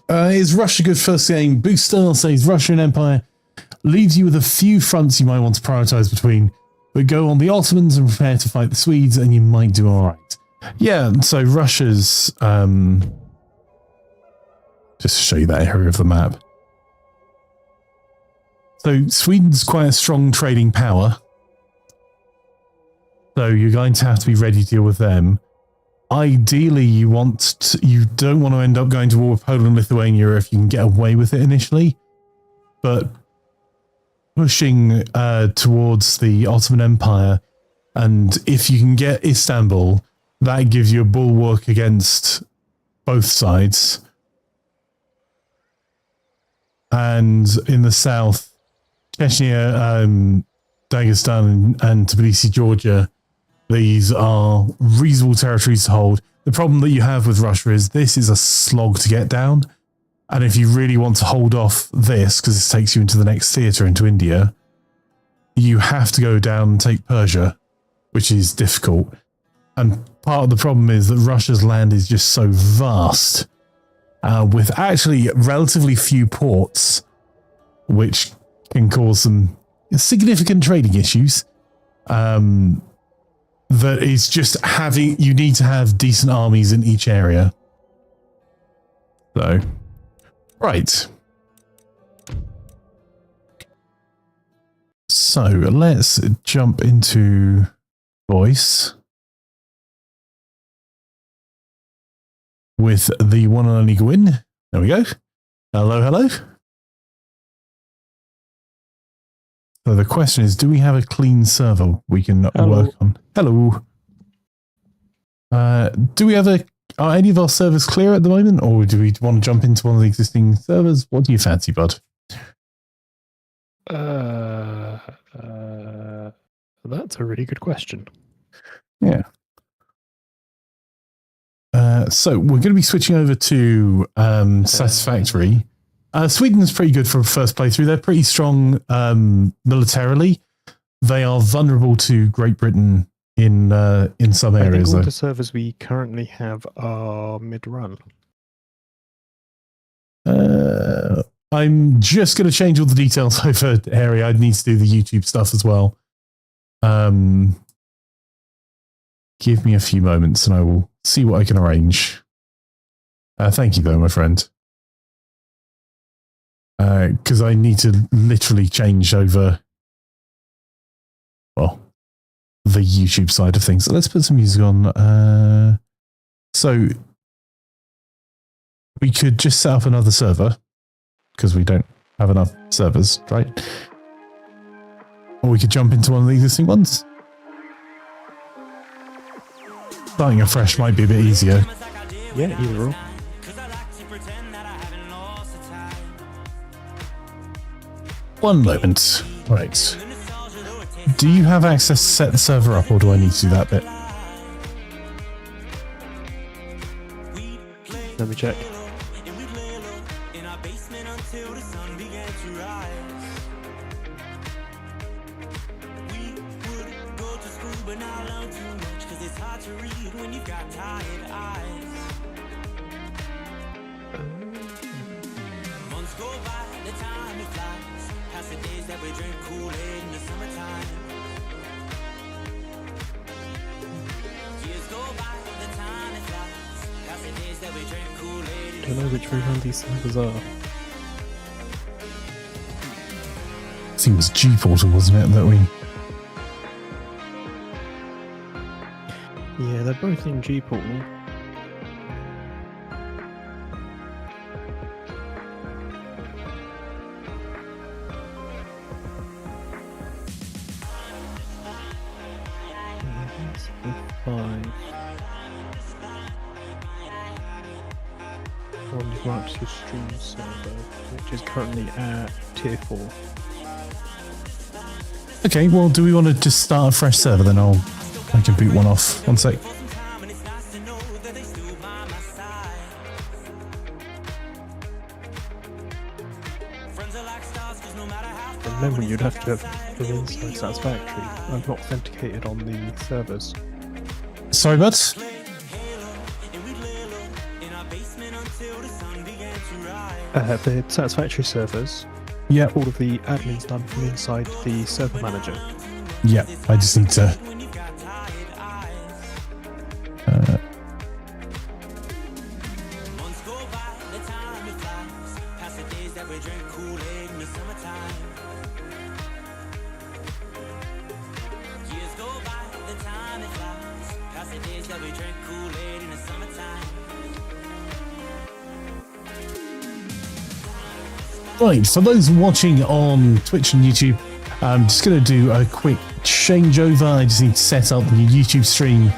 Speaker 1: Is Russia good first game? Booster says Russian Empire leaves you with a few fronts you might want to prioritize between, but go on the Ottomans and prepare to fight the Swedes and you might do all right. Yeah, so Russia's... just to show you that area of the map. So Sweden's quite a strong trading power. So you're going to have to be ready to deal with them. Ideally, you don't want to end up going to war with Poland and Lithuania if you can get away with it initially. But pushing towards the Ottoman Empire, and if you can get Istanbul, that gives you a bulwark against both sides. And in the south, Chechnya, Dagestan and Tbilisi, Georgia, these are reasonable territories to hold. The problem that you have with Russia is this is a slog to get down. And if you really want to hold off this, because this takes you into the next theatre, into India, you have to go down and take Persia, which is difficult. And part of the problem is that Russia's land is just so vast, with actually relatively few ports, which can cause some significant trading issues. That is just you need to have decent armies in each area. So, right. So let's jump into voice with the one and only Gwyn. There we go. Hello, hello. So the question is, do we have a clean server we can work on? Hello. Do we have are any of our servers clear at the moment, or do we want to jump into one of the existing servers? What do you fancy, bud?
Speaker 9: That's a really good question.
Speaker 1: Yeah. So we're going to be switching over to Satisfactory. Sweden's pretty good for a first playthrough. They're pretty strong militarily. They are vulnerable to Great Britain in some
Speaker 9: I
Speaker 1: areas,
Speaker 9: think all
Speaker 1: though.
Speaker 9: the servers we currently have are mid-run.
Speaker 1: I'm just going to change all the details over area. I need to do the YouTube stuff as well. Give me a few moments and I will see what I can arrange. Thank you, though, my friend. Because I need to literally change over, well, the YouTube side of things. So let's put some music on. So we could just set up another server because we don't have enough servers, right? Or we could jump into one of the existing ones. Starting afresh might be a bit easier.
Speaker 9: Yeah, either or.
Speaker 1: One moment. Right. Do you have access to set the server up, or do I need to do that bit?
Speaker 9: Let me check. I don't know which one these servers are.
Speaker 1: I think it was G-Portal, wasn't it, that we...
Speaker 9: Yeah, they're both in G-Portal. One is marked to stream server, which is currently at tier 4.
Speaker 1: Okay, well, do we want to just start a fresh server? Then I can boot one off. One sec.
Speaker 9: Remember, you'd have to have been inside Satisfactory. I've not authenticated on the servers.
Speaker 1: Sorry, bud?
Speaker 9: The Satisfactory servers,
Speaker 1: Yeah.
Speaker 9: all of the admin's done from inside the server manager.
Speaker 1: Yeah, I just need to... Right, for those watching on Twitch and YouTube, I'm just going to do a quick changeover. I just need to set up the YouTube stream,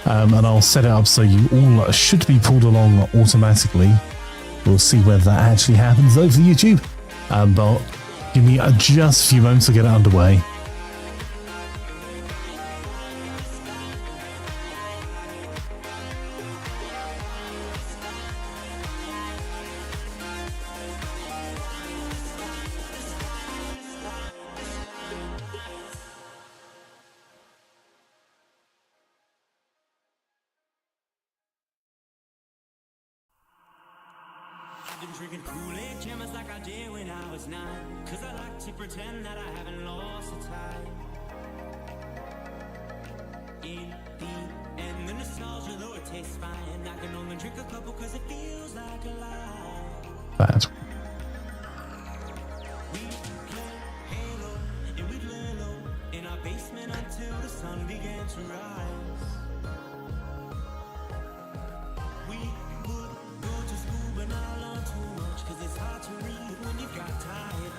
Speaker 1: and I'll set it up so you all should be pulled along automatically. We'll see whether that actually happens over YouTube, but give me just a few moments to get it underway.
Speaker 10: Drinking Kool-Aid, jammers like I did when I was 9. Cause I like to pretend that I haven't lost the time. In the end, the nostalgia, though it tastes fine, I can only drink a couple cause it feels like a lie.
Speaker 1: Bad.
Speaker 10: We play Halo, and we'd lay low in our basement until the sun began to rise. We would go to school but not learn too much, cause it's hard to read when you've got tired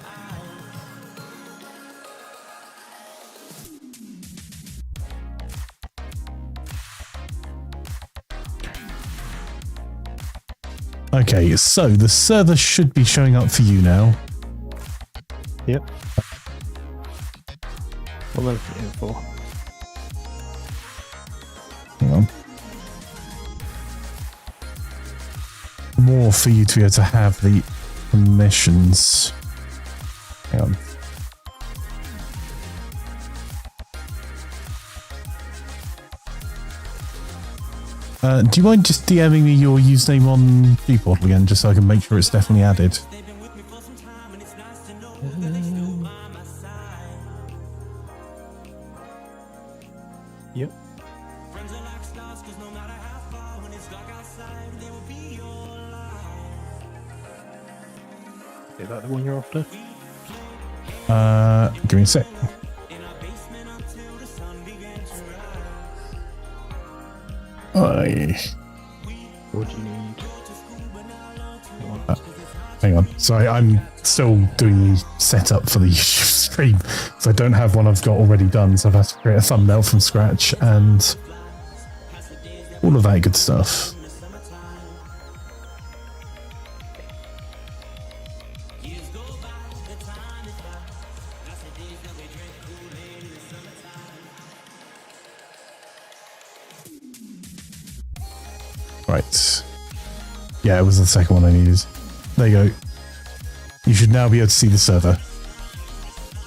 Speaker 10: eyes.
Speaker 1: Okay, so the server should be showing up for you now.
Speaker 9: Yep. What am I looking for?
Speaker 1: Hang on. more for you to be able to have the permissions. Hang on. Do you mind just DMing me your username on Gportal again, just so I can make sure it's definitely added?
Speaker 9: Yep. Is that the one you're after?
Speaker 1: Give me a sec.
Speaker 9: What do you need?
Speaker 1: Hang on. Sorry, I'm still doing the setup for the YouTube stream, so I don't have one I've got already done, so I've had to create a thumbnail from scratch and all of that good stuff. Right. Yeah, it was the second one I needed. There you go. You should now be able to see the server.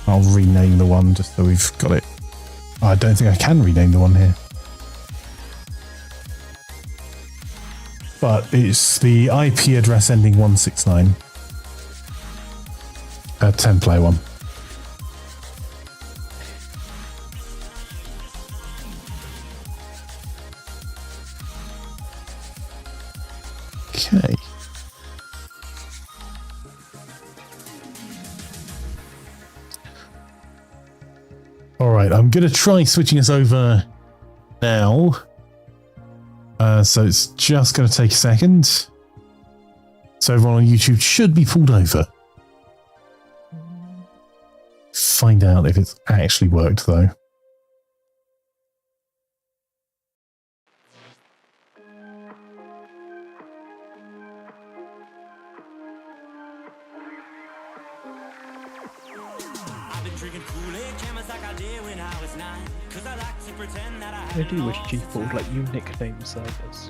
Speaker 1: I'll rename the one just so we've got it. I don't think I can rename the one here. But it's the IP address ending 169. A 10-player one. Okay. All right, I'm going to try switching us over now. So it's just going to take a second. So everyone on YouTube should be pulled over. Find out if it's actually worked though.
Speaker 9: I do wish Gportal would let you nickname servers.